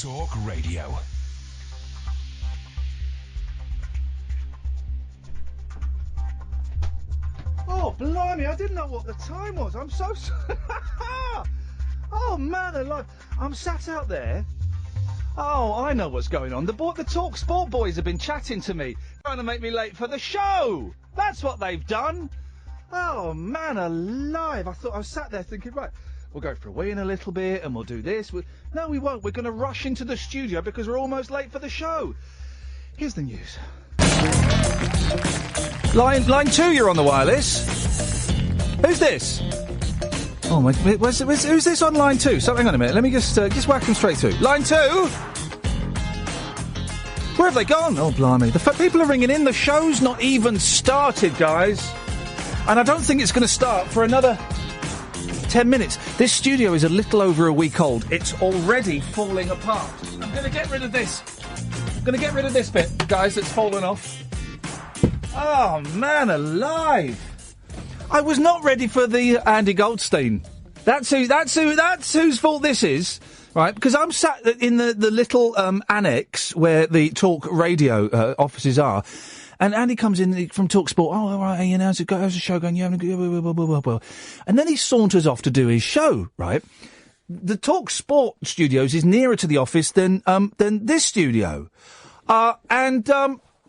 Talk Radio. Oh, blimey, I didn't know what the time was. I'm so sorry. Oh, man alive. I'm sat out there. Oh, I know what's going on. The Talk Sport boys have been chatting to me, trying to make me late for the show. That's what they've done. Oh, man alive. I was sat there thinking, right, we'll go for a wee in a little bit and we'll do this. No, we won't. We're going to rush into the studio because we're almost late for the show. Here's the news. Line 2, you're on the wireless. Who's this? Oh, my... Who's this on line 2? So, hang on a minute. Let me just whack them straight through. Line 2? Where have they gone? Oh, blimey. The people are ringing in. The show's not even started, guys. And I don't think it's going to start for another 10 minutes. This studio is a little over a week old. It's already falling apart. I'm going to get rid of this. I'm going to get rid of this bit, guys, that's fallen off. Oh, man alive. I was not ready for the Andy Goldstein. That's whose fault this is, right? Because I'm sat in the little annex where the Talk Radio offices are, and Andy comes in from Talk Sport. Oh, all right, Iain, how's the show going? Yeah, and then he saunters off to do his show, right? The Talk Sport studios is nearer to the office than this studio, and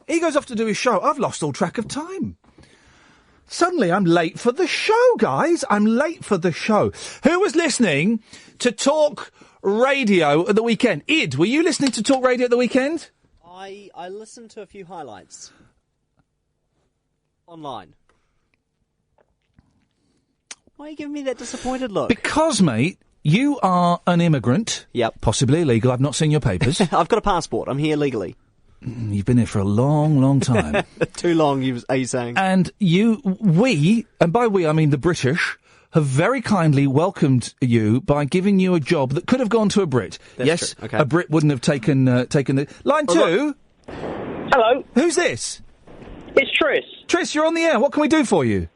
he goes off to do his show. I've lost all track of time. Suddenly, I'm late for the show, guys. I'm late for the show. Who was listening to Talk Radio at the weekend? Id, were you listening to Talk Radio at the weekend? I listened to a few highlights. Online. Why are you giving me that disappointed look? Because, mate, you are an immigrant. Yep. Possibly illegal. I've not seen your papers. I've got a passport. I'm here legally. You've been here for a long, long time. Too long, are you saying? And we, and by we I mean the British, have very kindly welcomed you by giving you a job that could have gone to a Brit. That's yes, true. Okay. A Brit wouldn't have taken the... Line 2? Hello. Who's this? It's Tris. Tris, you're on the air. What can we do for you?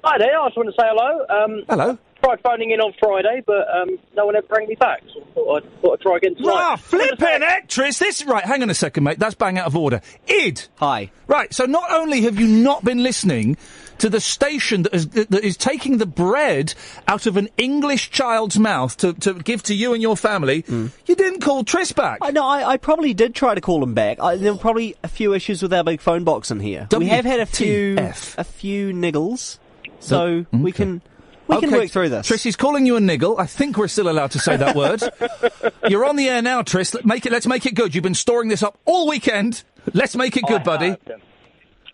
Hi there, I just want to say hello. Hello. Tried phoning in on Friday, but no one ever rang me back, so I thought I'd try again tonight. Ah, flippin' actress! Right, hang on a second, mate. That's bang out of order. Id! Hi. Right, so not only have you not been listening to the station that is taking the bread out of an English child's mouth to give to you and your family, you didn't call Tris back. I probably did try to call him back. There were probably a few issues with our big phone box in here. We have had a few niggles, so we can work through this. Trish, he's calling you a niggle. I think we're still allowed to say that word. You're on the air now, Trish. Let's make it good. You've been storing this up all weekend. Let's make it good, buddy.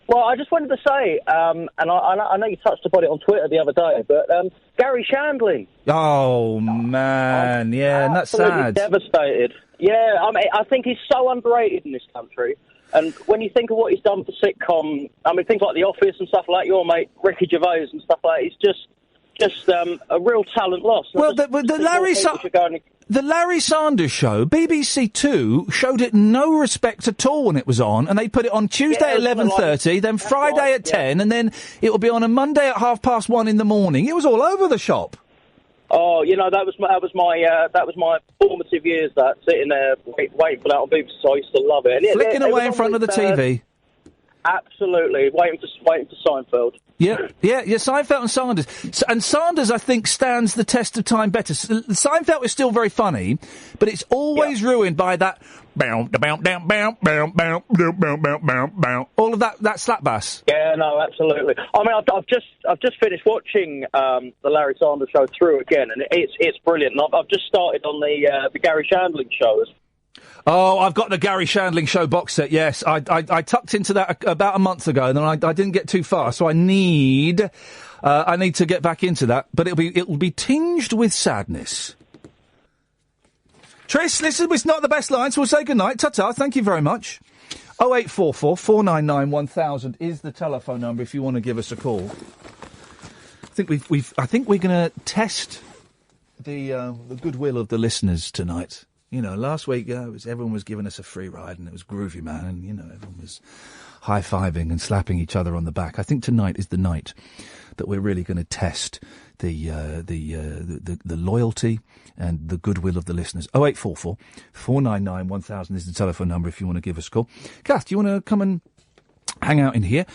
Well, I just wanted to say, and I know you touched upon it on Twitter the other day, but Gary Shandling. Oh, man. Yeah, and that's sad. Devastated. Yeah, I think he's so underrated in this country. And when you think of what he's done for sitcom, things like The Office and stuff like your mate Ricky Gervais and stuff like that, he's just a real talent loss. Well, the Larry Sanders Show, BBC Two, showed it no respect at all when it was on, and they put it on Tuesday at 11:30, then Friday at 10, and then it will be on a Monday at 1:30 in the morning. It was all over the shop. Oh, that was my formative years. That sitting there waiting for that on BBC, so I used to love it. And flicking away in front of the TV. Absolutely, waiting for Seinfeld. Yeah, Seinfeld and Sanders. And Sanders, I think, stands the test of time better. Seinfeld is still very funny, but it's always ruined by that all of that slap bass. Yeah, no, absolutely. I've just finished watching the Larry Sanders Show through again, and it's brilliant. And I've just started on the Gary Shandling show. Oh, I've got the Gary Shandling Show box set, yes. I tucked into that about a month ago, and then I didn't get too far, so I need to get back into that, but it'll be tinged with sadness. Tris, listen, it's not the best line, so we'll say goodnight. Ta-ta, thank you very much. 0844 499 1000 is the telephone number if you want to give us a call. I think we're going to test the goodwill of the listeners tonight. Last week everyone was giving us a free ride, and it was groovy, man. And everyone was high-fiving and slapping each other on the back. I think tonight is the night that we're really going to test the loyalty and the goodwill of the listeners. 0844 499 1000 is the telephone number if you want to give us a call. Kath, do you want to come and hang out in here?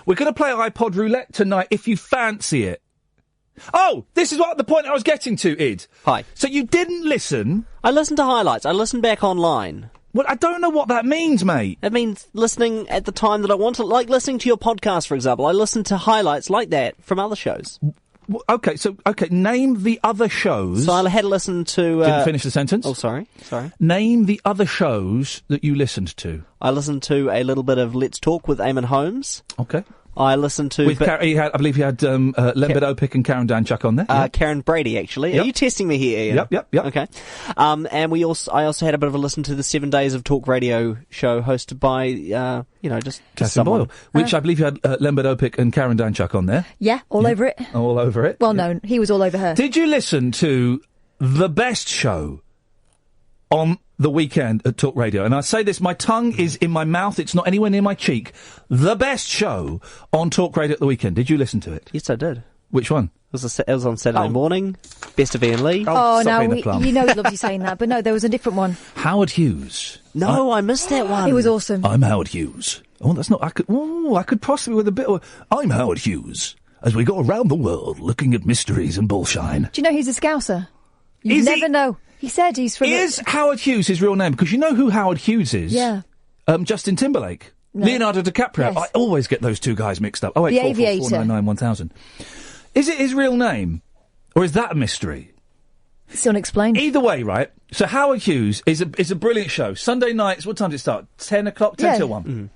We're going to play iPod roulette tonight if you fancy it. Oh, this is what the point I was getting to, Id. Hi. So you didn't listen? I listened to highlights. I listened back online. Well, I don't know what that means, mate. It means listening at the time that I want to, like listening to your podcast, for example. I listened to highlights like that from other shows. Okay, name the other shows. So I had to listen to... Didn't finish the sentence. Oh, sorry. Name the other shows that you listened to. I listened to a little bit of Let's Talk with Eamon Holmes. Okay. I listened to... I believe he had Lembit Opik and Karen Danchuk on there. Karen Brady, actually. Yep. Are you testing me here, Ian? Yep. Okay. And I also had a bit of a listen to the 7 Days of Talk radio show hosted by, just Catherine Boyle, which I believe you had Lembit Opik and Karen Danchuk on there. Yeah, all over it. All over it. Well, no, he was all over her. Did you listen to the best show on the weekend at Talk Radio? And I say this, my tongue is in my mouth, it's not anywhere near my cheek. The best show on Talk Radio at the weekend. Did you listen to it? Yes, I did. Which one? It was on Saturday morning. Best of Ian Lee. Oh no, you know he loves you saying that, but no, there was a different one. Howard Hughes. No, I missed that one. It was awesome. I'm Howard Hughes. Oh, that's not... I could possibly with a bit of... I'm Howard Hughes, as we go around the world looking at mysteries and bullshine. Do you know he's a Scouser? You never know. He said he's from... Is Howard Hughes his real name? Because you know who Howard Hughes is? Yeah. Justin Timberlake. No. Leonardo DiCaprio. Yes. I always get those two guys mixed up. Oh, wait, the Aviator. 499 1000. Is it his real name? Or is that a mystery? It's unexplained. Either way, right? So Howard Hughes is a brilliant show. Sunday nights, what time does it start? 10 o'clock? 10 till 1. Mm.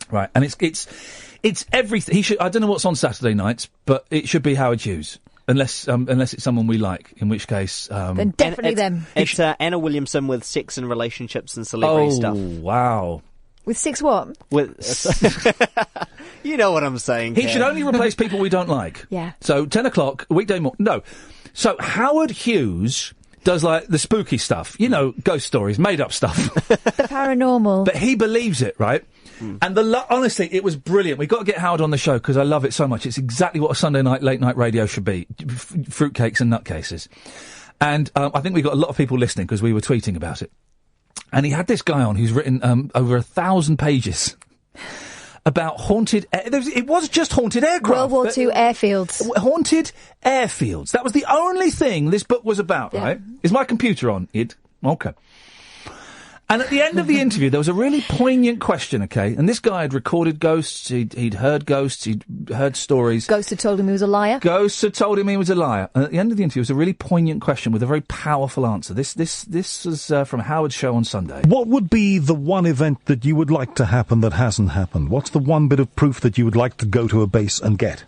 Right, and it's everything. I don't know what's on Saturday nights, but it should be Howard Hughes. Unless it's someone we like, in which case... then definitely them. It's Anna Williamson with sex and relationships and celebrity stuff. Oh, wow. With six what? You know what I'm saying. He should only replace people we don't like. Yeah. So 10 o'clock, weekday morning. No. So Howard Hughes does like the spooky stuff. You know, ghost stories, made up stuff. The paranormal. But he believes it, right? And honestly, it was brilliant. We've got to get Howard on the show because I love it so much. It's exactly what a Sunday night, late night radio should be. Fruitcakes and nutcases. And I think we got a lot of people listening because we were tweeting about it. And he had this guy on who's written over 1,000 pages about haunted... it was just haunted aircraft. World War II airfields. Haunted airfields. That was the only thing this book was about, right? Is my computer on, Id? Okay. And at the end of the interview, there was a really poignant question, okay? And this guy had recorded ghosts, he'd heard ghosts, he'd heard stories. Ghosts had told him he was a liar. Ghosts had told him he was a liar. And at the end of the interview, it was a really poignant question with a very powerful answer. This was from Howard's show on Sunday. What would be the one event that you would like to happen that hasn't happened? What's the one bit of proof that you would like to go to a base and get?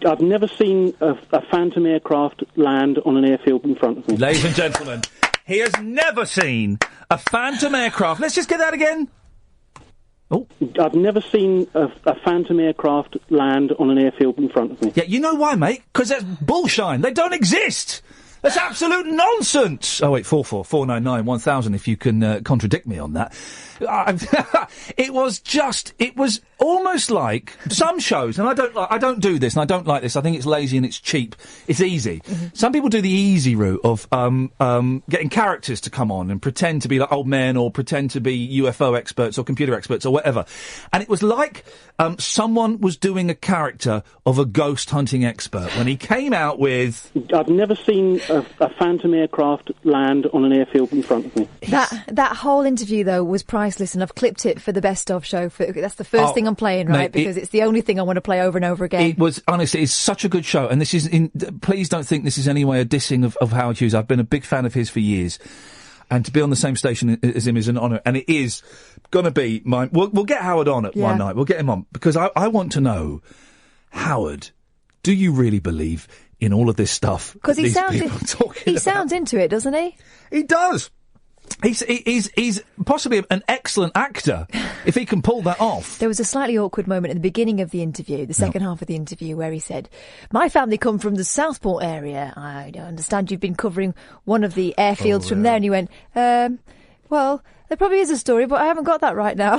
I've never seen a Phantom aircraft land on an airfield in front of me. Ladies and gentlemen, he has never seen a Phantom aircraft. Let's just get that again. Oh. I've never seen a Phantom aircraft land on an airfield in front of me. Yeah, you know why, mate? Because that's bullshine. They don't exist. That's absolute nonsense. 0844 499 1000 if you can contradict me on that. It was almost like some shows, and I don't do this, and I don't like this. I think it's lazy and it's cheap. It's easy. Mm-hmm. Some people do the easy route of getting characters to come on and pretend to be like old men or pretend to be UFO experts or computer experts or whatever. And it was like someone was doing a character of a ghost hunting expert when he came out with... I've never seen a Phantom aircraft land on an airfield in front of me. That whole interview, though, was priceless, and I've clipped it for the best of show. That's the first thing I'm playing, right? Mate, because it's the only thing I want to play over and over again. It was, honestly, it's such a good show, and this is, please don't think this is any way a dissing of Howard Hughes. I've been a big fan of his for years, and to be on the same station as him is an honour, and it is going to be mine. We'll get Howard on at one night. We'll get him on, because I want to know, Howard, do you really believe in all of this stuff? Because he sounds into it, doesn't he? He does. He's possibly an excellent actor if he can pull that off. There was a slightly awkward moment at the beginning of the interview, the second half of the interview, where he said, "My family come from the Southport area. I understand you've been covering one of the airfields from there." And he went, "Well, there probably is a story, but I haven't got that right now."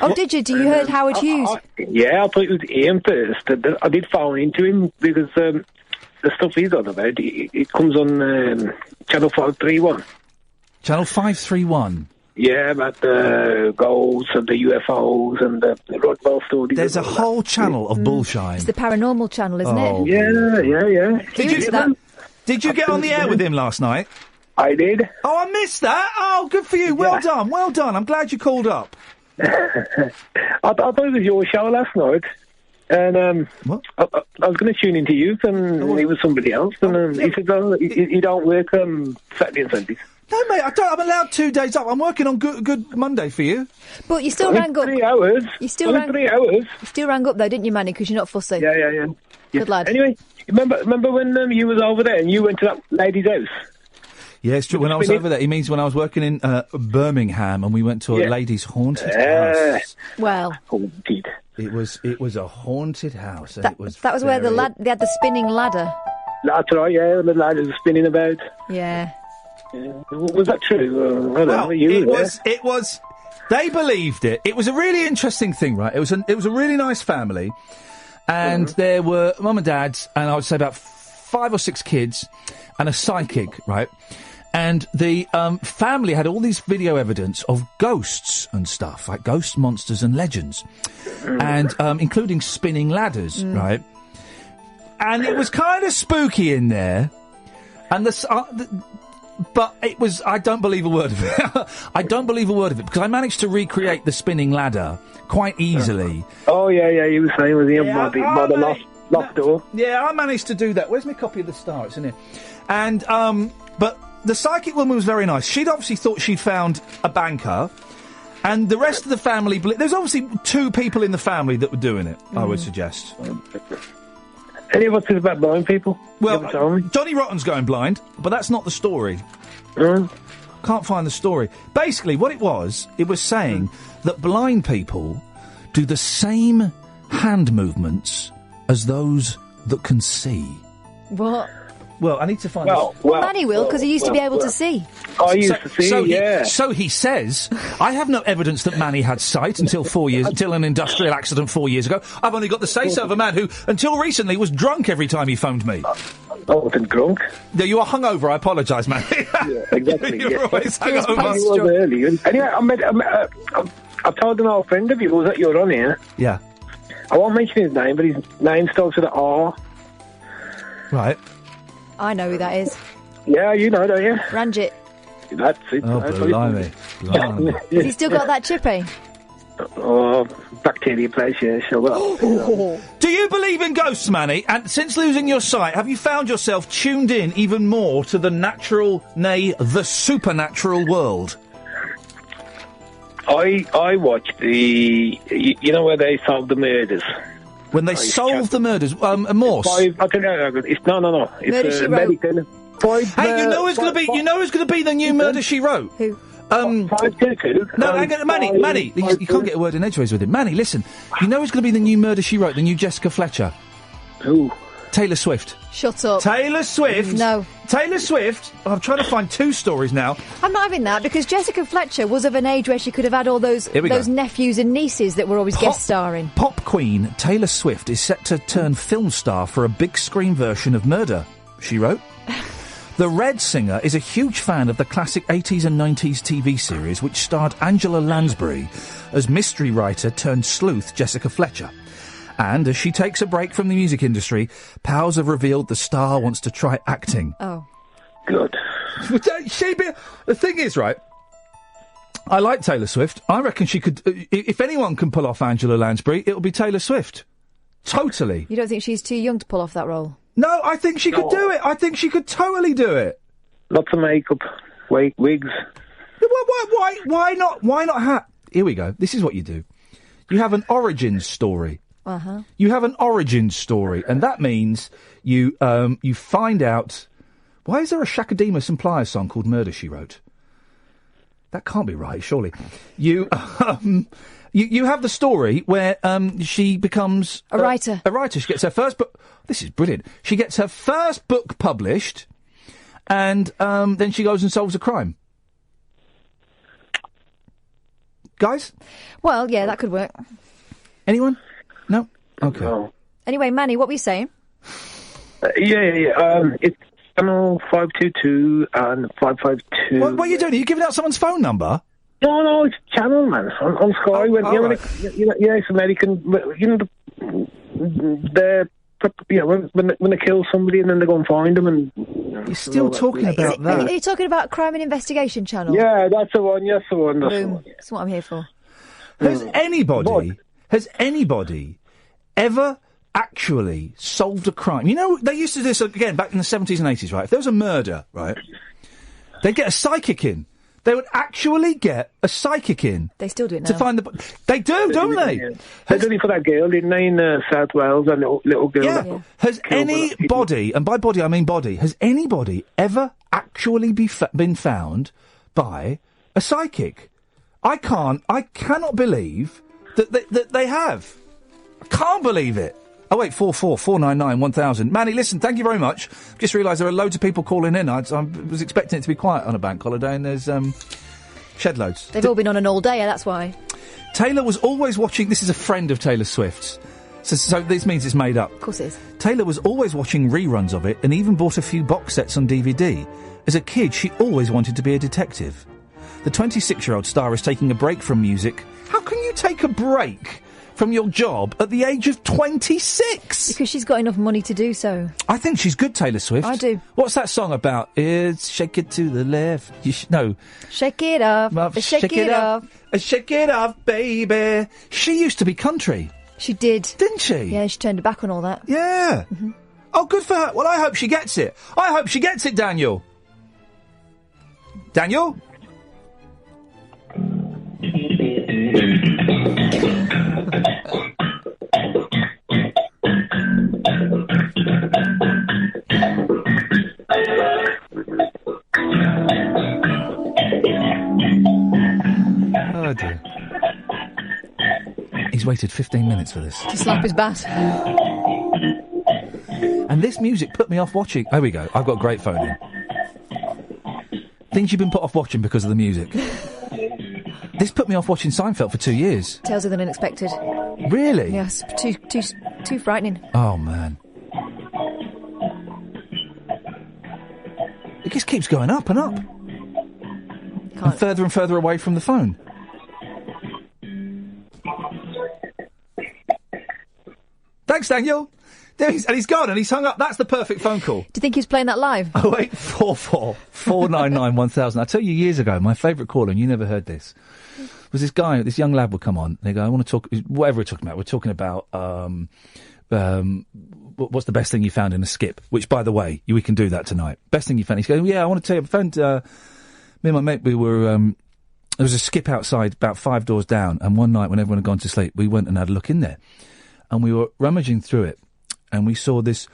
Oh, did you? You heard Howard Hughes? Yeah, I thought it was Iain first. I did phone into him because the stuff he's on about, it comes on Channel 531. Channel 531? Yeah, about the ghosts and the UFOs and the Rodwell stories. There's a whole channel of bullshine. It's the paranormal channel, isn't it? Yeah. Did you get on the air with him last night? I did. Oh, I missed that. Oh, good for you. Well done. I'm glad you called up. I thought it was your show last night. And what? I was going to tune into you, and it was somebody else. And he said, you don't work Saturday and Sundays. No, mate, I don't. I'm allowed 2 days up. I'm working on Good Monday for you. But you still rang up. 3 hours. You still rang 3 hours. You still rang up though, didn't you, Manny? Because you're not fussy. Yeah. Good lad. Anyway, remember when you was over there and you went to that lady's house? Yeah, it's true. When I was over there, he means when I was working in Birmingham and we went to a lady's haunted house. Well, haunted. It was a haunted house. And that was where they had the spinning ladder. That's right. Yeah, the ladder was spinning about. Yeah. Was that true? I don't know. It was. They believed it. It was a really interesting thing, right? It was a really nice family, and there were mum and dad, and I would say about 5 or 6 kids, and a psychic, right? And the family had all these video evidence of ghosts and stuff, like ghosts, monsters, and legends, and including spinning ladders, right? And it was kind of spooky in there, and but it was. I don't believe a word of it. I don't believe a word of it because I managed to recreate the spinning ladder quite easily. Oh yeah. You were saying with the by the loft door. Yeah, I managed to do that. Where's my copy of the Star? It's in here. And but the psychic woman was very nice. She'd obviously thought she'd found a banker, and the rest of the family. There's obviously 2 people in the family that were doing it. I would suggest. Any of us is about blind people? Well, Johnny Rotten's going blind, but that's not the story. Can't find the story. Basically, what it was saying that blind people do the same hand movements as those that can see. What? Well, I need to find... Well, Manny will, because he used to be able to see. I used to see, So he says. I have no evidence that Manny had sight until an industrial accident 4 years ago. I've only got the say-so of a man who, until recently, was drunk every time he phoned me. I wasn't drunk. No, you are hungover. I apologise, Manny. Yeah, exactly. You're always hungover. He was early. Anyway, I told an old friend of yours that you're on here. Yeah. I won't mention his name, but his name starts with an R. Right. I know who that is. Yeah, you know, don't you? Ranjit. That's it. Oh, blimey. Has he still got that chippy? Oh, bacteria place, yeah, sure. Do you believe in ghosts, Manny? And since losing your sight, have you found yourself tuned in even more to the natural, nay, the supernatural world? I watched you know where they solve the murders? When they solve the murders, Morse? I don't know. No. It's American. Hey, you know who's going to be the new Murder, She Wrote? Who? 522. No, Manny, you can't get a word in edgeways with him. Manny, listen, you know who's going to be the new Murder, She Wrote, the new Jessica Fletcher? Who? Taylor Swift. Shut up. Taylor Swift? No. Taylor Swift? I'm trying to find 2 stories now. I'm not having that, because Jessica Fletcher was of an age where she could have had all those nephews and nieces that were always guest starring. Pop queen Taylor Swift is set to turn film star for a big screen version of Murder, She Wrote. The Red singer is a huge fan of the classic 80s and 90s TV series which starred Angela Lansbury as mystery writer turned sleuth Jessica Fletcher. And as she takes a break from the music industry, Powers have revealed the star wants to try acting. Oh. Good. The thing is, right, I like Taylor Swift. I reckon she could... if anyone can pull off Angela Lansbury, it'll be Taylor Swift. Totally. You don't think she's too young to pull off that role? No, I think she could do it. I think she could totally do it. Lots of makeup, wigs. Why not Here we go. This is what you do. You have an origin story. Uh-huh. You have an origin story, and that means you find out... Why is there a Shakademus and Pliers song called Murder, She Wrote? That can't be right, surely. You have the story where she becomes... A writer. A writer. She gets her first book... This is brilliant. She gets her first book published, and then she goes and solves a crime. Guys? Well, yeah, that could work. Anyone? No? Okay. No. Anyway, Manny, what were you saying? Yeah. It's channel 522 and 552. What are you doing? Are you giving out someone's phone number? No, it's channel, man. On Sky. When it's American. When they kill somebody and then they go and find them and. You're still talking about that. Are you talking about Crime and Investigation Channel? Yeah, that's the one. Yes, the one. Boom. That's what I'm here for. Has anybody ever actually solved a crime? You know, they used to do this again back in the 70s and 80s, right? If there was a murder, right, they'd get a psychic in. They would actually get a psychic in. They still do it now. To find the... They do, don't they? Yeah. They did it for that girl, didn't they, in South Wales, that little girl. Yeah. Has anybody, and by body I mean body, has anybody ever actually been found by a psychic? I cannot believe that they have. I can't believe it. 0844 499 1000. Manny, listen, thank you very much. Just realised there are loads of people calling in. I was expecting it to be quiet on a bank holiday, and there's shed loads. They've all been on an all-day, that's why. Taylor was always watching... This is a friend of Taylor Swift's. So this means it's made up. Of course it is. Taylor was always watching reruns of it and even bought a few box sets on DVD. As a kid, she always wanted to be a detective. The 26-year-old star is taking a break from music. How can you take a break from your job at the age of 26? Because she's got enough money to do so. I think she's good, Taylor Swift. I do. What's that song about? It's shake it to the left. No. Shake it off. Shake it off. Shake it off, baby. She used to be country. She did. Didn't she? Yeah, she turned her back on all that. Yeah. Mm-hmm. Oh, good for her. Well, I hope she gets it. I hope she gets it, Daniel. Daniel? Oh, dear. He's waited 15 minutes for this. To slap his bat. And this music put me off watching... There we go. I've got a great phone in. Things you've been put off watching because of the music. This put me off watching Seinfeld for 2 years. Tales of the Unexpected. Really? Yes, too frightening. Oh, man. It just keeps going up and up. And further away from the phone. Thanks, Daniel. There he's gone and he's hung up. That's the perfect phone call. Do you think he's playing that live? 0844 499 1000. I tell you, years ago, my favourite caller, and you never heard this, was this guy, this young lad would come on. They go, I want to talk, whatever we're talking about. We're talking about, what's the best thing you found in a skip? Which, by the way, we can do that tonight. Best thing you found. He's going, yeah, I want to tell you, I found, me and my mate, we were, there was a skip outside about 5 doors down. And one night when everyone had gone to sleep, we went and had a look in there. And we were rummaging through it. And we saw this,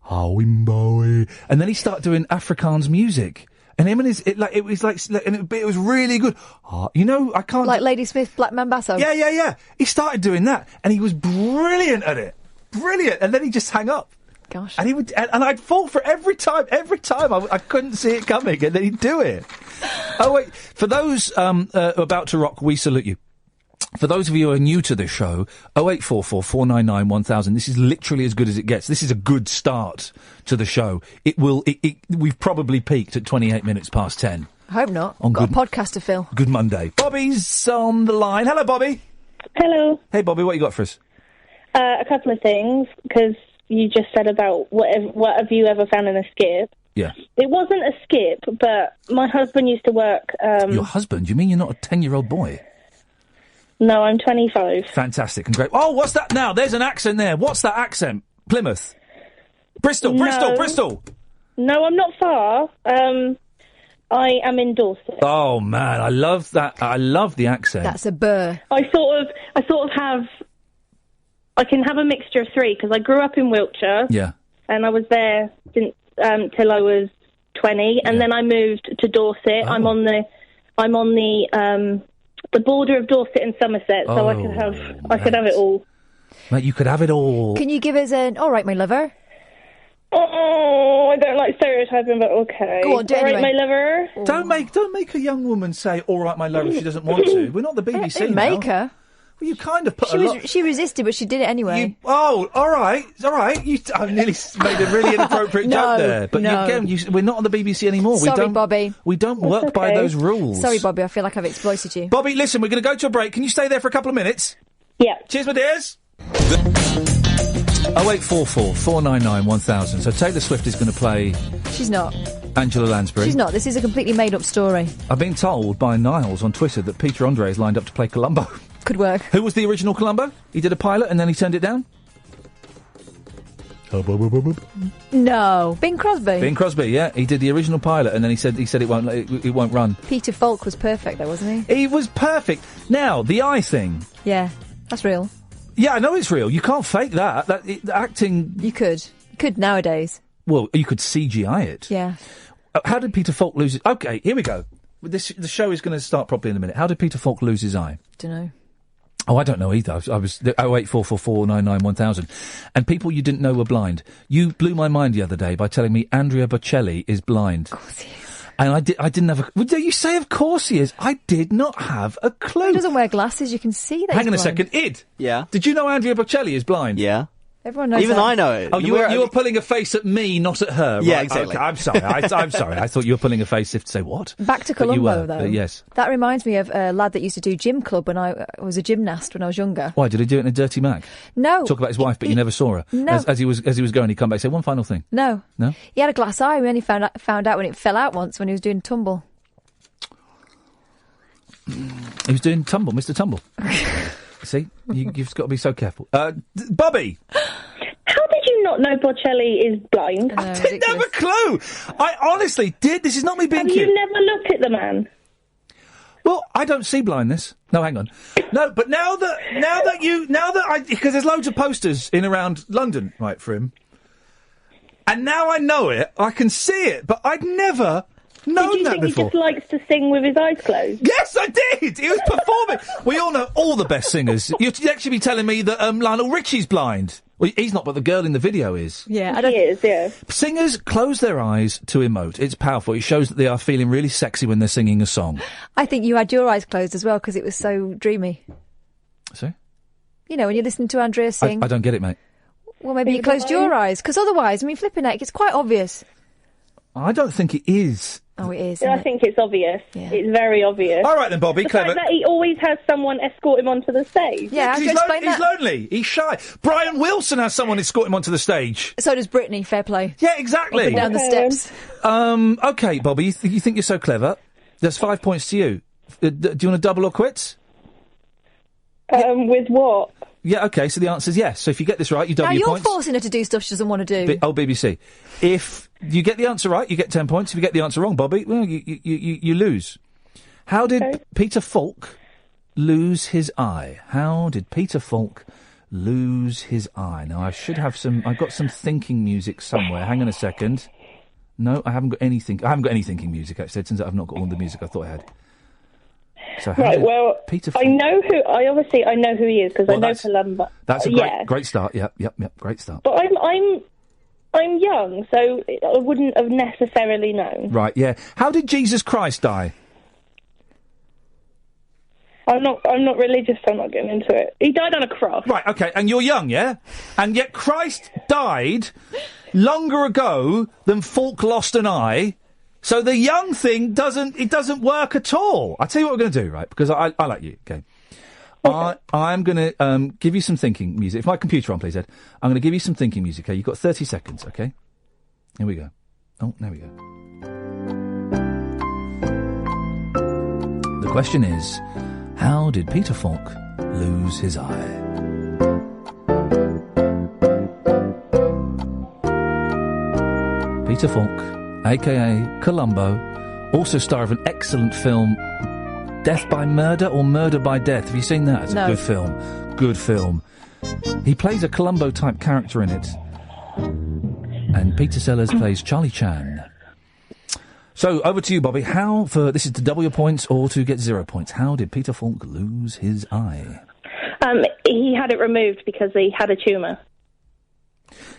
and then he started doing Afrikaans music. And him and it was really good. You know, I can't... Like Lady Smith, Black Mambasso? Yeah. He started doing that, and he was brilliant at it. Brilliant. And then he just hung up. Gosh. And he would, and I'd fall for every time I couldn't see it coming, and then he'd do it. Oh, wait. For those about to rock, we salute you. For those of you who are new to this show, 0844 499 1000. This is literally as good as it gets. This is a good start to the show. We've probably peaked at 28 minutes past 10. I hope not. Got a podcast to fill. Good Monday. Bobby's on the line. Hello, Bobby. Hello. Hey, Bobby, what you got for us? A couple of things, because you just said about what have you ever found in a skip? Yeah. It wasn't a skip, but my husband used to work... Your husband? You mean you're not a 10-year-old boy? No, I'm 25. Fantastic and great. Oh, what's that now? There's an accent there. What's that accent? Plymouth? Bristol? No, I'm not far. I am in Dorset. Oh, man, I love that. I love the accent. That's a burr. I sort of have... I can have a mixture of three, because I grew up in Wiltshire. Yeah. And I was there since till I was 20, and then I moved to Dorset. Oh. I'm on the border of Dorset and Somerset, so I could have it all. Mate, you could have it all. Can you give us an all right, my lover? Oh, I don't like stereotyping, but okay. Go on, do it All right, anyway. my lover. Don't make a young woman say, all right, my love, if she doesn't want to. We're not the BBC Didn't now. make her. Well, you kind of put She resisted, but she did it anyway. All right. I nearly made a really inappropriate joke there. But again, we're not on the BBC anymore. Sorry, Bobby. We don't work by those rules. Sorry, Bobby, I feel like I've exploited you. Bobby, listen, we're going to go to a break. Can you stay there for a couple of minutes? Yeah. Cheers, my dears. 0844 499 1000. So Taylor Swift is going to play... She's not. Angela Lansbury. She's not. This is a completely made-up story. I've been told by Niles on Twitter that Peter Andre is lined up to play Columbo. Could work. Who was the original Columbo? He did a pilot and then he turned it down? No. Bing Crosby. Bing Crosby, yeah. He did the original pilot and then he said it won't run. Peter Falk was perfect though, wasn't he? He was perfect. Now, the eye thing. Yeah, that's real. Yeah, I know it's real. You can't fake that. Acting... You could. You could nowadays. Well, you could CGI it. Yeah. How did Peter Falk lose it? Okay, here we go. The show is going to start properly in a minute. How did Peter Falk lose his eye? Dunno. Oh, I don't know either. I was 08444991000. And people you didn't know were blind. You blew my mind the other day by telling me Andrea Bocelli is blind. Of course he is. And I didn't have a... Well, you say of course he is. I did not have a clue. He doesn't wear glasses. You can see that Hang on he's a blind. second. Id. Yeah. Did you know Andrea Bocelli is blind? Yeah. Everyone knows Even that. I know it. Oh, you were pulling a face at me, not at her. Yeah, right? exactly. Okay, I'm sorry. I'm sorry. I thought you were pulling a face if to say what? Back to But you Columbo, were, though. yes. That reminds me of a lad that used to do gym club when I was a gymnast when I was younger. Why, did he do it in a dirty mag? No. Talk about his wife, but you never saw her. No. As he was going, he'd come back and say, one final thing. No. No? He had a glass eye. We only found out when it fell out once when he was doing tumble. He was doing Tumble, Mr. Tumble. See? You've got to be so careful. Bobby! How did you not know Bocelli is blind? I didn't have a clue! I honestly did. This is not me being cute. Have you never looked at the man? Well, I don't see blindness. No, hang on. No, but because there's loads of posters in around London, right, for him. And now I know it, I can see it, but I'd never known that before. Did you think he just likes to sing with his eyes closed? Yes, I did! He was performing. We all know all the best singers. You'd actually be telling me that Lionel Richie's blind. Well, he's not, but the girl in the video is. Yeah, he is, yeah. Singers close their eyes to emote. It's powerful. It shows that they are feeling really sexy when they're singing a song. I think you had your eyes closed as well because it was so dreamy. See? You know, when you're listening to Andrea sing. I don't get it, mate. Well, maybe you closed your eyes because otherwise, I mean, flipping heck, it's quite obvious. I don't think it is. Oh, it is. I think it's obvious. Yeah. It's very obvious. All right then, Bobby, the clever. fact that he always has someone escort him onto the stage. Yeah, he's lonely. He's shy. Brian Wilson has someone escort him onto the sge. So does Britney. Fair play. Yeah, exactly. Up and down the steps. Okay, Bobby, you think you're so clever. There's 5 points to you. Do you want to double or quits? With what? Yeah, okay, so the answer's yes. So if you get this right, you double now your you're points. forcing her to do stuff she doesn't want to do. BBC. If you get the answer right, you get 10 points. If you get the answer wrong, Bobby, well, you lose. How did Peter Falk lose his eye? How did Peter Falk lose his eye? Now, I should have I've got some thinking music somewhere. Hang on a second. No, I haven't got anything. I haven't got any thinking music, actually. It turns out I've not got all the music I thought I had. So right, well, Peter I know who he is because I know Columbo. That's a great start. Yep, great start. But I'm young, so I wouldn't have necessarily known. Right, yeah. How did Jesus Christ die? I'm not religious, so I'm not getting into it. He died on a cross. Right, okay, and you're young, yeah? And yet Christ died longer ago than Falk lost an eye. So the young thing doesn't work at all. I'll tell you what we're going to do, right? Because I like you, okay? I'm going to give you some thinking music. If my computer on, please, Ed. I'm going to give you some thinking music, okay? You've got 30 seconds, okay? Here we go. Oh, there we go. The question is, how did Peter Falk lose his eye? Peter Falk, a.k.a. Columbo, also star of an excellent film, Death by Murder or Murder by Death. Have you seen that? It's a good film. Good film. He plays a Columbo-type character in it. And Peter Sellers plays Charlie Chan. So, over to you, Bobby. This is to double your points or to get 0 points. How did Peter Falk lose his eye? He had it removed because he had a tumour.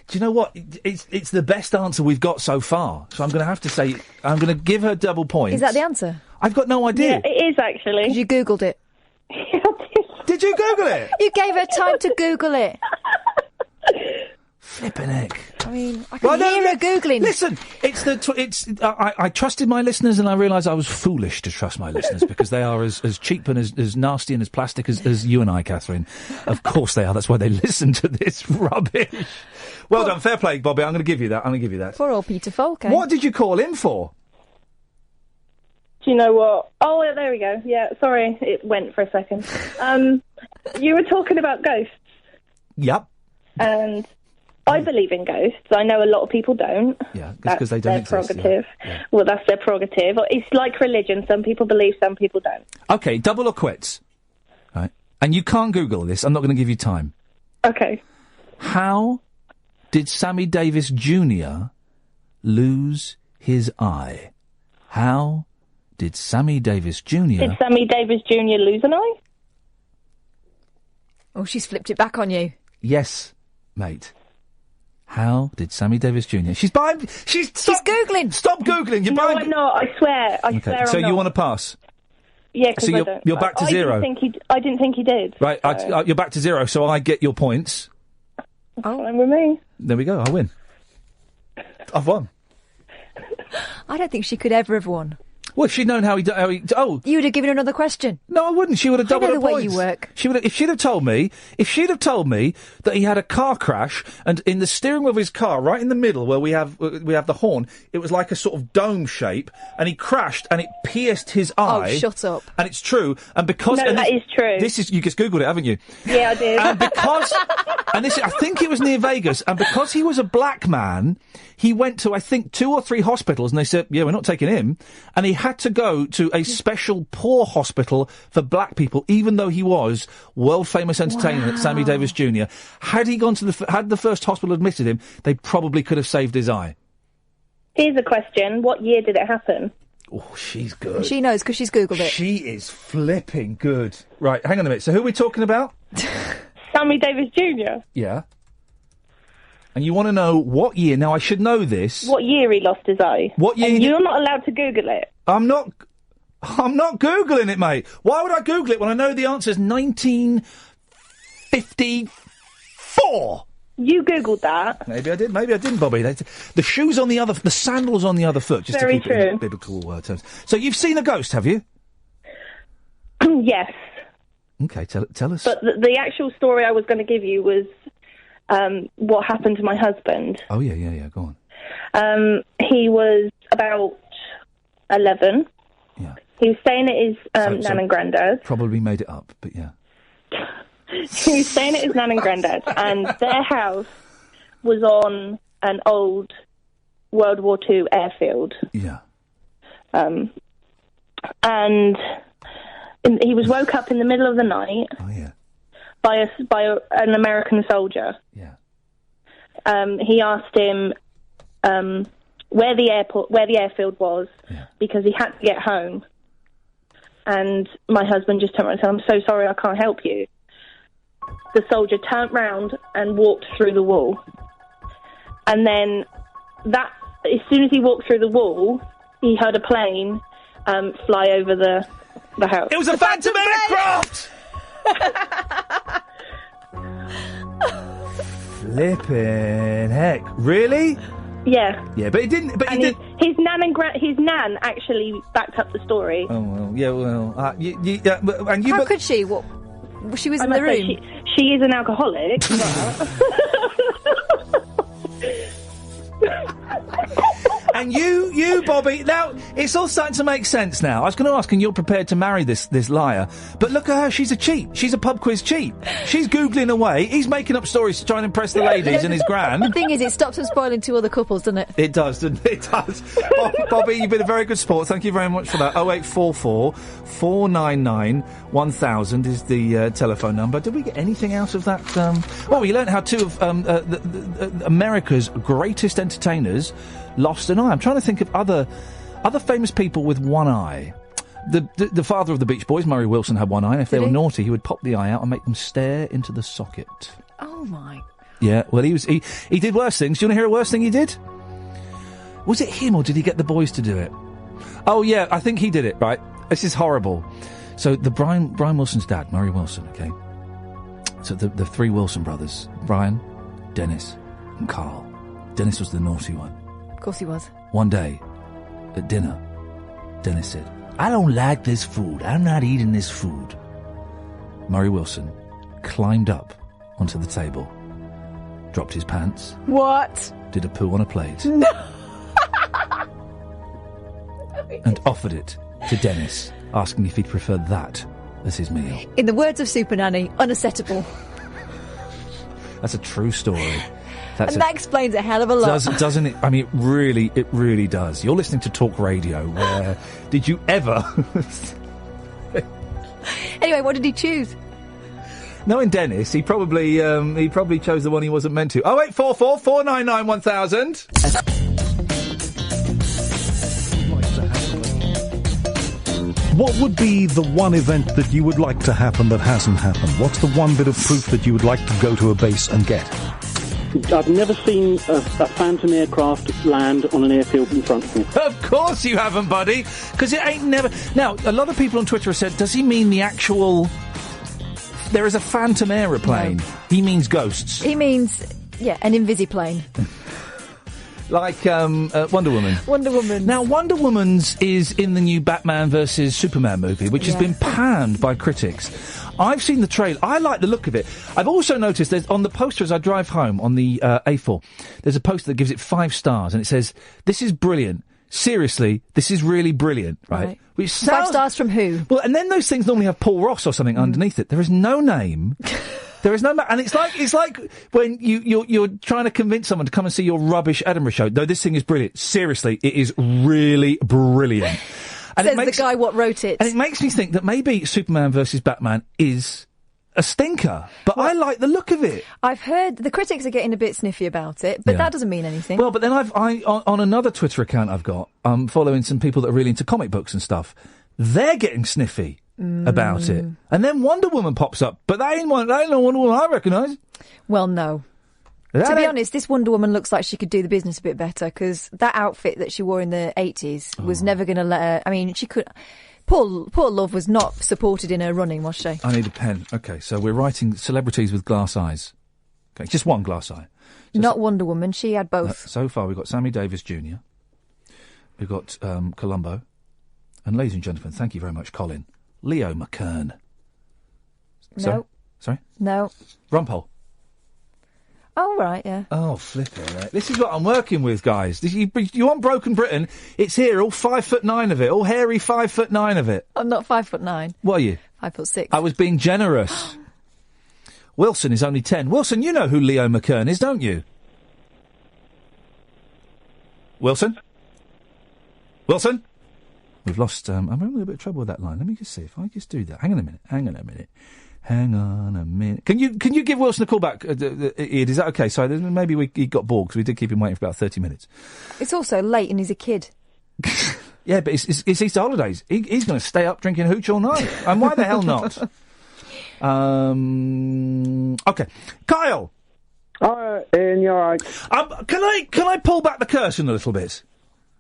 Do you know what? It's the best answer we've got so far. So I'm going to have to say, I'm going to give her double points. Is that the answer? I've got no idea. Yeah, it is actually. 'Cause you Googled it. Did you Google it? You gave her time to Google it. Flippin' heck. I mean, I can hear her Googling. Listen, I trusted my listeners and I realised I was foolish to trust my listeners because they are as cheap and as nasty and as plastic as you and I, Catherine. Of course they are. That's why they listen to this rubbish. Well done. Fair play, Bobby. I'm going to give you that. For old Peter Falk, eh? What did you call in for? Do you know what? Oh, there we go. Yeah, sorry, it went for a second. You were talking about ghosts. Yep. And I believe in ghosts. I know a lot of people don't. Yeah, because they don't their exist. prerogative. Yeah. Well, that's their prerogative. It's like religion. Some people believe, some people don't. Okay, double or quits. Right. And you can't Google this. I'm not going to give you time. Okay. How did Sammy Davis Jr. lose his eye? How did Sammy Davis Jr. Did Sammy Davis Jr. lose an eye? Oh, she's flipped it back on you. Yes, mate. How did Sammy Davis Jr. She's Googling. Stop Googling. You're I'm not. I swear. I swear. So I'm you not. want to pass? Yeah, because so I don't. you're back to zero. I didn't think he did. Right, So. you're back to zero. So I get your points. Fine with me. There we go. I win. I've won. I don't think she could ever have won. Well, if she'd known how he... You would have given her another question. No, I wouldn't. She would have doubled her points. I know the way you work. If she'd have told me that he had a car crash and in the steering wheel of his car, right in the middle where we have the horn, it was like a sort of dome shape, and he crashed and it pierced his eye. Oh, shut up! And it's true. And because that is true. This is you just Googled it, haven't you? Yeah, I did. And because I think it was near Vegas, and because he was a black man, he went to I think 2 or 3 hospitals, and they said, "Yeah, we're not taking him," and he had to go to a special poor hospital for black people, even though he was world famous entertainer Sammy Davis Jr. Had he gone to had the first hospital admitted him, they probably could have saved his eye. Here's a question: what year did it happen? Oh, she's good. She knows because she's Googled it. She is flipping good. Right, hang on a minute. So who are we talking about? Sammy Davis Jr. Yeah. And you want to know what year? Now, I should know this. What year he lost his eye? What year? And you're not allowed to Google it. I'm not Googling it, mate. Why would I Google it when I know the answer is 1954? You Googled that. Maybe I did, maybe I didn't, Bobby. The shoes on the sandals on the other foot, just Very to keep it in true. biblical terms. So you've seen a ghost, have you? Yes. Okay, tell us. But the actual story I was going to give you was what happened to my husband. Oh, yeah, go on. He was about 11. Yeah. He was staying at his nan and granddad's. Probably made it up, but yeah. He was staying at his nan and granddad's, and their house was on an old World War II airfield. Yeah. And he was woke up in the middle of the night. Oh, yeah. By an American soldier. Yeah. He asked him where the airfield was, because he had to get home. And my husband just turned around and said, "I'm so sorry, I can't help you." The soldier turned round and walked through the wall. And then as soon as he walked through the wall, he heard a plane fly over the house. It was a Phantom aircraft! Flippin' heck. Really? Yeah. Yeah, but it didn't... But and his nan actually backed up the story. Oh, well, yeah, well... How could she? What? She was in the room. She is an alcoholic, And you, Bobby, now, it's all starting to make sense now. I was going to ask, and you're prepared to marry this liar, but look at her, she's a cheat. She's a pub quiz cheat. She's Googling away, he's making up stories to try and impress the ladies and his gran. The thing is, it stops them spoiling 2 other couples, doesn't it? It does, doesn't it? It does. Bobby, you've been a very good sport. Thank you very much for that. 0844 499 1000 is the telephone number. Did we get anything out of that? Well, we learned how 2 of America's greatest entertainers lost an eye. I'm trying to think of other famous people with one eye. The father of the Beach Boys, Murray Wilson, had one eye, and if they were naughty, he would pop the eye out and make them stare into the socket. Oh, my. Yeah, well, he did worse things. Do you want to hear a worse thing he did? Was it him, or did he get the boys to do it? Oh, yeah, I think he did it, right? This is horrible. So, Brian Wilson's dad, Murray Wilson, okay? So, the three Wilson brothers, Brian, Dennis, and Carl. Dennis was the naughty one. Of course he was. One day, at dinner, Dennis said, "I don't like this food. I'm not eating this food." Murray Wilson climbed up onto the table, dropped his pants. What? Did a poo on a plate. No. And offered it to Dennis, asking if he'd prefer that as his meal. In the words of Super Nanny, unacceptable. That's a true story. That explains a hell of a lot. Doesn't it? I mean, it really does. You're listening to Talk Radio, where did you ever... Anyway, what did he choose? Knowing Dennis, he probably chose the one he wasn't meant to. 0844 499 1000. What would be the one event that you would like to happen that hasn't happened? What's the one bit of proof that you would like to go to a base and get? I've never seen a Phantom aircraft land on an airfield in front of me. Of course you haven't, buddy, because it ain't never... Now, a lot of people on Twitter have said, does he mean the actual... There is a Phantom aeroplane. No. He means ghosts. He means, yeah, an invisiplane. Like Wonder Woman. Wonder Woman. Now, Wonder Woman's is in the new Batman vs Superman movie, which has been panned by critics. I've seen the trailer. I like the look of it. I've also noticed there's on the poster as I drive home on the A4, there's a poster that gives it 5 stars, and it says, "This is brilliant. Seriously, this is really brilliant," right? Which sounds... 5 stars from who? Well, and then those things normally have Paul Ross or something underneath it. There is no name. There is no... And it's like when you're trying to convince someone to come and see your rubbish Edinburgh show. No, this thing is brilliant. Seriously, it is really brilliant. And Says the guy what wrote it. And it makes me think that maybe Superman versus Batman is a stinker. But I like the look of it. I've heard the critics are getting a bit sniffy about it, but that doesn't mean anything. Well, but then on another Twitter account I've got, following some people that are really into comic books and stuff, they're getting sniffy about it. And then Wonder Woman pops up, but that ain't no Wonder Woman I recognise. Well, no. To be honest, this Wonder Woman looks like she could do the business a bit better, because that outfit that she wore in the 80s was never going to let her... I mean, she could... Poor Love was not supported in her running, was she? I need a pen. OK, so we're writing celebrities with glass eyes. OK, just one glass eye. Not Wonder Woman, she had both. So far, we've got Sammy Davis Jr., we've got Columbo, and ladies and gentlemen, thank you very much, Colin, Leo McKern. No. Sorry? No. Rumpole. Oh, right, yeah. Oh, flipping it. This is what I'm working with, guys. You want Broken Britain? It's here, all 5'9" of it, all hairy 5'9" of it. I'm not 5'9". What are you? 5'6". I was being generous. Wilson is only 10. Wilson, you know who Leo McKern is, don't you? Wilson? Wilson? We've lost... I'm having a little bit of trouble with that line. Let me just see if I just do that. Hang on a minute. Can you give Wilson a call back, Ian? Is that okay? Sorry, maybe he got bored because we did keep him waiting for about 30 minutes. It's also late and he's a kid. Yeah, but it's Easter holidays. He's going to stay up drinking hooch all night. And why the hell not? Okay. Kyle! Ian, you alright? Can I pull back the curtain a little bit?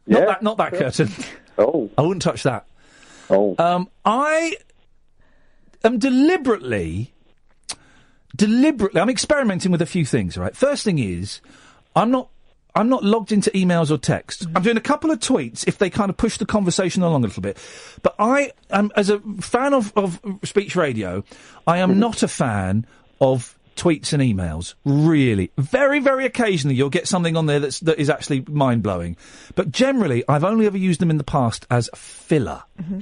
Yeah. Not that curtain. Oh. I wouldn't touch that. Oh. I am deliberately, I'm experimenting with a few things, all right? First thing is, I'm not logged into emails or texts. I'm doing a couple of tweets if they kind of push the conversation along a little bit. But I am, as a fan of speech radio, I am not a fan of tweets and emails, really. Very, very occasionally you'll get something on there that is actually mind-blowing. But generally, I've only ever used them in the past as filler. Mm-hmm.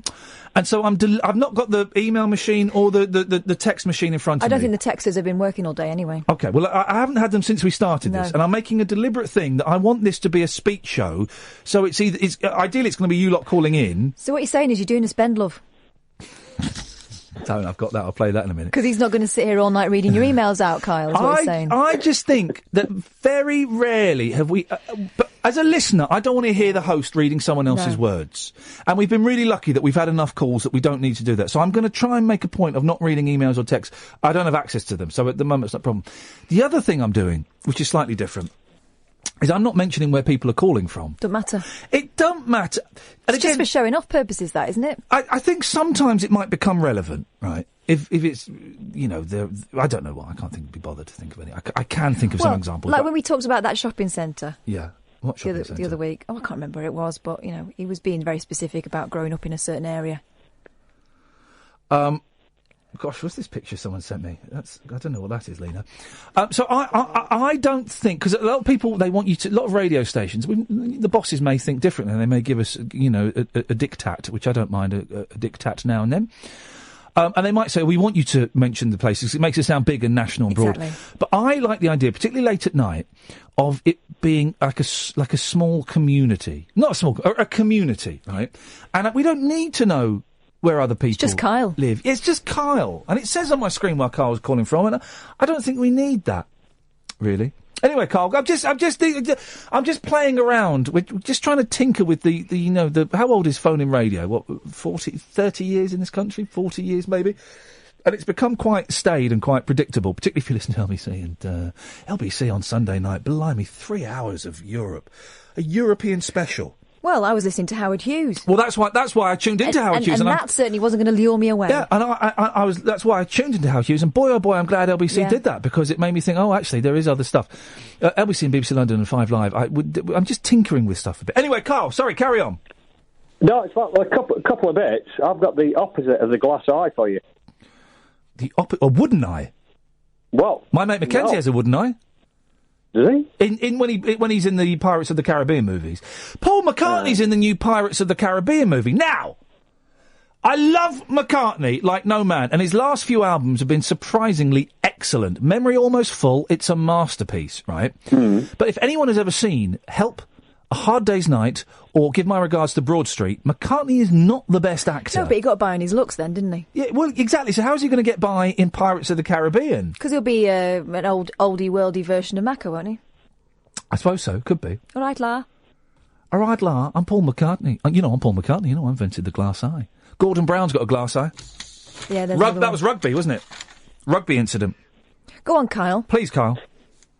And so I've not got the email machine or the text machine in front of me. I don't think the texters have been working all day anyway. OK, well, I haven't had them since we started this, and I'm making a deliberate thing that I want this to be a speech show, so ideally it's going to be you lot calling in. So what you're saying is you're doing a spend, love? I've got that. I'll play that in a minute. Because he's not going to sit here all night reading your emails out, Kyle, is what you're saying. I just think that very rarely have we... but As a listener, I don't want to hear the host reading someone else's words. And we've been really lucky that we've had enough calls that we don't need to do that. So I'm going to try and make a point of not reading emails or texts. I don't have access to them, so at the moment it's not a problem. The other thing I'm doing, which is slightly different, is I'm not mentioning where people are calling from. Don't matter. It don't matter. And It's just for showing off purposes, that, isn't it? I think sometimes it might become relevant, right? If it's, I don't know what, I can't be bothered to think of any. I can think of some examples. Like when we talked about that shopping centre. Yeah. What shopping centre? The other week. Oh, I can't remember where it was, but, he was being very specific about growing up in a certain area. Gosh, what's this picture someone sent me? I don't know what that is, Lena. So I don't think, because a lot of people, they want you to, a lot of radio stations, the bosses may think differently, and they may give us, a diktat, which I don't mind, a diktat now and then. And they might say, we want you to mention the places. It makes it sound big and national and broad. Exactly. But I like the idea, particularly late at night, of it being like a small community. Not a small, a community, right? And we don't need to know where other people just Kyle. live. It's just Kyle. And it says on my screen where Kyle's calling from, and I don't think we need that, really. Anyway, Kyle, I'm just playing around. We're just trying to tinker with the how old is phone in radio? What, 30 years in this country? 40 years, maybe? And it's become quite staid and quite predictable, particularly if you listen to LBC. And LBC on Sunday night, blimey, 3 hours of Europe. A European special. Well, I was listening to Howard Hughes. Well, that's why I tuned into Howard Hughes. And that certainly wasn't going to lure me away. Yeah, and that's why I tuned into Howard Hughes. And boy, oh boy, I'm glad LBC did that, because it made me think, oh, actually, there is other stuff. LBC and BBC London and 5 Live, I'm just tinkering with stuff a bit. Anyway, Carl, sorry, carry on. No, it's like a couple of bits. I've got the opposite of the glass eye for you. A wooden eye? Well, my mate Mackenzie has a wooden eye. Does he? When he's in the Pirates of the Caribbean movies. Paul McCartney's in the new Pirates of the Caribbean movie. Now, I love McCartney like no man, and his last few albums have been surprisingly excellent. Memory Almost Full, it's a masterpiece, right? But if anyone has ever seen Help, A Hard Day's Night, or Give My Regards to Broad Street, McCartney is not the best actor. No, but he got by on his looks then, didn't he? Yeah, well, exactly. So how's he going to get by in Pirates of the Caribbean? Because he'll be an oldie-worldy version of Mako, won't he? I suppose so. Could be. All right, La. All right, La. I'm Paul McCartney. I'm Paul McCartney. I invented the glass eye. Gordon Brown's got a glass eye. Yeah, there's that was rugby, wasn't it? Rugby incident. Go on, Kyle. Please, Kyle.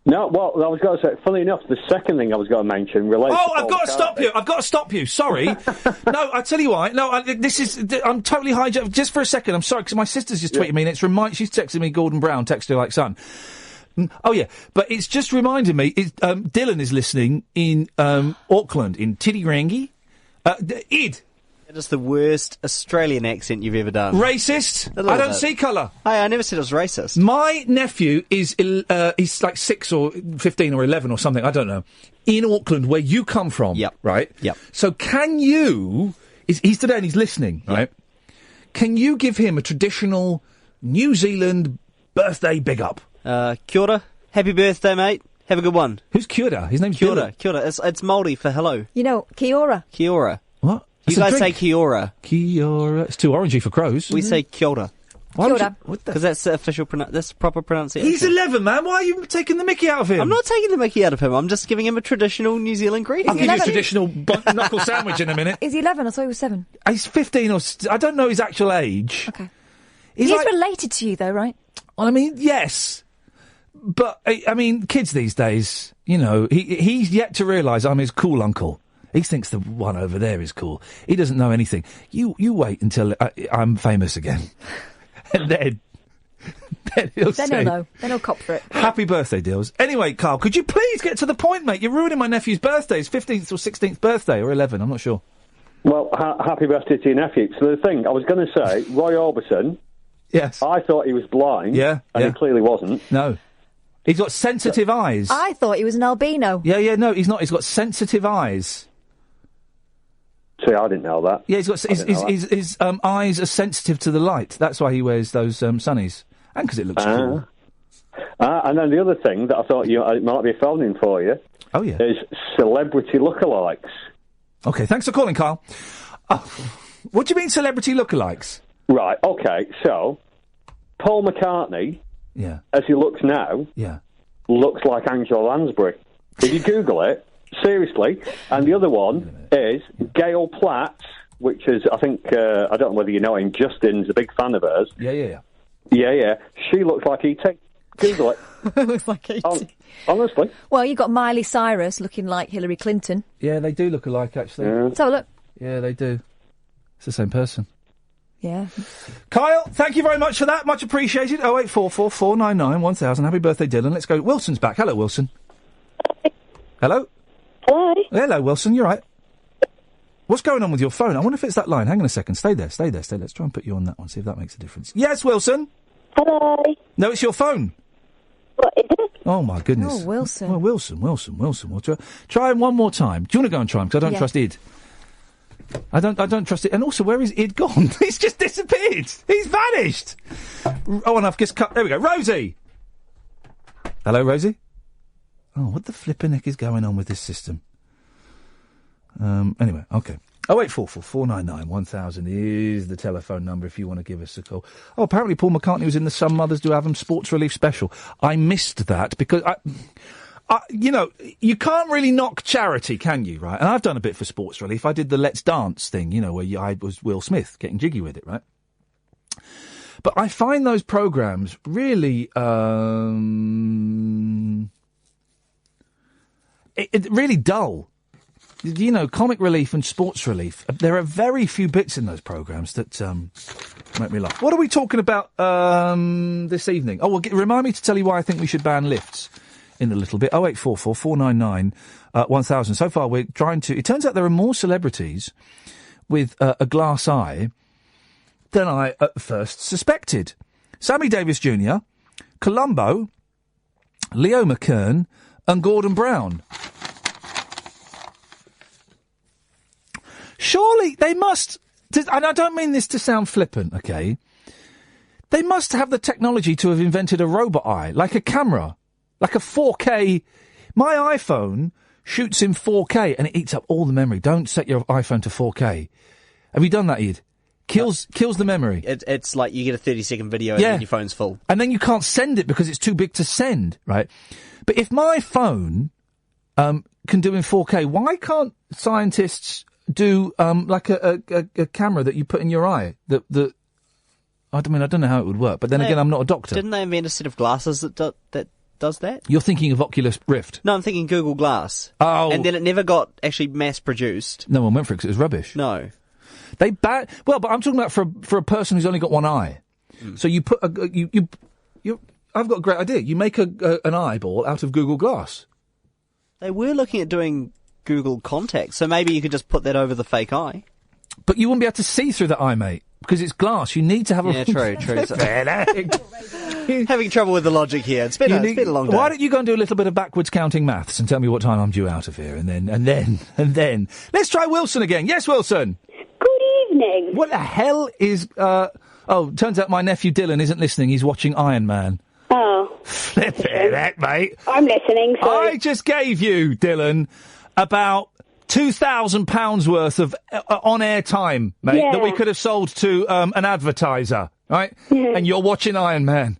No, well, I was going to say, funny enough, the second thing I was going to mention relates to I've got to stop you. Sorry. No, I tell you why. No, I'm totally hijacked. Just for a second, I'm sorry, because my sister's just tweeted me, and she's texting me Gordon Brown, text her like son. Oh, yeah, but it's just reminded me, Dylan is listening in Auckland, in Titirangi. Id. That is the worst Australian accent you've ever done. Racist. I don't see colour. Hey, I never said it was racist. My nephew is he's like 6 or 15 or 11 or something, I don't know, in Auckland, where you come from. Yep. Right? Yep. So can you... He's today and he's listening, right? Can you give him a traditional New Zealand birthday big up? Kia ora. Happy birthday, mate. Have a good one. Who's Kia ora? His name's Kia ora. Kia ora. It's Māori for hello. Kia ora. Kia ora. What? You guys say Kia ora. Kia ora. It's too orangey for crows. We say Kia ora. Kia ora. Because that's the official that's the proper pronunciation. He's 11, man. Why are you taking the mickey out of him? I'm not taking the mickey out of him. I'm just giving him a traditional New Zealand greeting. I'll give you a traditional knuckle sandwich in a minute. Is he 11? I thought he was 7. He's 15 or... I don't know his actual age. Okay. He's related to you, though, right? Well, I mean, yes. But, I mean, kids these days, he's yet to realise I'm his cool uncle. He thinks the one over there is cool. He doesn't know anything. You wait until I'm famous again. And then he'll say... Then he'll cop for it. Happy birthday, Dills. Anyway, Carl, could you please get to the point, mate? You're ruining my nephew's birthday. His 15th or 16th birthday, or 11, I'm not sure. Well, happy birthday to your nephew. So the thing, I was going to say, Roy Orbison... Yes. I thought he was blind. Yeah. And he clearly wasn't. No. He's got sensitive eyes. I thought he was an albino. Yeah, no, he's not. He's got sensitive eyes. See, I didn't know that. Yeah, his eyes are sensitive to the light. That's why he wears those sunnies. And because it looks cool. And then the other thing that I thought it might be a phone in for you. Oh, yeah. Is celebrity lookalikes. Okay, thanks for calling, Carl. What do you mean celebrity lookalikes? Right, okay, so Paul McCartney, as he looks now, looks like Angela Lansbury. If you Google it, seriously. And the other one is Gail Platt, which is, I think, I don't know whether you know him, Justin's a big fan of hers. Yeah. Yeah. She looks like E.T. Google it. Looks like E.T. Honestly. Well, you got Miley Cyrus looking like Hillary Clinton. Yeah, they do look alike, actually. Yeah. Let's have a look. Yeah, they do. It's the same person. Yeah. Kyle, thank you very much for that. Much appreciated. 0844 499 1000. Happy birthday, Dylan. Let's go. Wilson's back. Hello, Wilson. Hello? Hello? Hello, Wilson. You're right. What's going on with your phone? I wonder if it's that line. Hang on a second. Stay there. Let's try and put you on that one, see if that makes a difference. Yes, Wilson? Hello? No, it's your phone. What is it? Oh, my goodness. Oh, Wilson. Well, Wilson. We'll try him one more time. Do you want to go and try him? Because I don't trust Id. I don't trust it. And also, where is Id gone? He's just disappeared. He's vanished. Oh, and I've just cut. There we go. Rosie. Hello, Rosie. Oh, what the flipping heck is going on with this system? Anyway, okay. 0844 499 1000 is the telephone number if you want to give us a call. Oh, apparently Paul McCartney was in the Some Mothers Do Have 'Em Sports Relief special. I missed that because you know, you can't really knock charity, can you, right? And I've done a bit for Sports Relief. I did the Let's Dance thing, you know, where I was Will Smith, getting jiggy with it, right? But I find those programmes really, really dull. You know, Comic Relief and Sports Relief, there are very few bits in those programmes that make me laugh. What are we talking about this evening? Oh, well, remind me to tell you why I think we should ban lifts in a little bit. 0844 499 1000. So far, we're trying to... It turns out there are more celebrities with a glass eye than I at first suspected. Sammy Davis Jr., Columbo, Leo McKern, and Gordon Brown. Surely they must... And I don't mean this to sound flippant, OK? They must have the technology to have invented a robot eye, like a camera. Like a 4K... My iPhone shoots in 4K and it eats up all the memory. Don't set your iPhone to 4K. Have you done that, Ed? Kills the memory. It's like you get a 30-second video and then your phone's full. And then you can't send it because it's too big to send, right? But if my phone can do in 4K, why can't scientists do like a camera that you put in your eye? That I don't know how it would work. But then again, I'm not a doctor. Didn't they invent a set of glasses that does that? You're thinking of Oculus Rift. No, I'm thinking Google Glass. Oh. And then it never got actually mass-produced. No one went for it because it was rubbish. No. Well, but I'm talking about for a person who's only got one eye. Mm. So you put I've got a great idea. You make an eyeball out of Google Glass. They were looking at doing Google Contacts, so maybe you could just put that over the fake eye. But you wouldn't be able to see through the eye, mate, because it's glass. You need to have a... Yeah, true. Having trouble with the logic here. It's been a long day. Why don't you go and do a little bit of backwards counting maths and tell me what time I'm due out of here, and then let's try Wilson again. Yes, Wilson. Good evening. What the hell is... turns out my nephew Dylan isn't listening. He's watching Iron Man. Oh. Flip it, heck, mate. I'm listening, so... I just gave you, Dylan, about £2,000 worth of on-air time, mate, that we could have sold to an advertiser, right? Yeah. And you're watching Iron Man.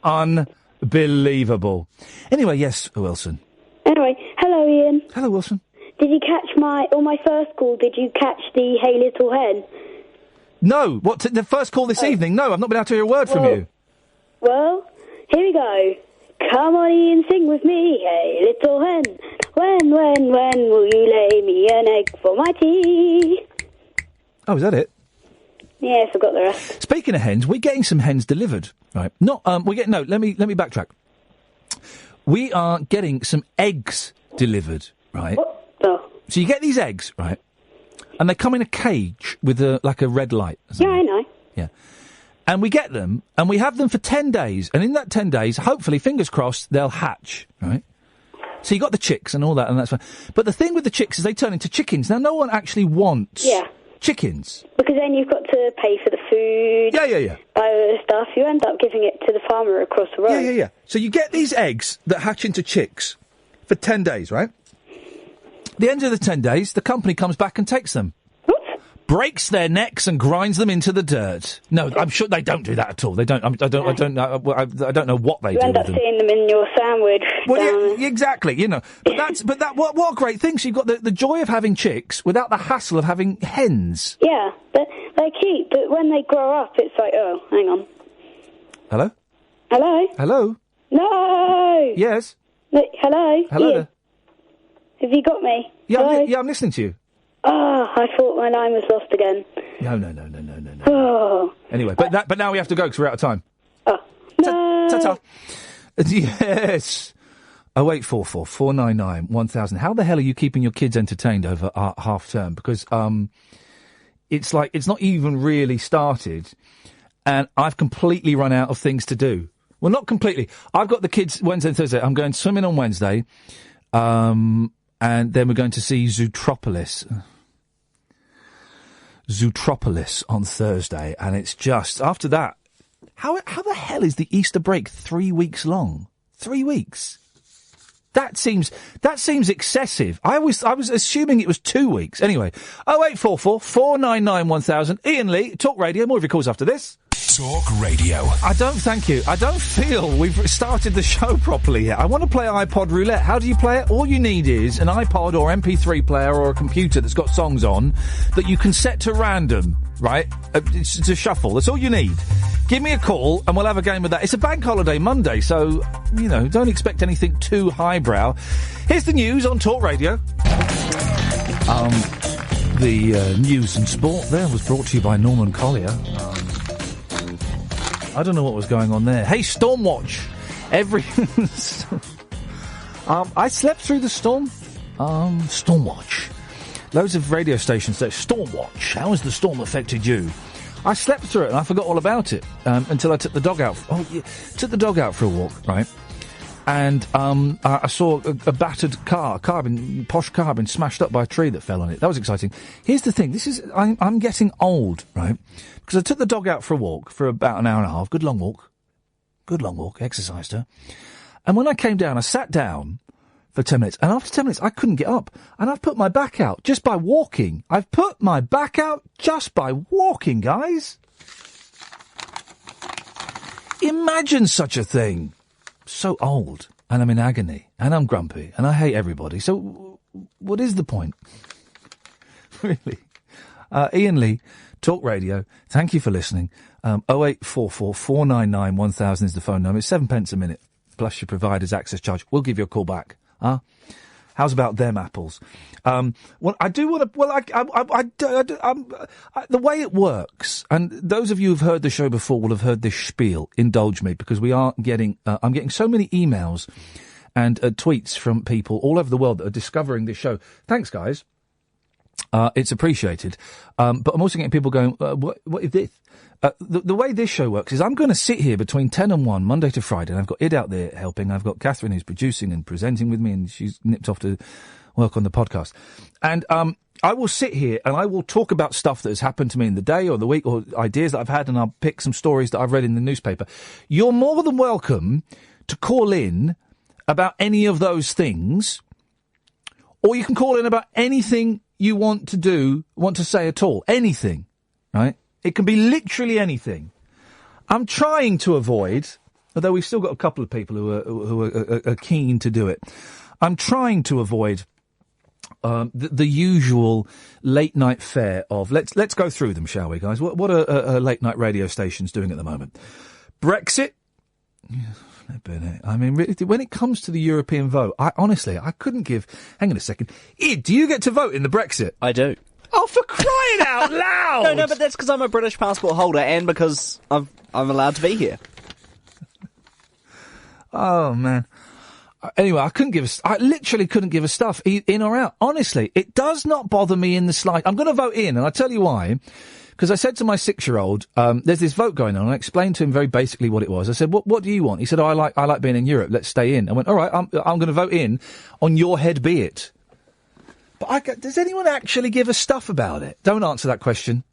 Unbelievable. Anyway, yes, Wilson. Anyway, hello, Ian. Hello, Wilson. Did you catch my first call, did you catch the Hey Little Hen? No. What, the first call this evening? No, I've not been able to hear a word from you. Well, here we go. Come on, Ian, sing with me, hey little hen. When will you lay me an egg for my tea? Oh, is that it? Yes, I got the rest. Speaking of hens, we're getting some hens delivered, right? Let me backtrack. We are getting some eggs delivered, right? What? Oh. So you get these eggs, right? And they come in a cage with a red light. Yeah, I know. Yeah. And we get them, and we have them for 10 days. And in that 10 days, hopefully, fingers crossed, they'll hatch, right? So you got the chicks and all that, and that's fine. But the thing with the chicks is they turn into chickens. Now, no one actually wants chickens. Because then you've got to pay for the food. Yeah. Buy the stuff. You end up giving it to the farmer across the road. Yeah. So you get these eggs that hatch into chicks for 10 days, right? At the end of the 10 days, the company comes back and takes them. What? breaks their necks and grinds them into the dirt. No, I'm sure they don't do that at all. They don't. I don't know what they do. You end up seeing them in your sandwich. Well, yeah, exactly. You know, what a great thing. So you've got the joy of having chicks without the hassle of having hens. Yeah, they're cute, but when they grow up, it's like, oh, hang on. Hello. Hello. Hello. No. Yes. Hello. Hello. Ian. Have you got me? Yeah, I'm listening to you. Oh, I thought my line was lost again. No. Oh. Anyway, but now we have to go because we're out of time. Oh. No. Ta-ta. Yes. 0844 499 1000. How the hell are you keeping your kids entertained over half term? Because it's like it's not even really started, and I've completely run out of things to do. Well, not completely. I've got the kids Wednesday and Thursday. I'm going swimming on Wednesday, and then we're going to see Zootropolis on Thursday, and it's just after that. How the hell is the Easter break 3 weeks long? 3 weeks. That seems excessive. I was assuming it was 2 weeks. Anyway, 0844 499 1000. Iain Lee, Talk Radio. More of your calls after this. Talk Radio. I don't feel we've started the show properly yet. I want to play iPod roulette. How do you play it? All you need is an iPod or MP3 player or a computer that's got songs on that you can set to random, right? To shuffle. That's all you need. Give me a call and we'll have a game of that. It's a bank holiday Monday, so, you know, don't expect anything too highbrow. Here's the news on Talk Radio. The news and sport there was brought to you by Norman Collier. I don't know what was going on there. Hey, Stormwatch. I slept through the storm. Stormwatch. Loads of radio stations say, Stormwatch. How has the storm affected you? I slept through it and I forgot all about it until I took the dog out. Took the dog out for a walk, right? And I saw a battered posh car been smashed up by a tree that fell on it. That was exciting. Here's the thing. I'm getting old, right? Because I took the dog out for a walk for about an hour and a half. Good long walk, exercised her. And when I came down, I sat down for 10 minutes. And after 10 minutes, I couldn't get up. And I've put my back out just by walking. Guys. Imagine such a thing. So old, and I'm in agony, and I'm grumpy, and I hate everybody. So, what is the point? Really? Iain Lee, Talk Radio. Thank you for listening. 0844 499 1000 is the phone number. It's 7 pence a minute, plus your provider's access charge. We'll give you a call back. How's about them apples? The way it works, and those of you who've heard the show before will have heard this spiel. Indulge me, because I'm getting so many emails and tweets from people all over the world that are discovering this show. Thanks, guys. It's appreciated. But I'm also getting people going, what is this? The way this show works is I'm going to sit here between 10 and 1, Monday to Friday, and I've got Id out there helping. I've got Catherine who's producing and presenting with me, and she's nipped off to work on the podcast. And I will sit here and I will talk about stuff that has happened to me in the day or the week or ideas that I've had, and I'll pick some stories that I've read in the newspaper. You're more than welcome to call in about any of those things, or you can call in about anything you want to say at all. Anything, right? It can be literally anything. I'm trying to avoid, although we've still got a couple of people who are keen to do it. I'm trying to avoid the usual late night fare of let's go through them, shall we, guys? What are late night radio stations doing at the moment? Brexit. I mean, when it comes to the European vote, I couldn't give. Hang on a second, Id, do you get to vote in the Brexit? I do. Oh, for crying out loud! No, but that's because I'm a British passport holder and because I'm allowed to be here. Oh, man. Anyway, I literally couldn't give a stuff, in or out. Honestly, it does not bother me in the slightest. I'm going to vote in, and I'll tell you why. Because I said to my 6-year-old, there's this vote going on, and I explained to him very basically what it was. I said, what do you want? He said, I like being in Europe. Let's stay in. I went, all right, I'm going to vote in. On your head be it. But does anyone actually give a stuff about it? Don't answer that question.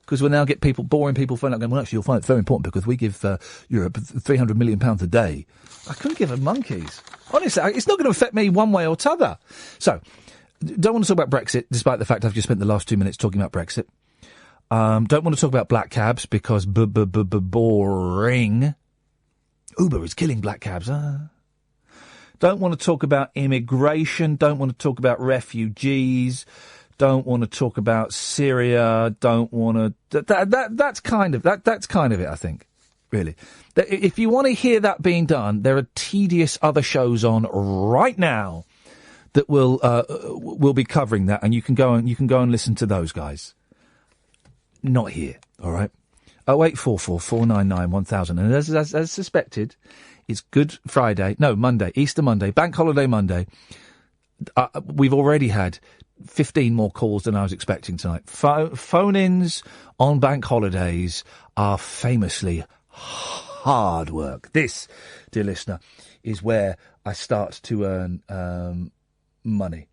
Because we'll now get boring people phoning up going, well, actually, you'll find it very important because we give Europe £300 million a day. I couldn't give a monkeys. Honestly, it's not going to affect me one way or t'other. So, don't want to talk about Brexit, despite the fact I've just spent the last 2 minutes talking about Brexit. Don't want to talk about black cabs because boring. Uber is killing black cabs. Don't want to talk about immigration. Don't want to talk about refugees. Don't want to talk about Syria. Don't want to. That's kind of it. I think, really. If you want to hear that being done, there are tedious other shows on right now that will be covering that, and you can go and listen to those guys. Not here, all right? 0844 499 1000. And as suspected, it's Monday, Easter Monday, Bank Holiday Monday. We've already had 15 more calls than I was expecting tonight. Phone-ins on bank holidays are famously hard work. This, dear listener, is where I start to earn money.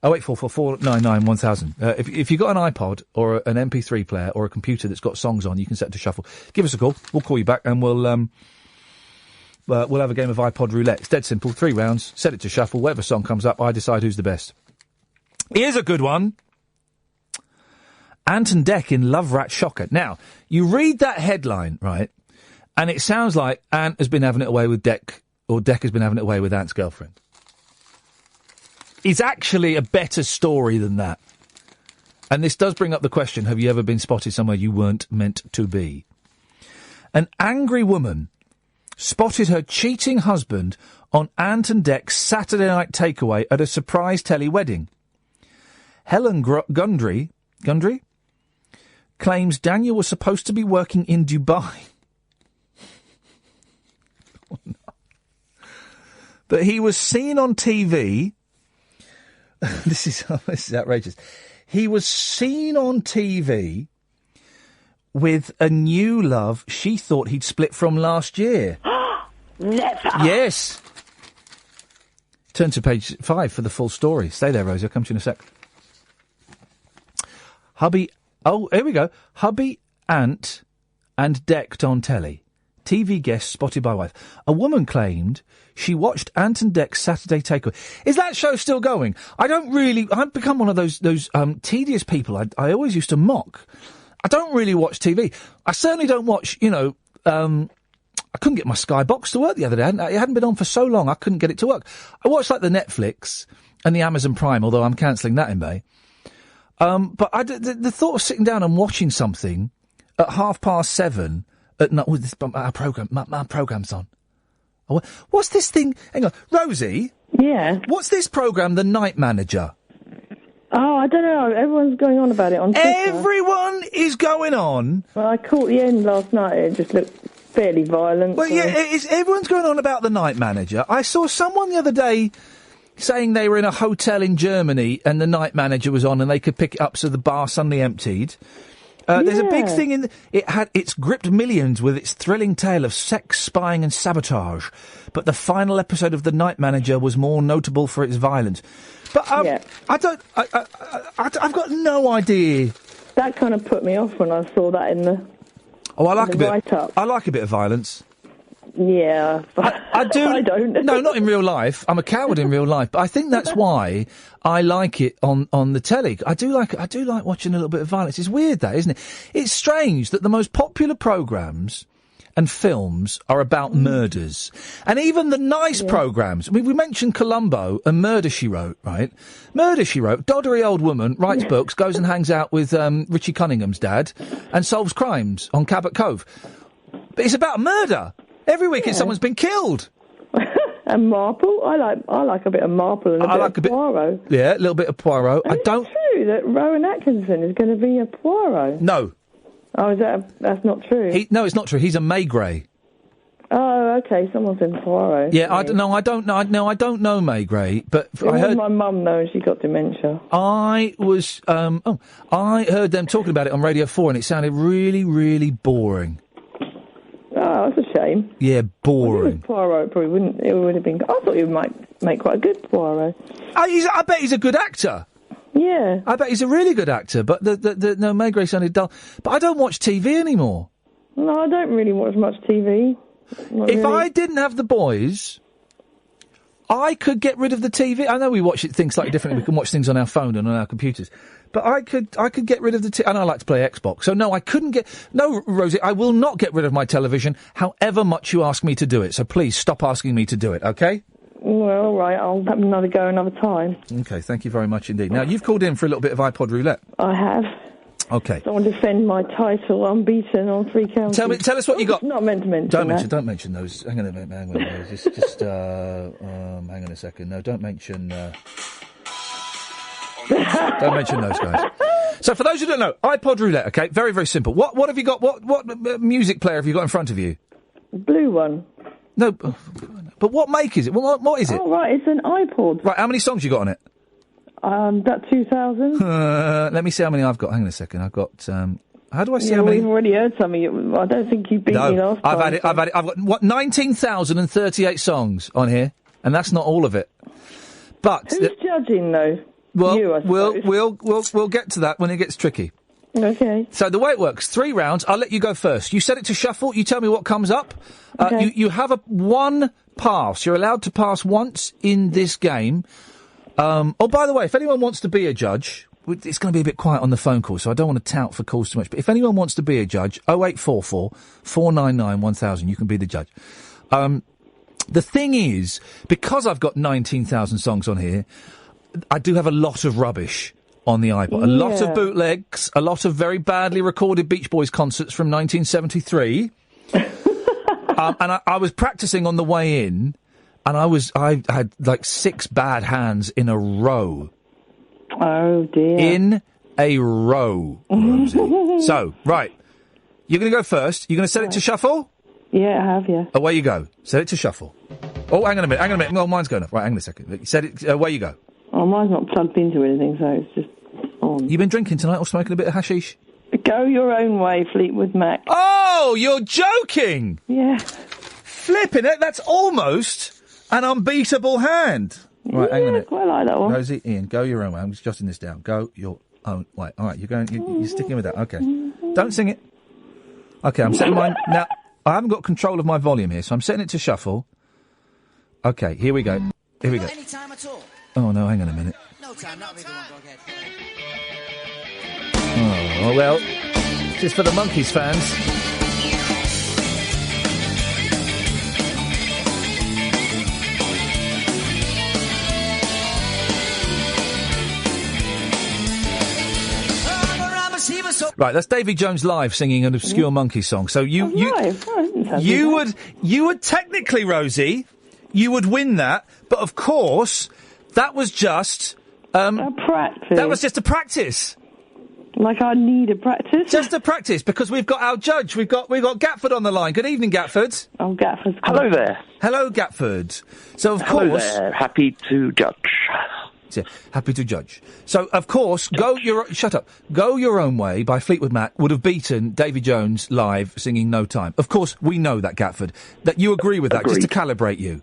0844 499 1000. If you've got an iPod or an MP3 player or a computer that's got songs on, you can set it to shuffle. Give us a call. We'll call you back and we'll have a game of iPod roulette. It's dead simple. 3 rounds. Set it to shuffle. Whatever song comes up, I decide who's the best. Here's a good one. Ant and Dec in Love Rat Shocker. Now, you read that headline, right, and it sounds like Ant has been having it away with Dec, or Dec has been having it away with Ant's girlfriend. It's actually a better story than that. And this does bring up the question, have you ever been spotted somewhere you weren't meant to be? An angry woman spotted her cheating husband on Ant and Dec's Saturday night takeaway at a surprise telly wedding. Helen Gundry claims Daniel was supposed to be working in Dubai. Oh, no. But he was seen on TV... This is outrageous. He was seen on TV with a new love she thought he'd split from last year. Never. Yes. Turn to page 5 for the full story. Stay there, Rosie. I'll come to you in a sec. Here we go. Hubby, Ant and Decked on telly. TV guest spotted by wife. A woman claimed she watched Ant and Dec's Saturday takeaway. Is that show still going? I've become one of those tedious people I always used to mock. I don't really watch TV. I certainly don't watch, I couldn't get my Sky Box to work the other day. It hadn't been on for so long, I couldn't get it to work. I watched like the Netflix and the Amazon Prime, although I'm cancelling that in May. But the thought of sitting down and watching something at 7:30 at night, my programme's on. What's this thing? Hang on. Rosie? Yeah? What's this programme, The Night Manager? Oh, I don't know. Everyone's going on about it on Twitter. Everyone is going on? Well, I caught the end last night. It just looked fairly violent. Well, yeah, everyone's going on about The Night Manager. I saw someone the other day saying they were in a hotel in Germany and The Night Manager was on and they could pick it up so the bar suddenly emptied. There's a big thing it's gripped millions with its thrilling tale of sex, spying and sabotage. But the final episode of The Night Manager was more notable for its violence. But I've got no idea. That kind of put me off when I saw that in the I like a bit of violence. Yeah. I do. I don't. No, not in real life. I'm a coward in real life, but I think that's why I like it on the telly. I do like watching a little bit of violence. It's weird, that, isn't it? It's strange that the most popular programmes and films are about murders. And even the nice programmes. I mean, we mentioned Columbo and Murder, She Wrote, right? Murder, She Wrote. Doddery old woman, writes books, goes and hangs out with Richie Cunningham's dad and solves crimes on Cabot Cove. But it's about murder. Every weekend someone's been killed. And Marple. I like a bit of Marple and a bit of Poirot. Yeah, a little bit of Poirot. And it's true that Rowan Atkinson is going to be a Poirot. No. Oh, that's not true? No, it's not true. He's a Maigret. Oh, okay. Someone's in Poirot. Yeah, I don't know Maigret, but I heard my mum though, and she got dementia. I heard them talking about it on Radio 4, and it sounded really, really boring. Oh, that's a shame. Yeah, boring. Poirot probably wouldn't. It would have been. I thought he might make quite a good Poirot. I bet he's a good actor. Yeah. I bet he's a really good actor, but no, Maigret sounded dull. But I don't watch TV anymore. No, I don't really watch much TV. If I didn't have the boys, I could get rid of the TV. I know we watch things slightly differently. We can watch things on our phone and on our computers. But I could get rid of the and I like to play Xbox. So no, I couldn't get... No, Rosie, I will not get rid of my television, however much you ask me to do it. So please, stop asking me to do it, OK? Well, all right, I'll have another go another time. OK, thank you very much indeed. Now, you've called in for a little bit of iPod roulette. I have. OK. So I want to defend my title, unbeaten on 3 counts. Tell us what you got. Not meant to mention Don't mention those. Hang on a minute, hang on a second. No, don't mention... Don't mention those guys. So, for those who don't know, iPod roulette, OK? Very, very simple. What have you got? What music player have you got in front of you? Blue one. No, but what make is it? What is it? Oh, right, it's an iPod. Right, how many songs you got on it? About 2,000. Let me see how many I've got. Hang on a second. I've got... how do I see how many... we've already heard some of you. I don't think you beat me last time. I've had it. I've got, 19,038 songs on here, and that's not all of it. But... Who's judging, though? Well, you, I suppose. we'll get to that when it gets tricky. Okay. So the way it works, 3 rounds. I'll let you go first. You set it to shuffle. You tell me what comes up. Okay. You have one pass. You're allowed to pass once in this game. Oh, by the way, if anyone wants to be a judge, it's going to be a bit quiet on the phone call, so I don't want to tout for calls too much. But if anyone wants to be a judge, 0844 499 1000. You can be the judge. The thing is, because I've got 19,000 songs on here, I do have a lot of rubbish on the iPod. A lot of bootlegs, a lot of very badly recorded Beach Boys concerts from 1973. And I was practising on the way in, and I had like 6 bad hands in a row. Oh, dear. In a row, Rosie. So, right. You're going to go first. You're going to set it to shuffle? Yeah, I have, yeah. Away you go. Set it to shuffle. Oh, hang on a minute. Well, mine's going off. Right, hang on a second. Set it, away you go. Oh, mine's not plugged into anything, so it's just on. You been drinking tonight or smoking a bit of hashish? Go your own way, Fleetwood Mac. Oh, you're joking! Yeah. Flipping it, that's almost an unbeatable hand. Right, hang on a minute. Quite like that one. Rosie, Ian, go your own way. I'm just jotting this down. Go your own way. All right, you're sticking with that. Okay. Don't sing it. Okay, I'm setting mine... Now, I haven't got control of my volume here, so I'm setting it to shuffle. Okay, here we go. Here we go. Any time at all? Oh, no, hang on a minute. No time, that'll be the one. Go ahead. Oh, well, just for the Monkeys fans. Right, that's Davy Jones live singing an obscure Monkey song. So you would technically, Rosie, you would win that, but of course, that was just a practice. That was just a practice. Like I need a practice. Just a practice, because we've got our judge. We've got Gatford on the line. Good evening, Gatford. Oh, Gatford. Hello there. Hello, Gatford. So of Hello course, there. Happy to judge. Yeah, happy to judge. So, of course, Go Your Own Way by Fleetwood Mac would have beaten Davy Jones live singing No Time. Of course, we know that, Gatford. That you agree with that, Agreed. just to calibrate you.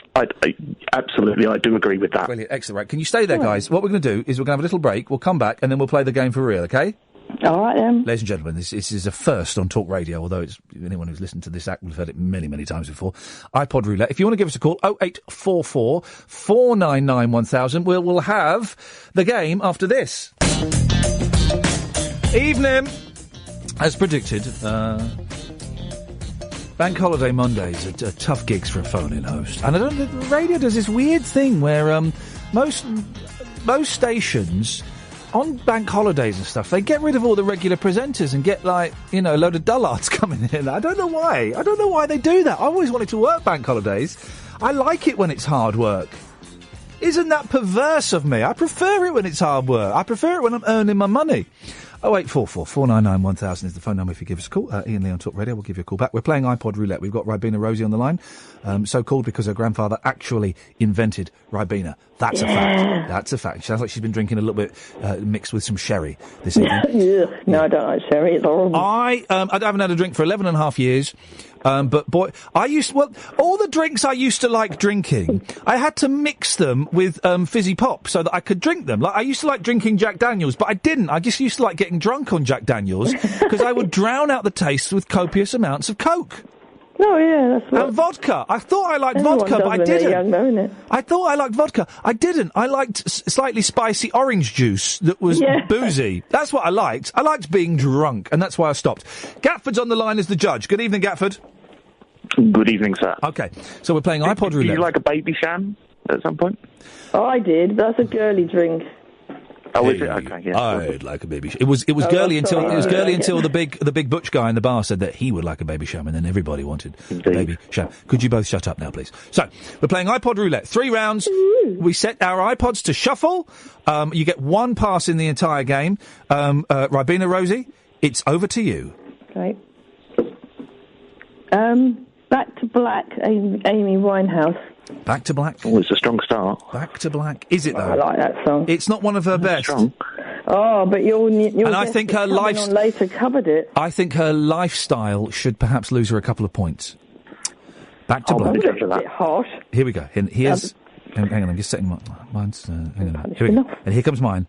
Absolutely, I do agree with that. Brilliant, excellent. Right, can you stay there, guys? What we're going to do is we're going to have a little break, we'll come back, and then we'll play the game for real, OK? All right, then. Ladies and gentlemen, this is a first on Talk Radio, although anyone who's listened to this act will have heard it many, many times before. iPod Roulette. If you want to give us a call, 0844 499 1000. We'll have the game after this. Evening! As predicted, Bank Holiday Mondays are tough gigs for a phone-in host. And the radio does this weird thing where most stations... on bank holidays and stuff, they get rid of all the regular presenters and get, a load of dullards coming in. I don't know why. I don't know why they do that. I always wanted to work bank holidays. I like it when it's hard work. Isn't that perverse of me? I prefer it when it's hard work. I prefer it when I'm earning my money. 0844 499 1000 is the phone number if you give us a call. Iain Lee on Talk Radio, we'll give you a call back. We're playing iPod Roulette. We've got Ribena Rosie on the line. So called because her grandfather actually invented Ribena. That's a fact. That's a fact. Sounds like she's been drinking a little bit mixed with some sherry this evening. No, I don't like sherry. It's horrible. I haven't had a drink for 11 and a half years. But boy, all the drinks I used to like drinking, I had to mix them with fizzy pop so that I could drink them. Like I used to like drinking Jack Daniels, but I didn't. I just used to like getting drunk on Jack Daniels because I would drown out the taste with copious amounts of Coke. Oh, yeah, that's what... And vodka. I thought I liked Everyone vodka, does but I when they're didn't. young, though, innit? I thought I liked vodka. I didn't. I liked slightly spicy orange juice that was boozy. That's what I liked. I liked being drunk, and that's why I stopped. Gatford's on the line as the judge. Good evening, Gatford. Good evening, sir. Okay, so we're playing iPod roulette. Do you like a baby sham at some point? Oh, I did, but that's a girly drink. Oh, is it? Okay, yeah. I'd like a baby sham. It was girly until the big butch guy in the bar said that he would like a baby sham, and then everybody wanted a baby sham. Could you both shut up now, please? So we're playing iPod roulette. 3 rounds. We set our iPods to shuffle. You get 1 pass in the entire game. Ribena Rosie, it's over to you. Okay. Back to Black, Amy Winehouse. Back to Black. Oh, it's a strong start. Back to Black. Is it, though? I like that song. It's not one of her best. Strong. Oh, but your and I think her on later covered it. I think her lifestyle should perhaps lose her a couple of points. Back to Black. That's a bit harsh. Here we go. Here's... hang on, I'm just setting mine's... hang on. Here we go. And here comes mine.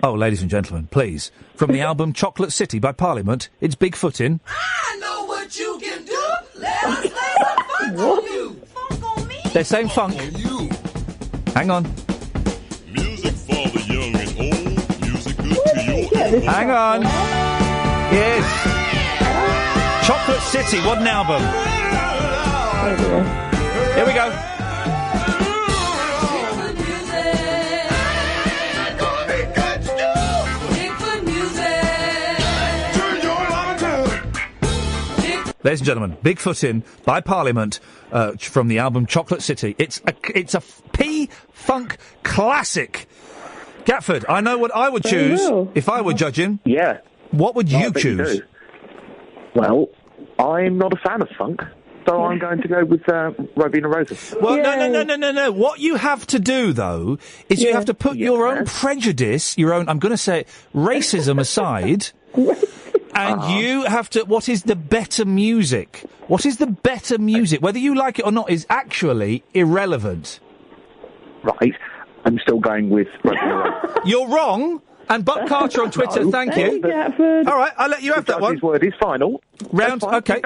Oh, ladies and gentlemen, please. From the album Chocolate City by Parliament, it's Bigfootin'. I know what you can do. Let us lay some funk on you. Funk on me. They're saying funk. Hang on. Music for the young and old. Music good to you. Hang on. Yes. Chocolate City, what an album. Here we go. Ladies and gentlemen, Bigfootin' by Parliament from the album Chocolate City. It's a P-Funk classic. Gatford, I know what I would choose if I were judging. Yeah. What would you choose? Well, I'm not a fan of funk, so I'm going to go with Ribena Rosie. Well, no. What you have to do, though, is you have to put your own prejudice, your own, I'm going to say, racism aside... And you have to... What is the better music? What is the better music? Whether you like it or not is actually irrelevant. Right. I'm still going with... You're wrong. And Buck Carter on Twitter, thank you. All right, I'll let you have that one. His word is final. Round... Okay.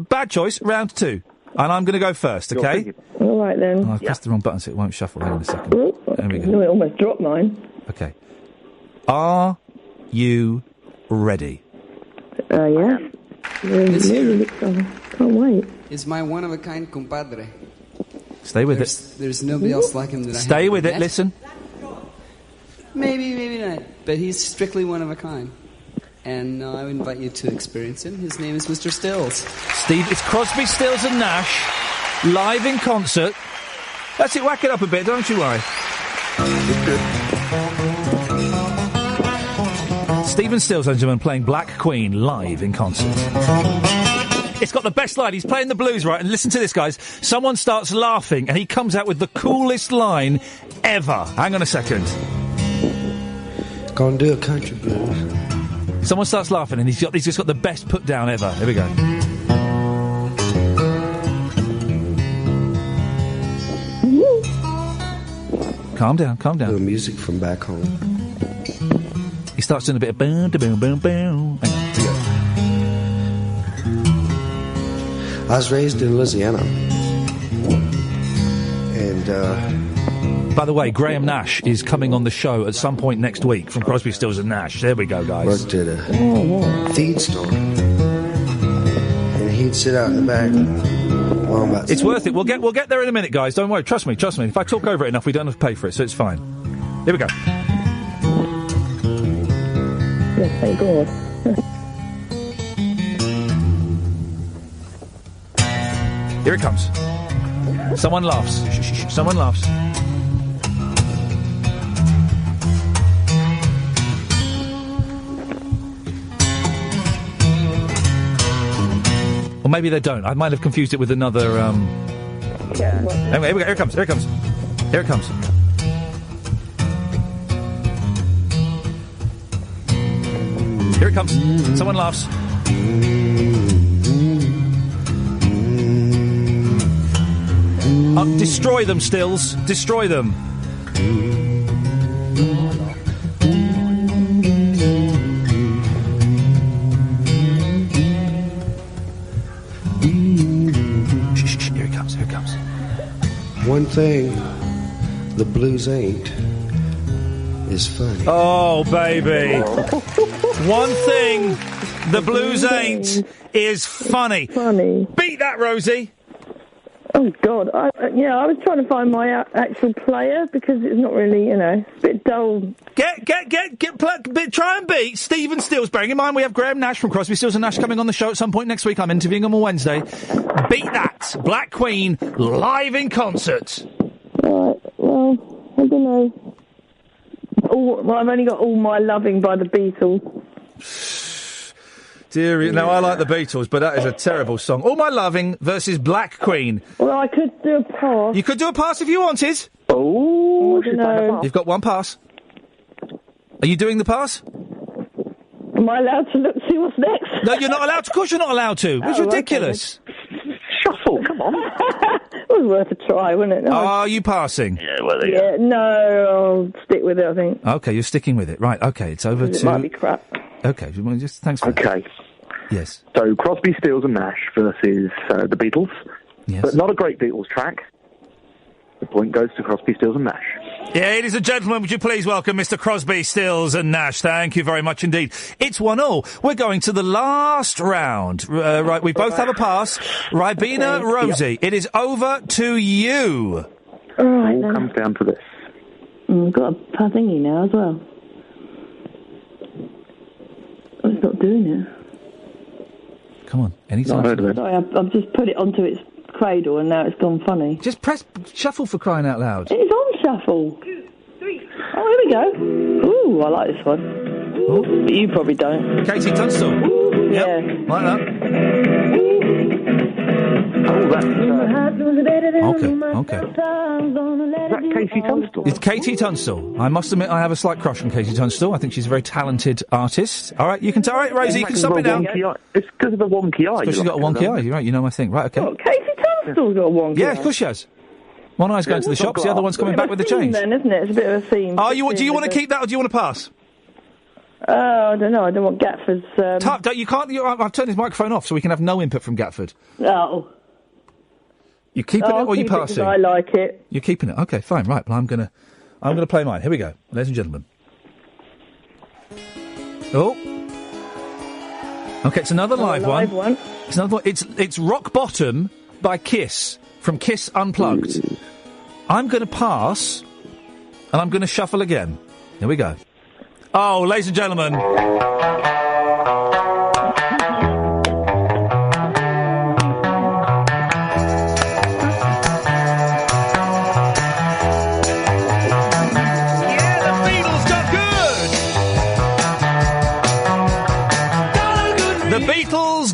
Bad choice. Round 2. And I'm going to go first, okay? All right, then. Oh, I've pressed the wrong button, so it won't shuffle. Hang on a second. There we go. No, it almost dropped mine. Okay. Are you ready? Yes. Can't wait. It's my one-of-a-kind compadre. Stay with There's nobody else like him that I Stay with it, listen. Maybe, maybe not. But he's strictly one of a kind. And I would invite you to experience him. His name is Mr. Stills. Steve, it's Crosby, Stills and Nash, live in concert. That's it, whack it up a bit, don't you worry. It's good. Stephen Stills, ladies and gentlemen, playing Black Queen live in concert. It's got the best line. He's playing the blues, right? And listen to this, guys. Someone starts laughing, and he comes out with the coolest line ever. Hang on a second. Gonna do a country blues. Someone starts laughing, and he's just got the best put down ever. Here we go. Calm down, calm down. The music from back home. He starts doing a bit of boom, boom, boom, boom. Hang on, here we go. I was raised in Louisiana. And, by the way, Graham Nash is coming on the show at some point next week from Crosby, Stills and Nash. There we go, guys. Worked at a feed store. And he'd sit out in the back. It's worth it. We'll get there in a minute, guys. Don't worry. Trust me. If I talk over it enough, we don't have to pay for it, so it's fine. Here we go. Yes, thank God. Here it comes. Someone laughs. Shh. Someone laughs. Or maybe they don't. I might have confused it with another, Anyway, here we go. Here it comes. Here it comes. Here it comes. Here it comes. Someone laughs. Destroy them, Stills. Destroy them. One thing the blues ain't is funny. Oh, baby. One thing the blues ain't is funny. Beat that, Rosie. Oh, God. I was trying to find my actual player because it's not really, a bit dull. Try and beat Stephen Stills. Bearing in mind we have Graham Nash from Crosby, Stills and Nash coming on the show at some point next week. I'm interviewing him on Wednesday. Beat that. Black Queen live in concert. Right. Well, I don't know. I've only got All My Loving by the Beatles. Dear, now I like the Beatles, but that is a terrible song. All My Loving versus Black Queen. Well, I could do a pass. You could do a pass if you wanted. Oh, I don't know. You've got one pass. Are you doing the pass? Am I allowed to look see what's next? No, you're not allowed to. Of course you're not allowed to. It's ridiculous. Okay. Shuffle, come on. It was worth a try, wasn't it? No. Are you passing? Yeah, no, I'll stick with it, I think. Okay, you're sticking with it. Right, okay, it's over to... It might be crap. Okay, well, just thanks for that. Okay. Yes. So Crosby, Stills and Nash versus the Beatles. Yes. But not a great Beatles track. The point goes to Crosby, Stills and Nash. Yeah, ladies and gentlemen, would you please welcome Mr. Crosby, Stills and Nash. Thank you very much indeed. It's 1-1. We're going to the last round. Right, we both have a pass. Ribena Rosie, Yep. it is over to you. All right, All comes down to this. I've got a thingy now as well. It's not doing it. Come on, anytime. Not heard of it. Sorry, I've just put it onto its cradle and now it's gone funny. Just press shuffle for crying out loud. It's on shuffle. 2, 3. Oh, here we go. Ooh, I like this one. Ooh. But you probably don't. Katie Tunstall. Ooh, yep. Yeah. Like that. Oh, that's... Okay. Is that Katie Tunstall? It's Katie Tunstall. I must admit I have a slight crush on Katie Tunstall. I think she's a very talented artist. All right, all right, Rosie, you can stop it now. It's because of the wonky eye. Because she's got a wonky eye. You're right, you know my thing. Right, okay. Oh, Katie Tunstall's got a wonky eye. Yeah, of course she has. One eye's going to the shops, the other one's coming back with the change. Then, isn't it? It's a bit of a theme. Do you want to keep that or do you want to pass? I don't know. I don't want Gatford's... You can't... I've turned his microphone off so we can have no input from Gatford. Oh. You keeping it or you keep passing? I like it. You're keeping it. Okay, fine. Right. Well, I'm gonna play mine. Here we go, ladies and gentlemen. Oh. Okay, it's another live one. It's another one. It's Rock Bottom by Kiss from Kiss Unplugged. I'm going to pass, and I'm going to shuffle again. Here we go. Oh, ladies and gentlemen.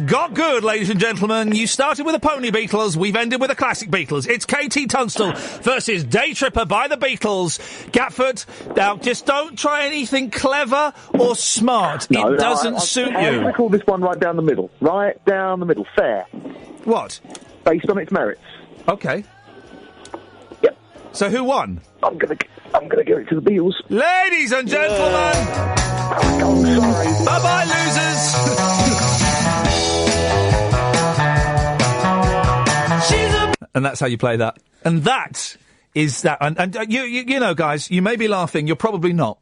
Got good, ladies and gentlemen. You started with the Pony Beatles, we've ended with the classic Beatles. It's Katie Tunstall versus Day Tripper by the Beatles. Gatford, now just don't try anything clever or smart. It doesn't suit you. I'm going to call this one right down the middle. Right down the middle. Fair. What? Based on its merits. Okay. Yep. So who won? I'm going to give it to the Beatles. Ladies and gentlemen. Oh, sorry. Bye-bye, losers. And that's how you play that. And that is that. And you know, guys, you may be laughing. You're probably not.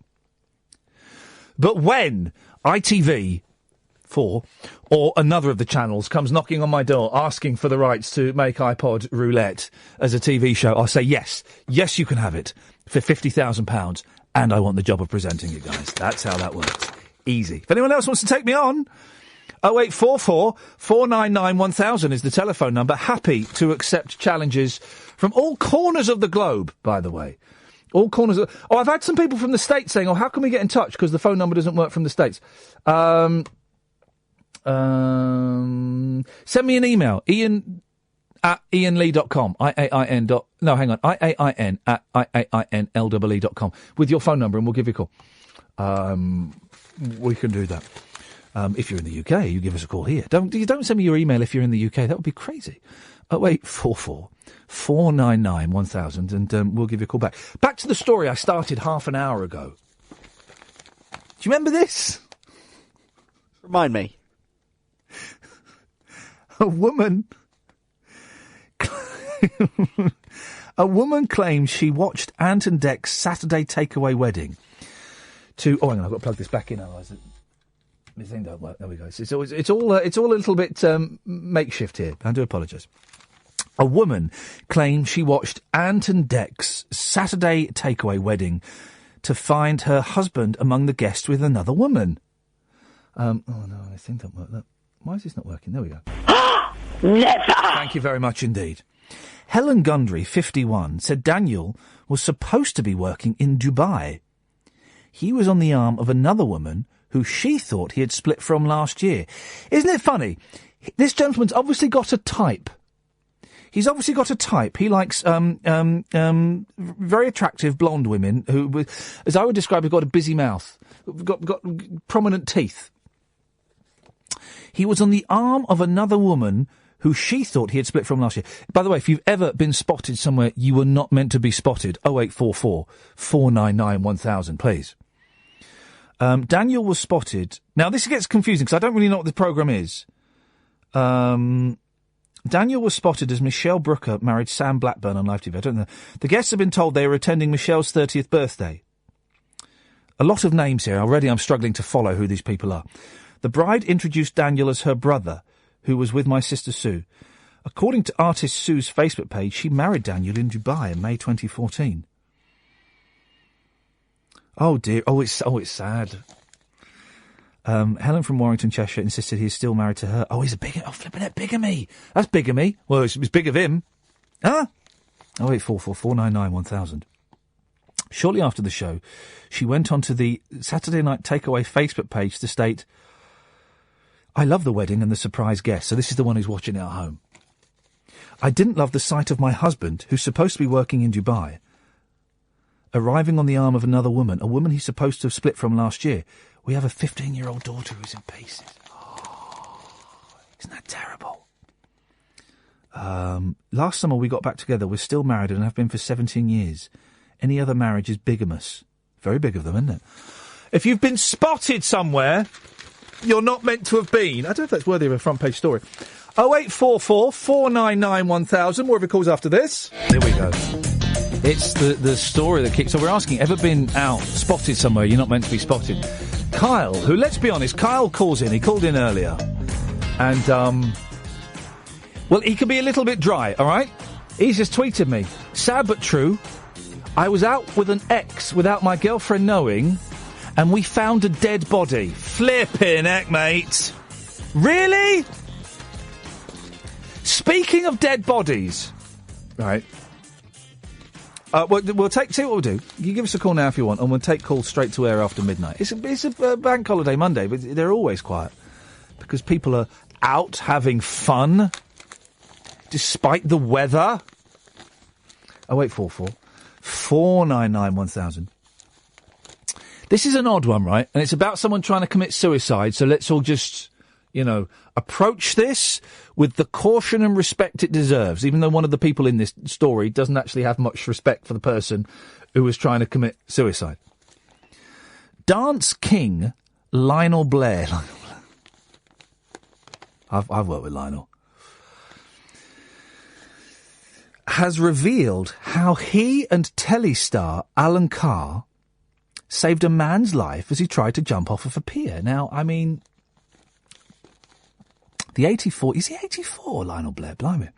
But when ITV4 or another of the channels comes knocking on my door asking for the rights to make iPod Roulette as a TV show, I'll say yes. Yes, you can have it for £50,000. And I want the job of presenting it, guys. That's how that works. Easy. If anyone else wants to take me on... 0844 499 1000 is the telephone number. Happy to accept challenges from all corners of the globe, by the way. All corners of... I've had some people from the States saying, how can we get in touch? Because the phone number doesn't work from the States. Send me an email. Iain at iainlee.com. No, hang on. IAIN at IAINLEE.com with your phone number and we'll give you a call. We can do that. If you're in the UK, you give us a call here. Don't send me your email if you're in the UK. That would be crazy. 0844 499 1000 and we'll give you a call back. Back to the story I started half an hour ago. Do you remember this? Remind me. A woman A woman claims she watched Ant and Dec's Saturday takeaway wedding to... Oh, hang on, I've got to plug this back in, otherwise the thing don't work. There we go. It's all a little bit makeshift here. I do apologise. A woman claims she watched Ant and Dec's Saturday takeaway wedding to find her husband among the guests with another woman. Oh, no, I think that won't work. Why is this not working? There we go. Never! Thank you very much indeed. Helen Gundry, 51, said Daniel was supposed to be working in Dubai. He was on the arm of another woman who she thought he had split from last year. Isn't it funny? This gentleman's obviously got a type. He's obviously got a type. He likes very attractive blonde women who, as I would describe, have got a busy mouth, got prominent teeth. He was on the arm of another woman who she thought he had split from last year. By the way, if you've ever been spotted somewhere you were not meant to be spotted, 0844 499 1000, please. Daniel was spotted. Now, this gets confusing because I don't really know what the programme is. Daniel was spotted as Michelle Brooker married Sam Blackburn on Live TV. I don't know. The guests have been told they were attending Michelle's 30th birthday. A lot of names here. Already I'm struggling to follow who these people are. The bride introduced Daniel as her brother, who was with my sister Sue. According to artist Sue's Facebook page, she married Daniel in Dubai in May 2014. Oh dear. Oh, it's sad. Helen from Warrington, Cheshire, insisted he's still married to her. Oh, he's a bigamy. Oh, flipping it, bigamy. That's bigamy. Well, it's big of him. Huh? 0844 499 1000. Shortly after the show, she went onto the Saturday Night Takeaway Facebook page to state, I love the wedding and the surprise guest. So this is the one who's watching it at home. I didn't love the sight of my husband, who's supposed to be working in Dubai, arriving on the arm of another woman, a woman he's supposed to have split from last year. We have a 15-year-old daughter who's in pieces. Oh, isn't that terrible? Last summer we got back together. We're still married and have been for 17 years. Any other marriage is bigamous. Very big of them, isn't it? If you've been spotted somewhere you're not meant to have been, I don't know if that's worthy of a front page story. 0844 499 1000. More of your calls after this. Here we go. It's the story that kicks off. We're asking, ever been out, spotted somewhere you're not meant to be spotted? Kyle, who, let's be honest, Kyle calls in. He called in earlier. And, well, he can be a little bit dry, all right? He's just tweeted me. Sad but true. I was out with an ex without my girlfriend knowing, and we found a dead body. Flippin' heck, mate. Really? Speaking of dead bodies. Right. We'll see what we'll do. You give us a call now if you want, and we'll take calls straight to air after midnight. It's a bank holiday Monday, but they're always quiet because people are out having fun despite the weather. 0844 499 1000. This is an odd one, right? And it's about someone trying to commit suicide, so let's all just, approach this with the caution and respect it deserves, even though one of the people in this story doesn't actually have much respect for the person who was trying to commit suicide. Dance king Lionel Blair. I've worked with Lionel. Has revealed how he and telly star Alan Carr saved a man's life as he tried to jump off of a pier. Now, I mean, the 84... Is he 84, Lionel Blair? Blimey.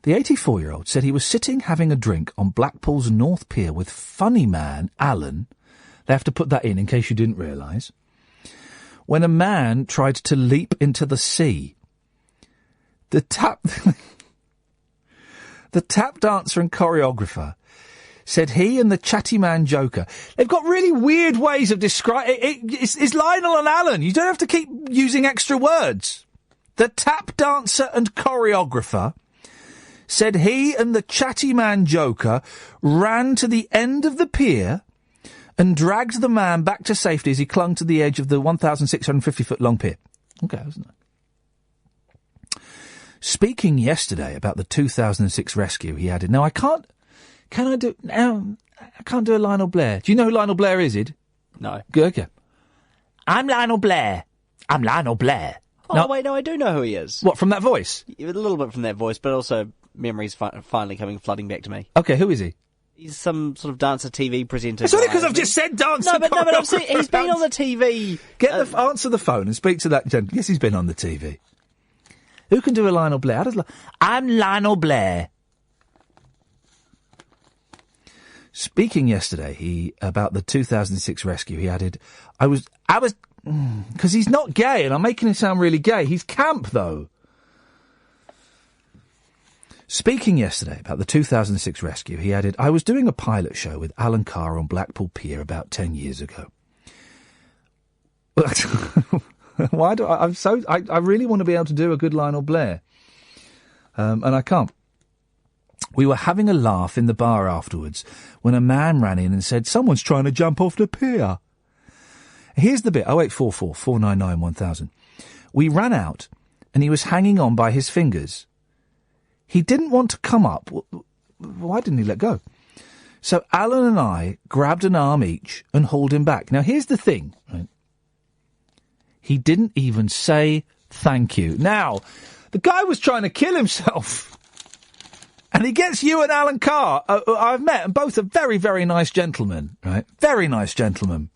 The 84-year-old said he was sitting having a drink on Blackpool's North Pier with funny man Alan. They have to put that in case you didn't realise. When a man tried to leap into the sea. The tap dancer and choreographer said he and the chatty man Joker... They've got really weird ways of describing... It's Lionel and Alan. You don't have to keep using extra words. The tap dancer and choreographer said he and the chatty man Joker ran to the end of the pier and dragged the man back to safety as he clung to the edge of the 1,650-foot long pier. Okay, wasn't it? Speaking yesterday about the 2006 rescue, he added, now I can't do a Lionel Blair. Do you know who Lionel Blair is, Id? No. Okay. I'm Lionel Blair. Oh, now, wait, no, I do know who he is. What, from that voice? A little bit from that voice, but also memories finally coming flooding back to me. Okay, who is he? He's some sort of dancer TV presenter. It's only because I've just said dancer. No, but I've seen, he's been on the TV. Answer the phone and speak to that gentleman. Yes, he's been on the TV. Who can do a Lionel Blair? I'm Lionel Blair. Speaking yesterday, about the 2006 rescue, he added, I was, because he's not gay, and I'm making him sound really gay. He's camp, though. Speaking yesterday about the 2006 rescue, he added, I was doing a pilot show with Alan Carr on Blackpool Pier about 10 years ago. Why do I really want to be able to do a good Lionel Blair. And I can't. We were having a laugh in the bar afterwards when a man ran in and said, someone's trying to jump off the pier. Here's the bit, 0844 499 1000. We ran out and he was hanging on by his fingers. He didn't want to come up. Why didn't he let go? So Alan and I grabbed an arm each and hauled him back. Now, here's the thing. Right? He didn't even say thank you. Now, the guy was trying to kill himself. And he gets you and Alan Carr, I've met, and both are very, very nice gentlemen, right? Very nice gentlemen.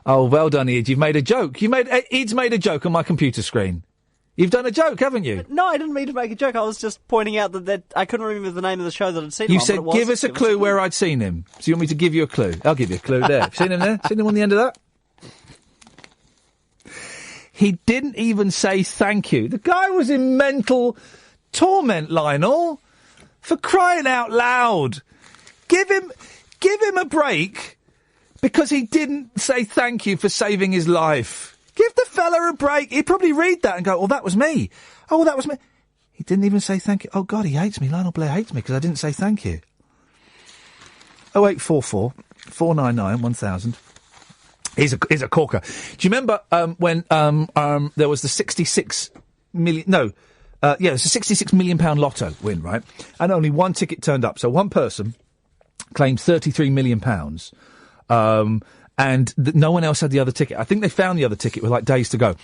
Oh, well done, Ed. You've made a joke. Ed's made a joke on my computer screen. You've done a joke, haven't you? No, I didn't mean to make a joke. I was just pointing out that I couldn't remember the name of the show that I'd seen him on. You said, give us a clue where I'd seen him. So you want me to give you a clue? I'll give you a clue there. Seen him there? Seen him on the end of that? He didn't even say thank you. The guy was in mental torment, Lionel. For crying out loud. Give him a break because he didn't say thank you for saving his life. Give the fella a break. He'd probably read that and go, oh, that was me. Oh, that was me. He didn't even say thank you. Oh, God, he hates me. Lionel Blair hates me because I didn't say thank you. 0844 499 1000. Here's a corker. Do you remember when there was the 66 million... No, it was a £66 million lotto win, right? And only one ticket turned up. So one person claimed £33 million. And no one else had the other ticket. I think they found the other ticket with like days to go.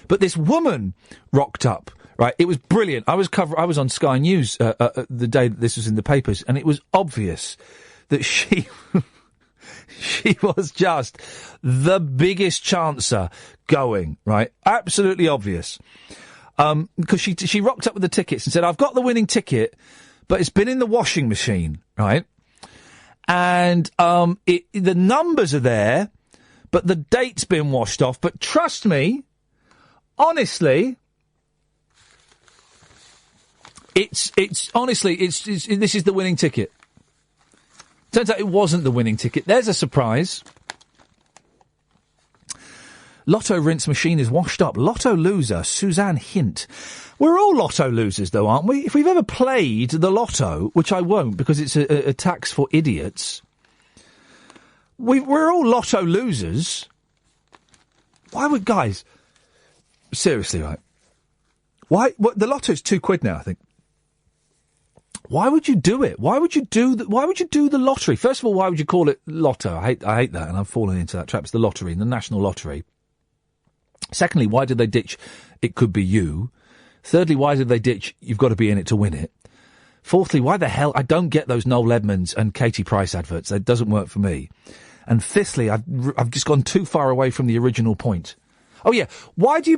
But this woman rocked up, right? It was brilliant. I was on Sky News the day that this was in the papers, and it was obvious that she was just the biggest chancer going, right? Absolutely obvious. Because she rocked up with the tickets and said, I've got the winning ticket, but it's been in the washing machine, right? And the numbers are there, but the date's been washed off. But trust me, honestly, this is the winning ticket. Turns out it wasn't the winning ticket. There's a surprise. Lotto rinse machine is washed up. Lotto loser, Suzanne Hint. We're all lotto losers, though, aren't we? If we've ever played the lotto, which I won't because it's a tax for idiots, we're all lotto losers. Why would... Guys, seriously, right? The lotto's £2 now, I think. Why would you do it? Why would you do the lottery? First of all, why would you call it lotto? I hate that, and I've fallen into that trap. It's the lottery, the national lottery. Secondly, why did they ditch it could be you? Thirdly, why did they ditch you've got to be in it to win it? Fourthly, why the hell... I don't get those Noel Edmonds and Katie Price adverts. That doesn't work for me. And fifthly, I've just gone too far away from the original point. Oh, yeah. Why do you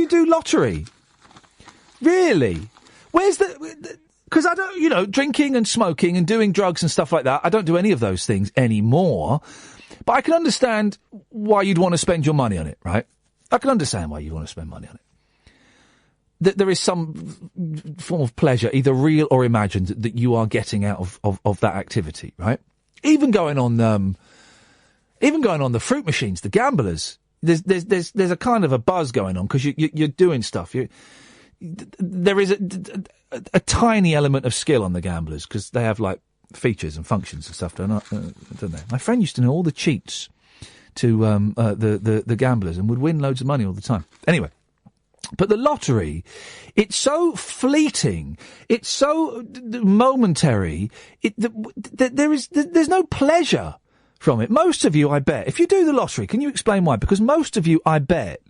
do lottery? Really? Where's the... Because I don't, drinking and smoking and doing drugs and stuff like that, I don't do any of those things anymore. But I can understand why you'd want to spend your money on it, right? I can understand why you'd want to spend money on it. There is some form of pleasure, either real or imagined, that you are getting out of that activity, right? Even going on the fruit machines, the gamblers, there's a kind of a buzz going on because you're doing stuff. There is a tiny element of skill on the gamblers because they have like features and functions and stuff, don't they? My friend used to know all the cheats to the gamblers and would win loads of money all the time. Anyway. But the lottery, it's so fleeting, it's so momentary, there's no pleasure from it. Most of you, I bet, if you do the lottery, can you explain why? Because most of you, I bet,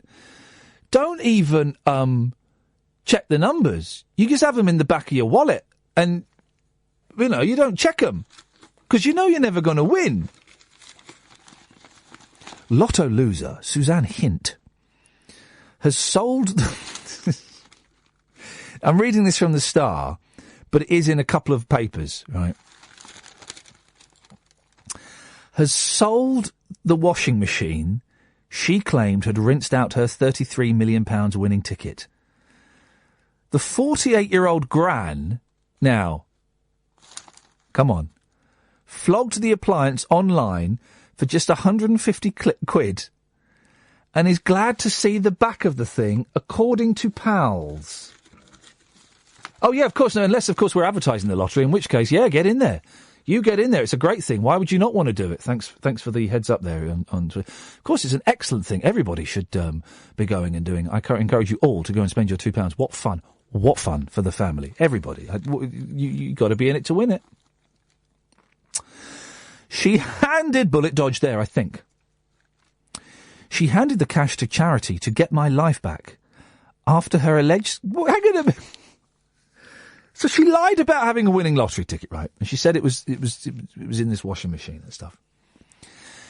don't even check the numbers. You just have them in the back of your wallet, and, you know, you don't check them, because you know you're never going to win. Lotto loser Suzanne Hint has sold... I'm reading this from the Star, but it is in a couple of papers, right? Has sold the washing machine she claimed had rinsed out her £33 million winning ticket. The 48-year-old gran, now, come on, flogged the appliance online for just 150 quid and is glad to see the back of the thing, according to pals. Oh, yeah, of course, no, unless, of course, we're advertising the lottery, in which case, yeah, get in there. You get in there. It's a great thing. Why would you not want to do it? Thanks for the heads up there. Of course, it's an excellent thing. Everybody should be going and doing. I encourage you all to go and spend your £2. What fun. What fun for the family. Everybody. You got to be in it to win it. She handed... Bullet dodge there, I think. She handed the cash to charity to get my life back after her alleged... Hang on a minute. So she lied about having a winning lottery ticket, right? And she said it was in this washing machine and stuff.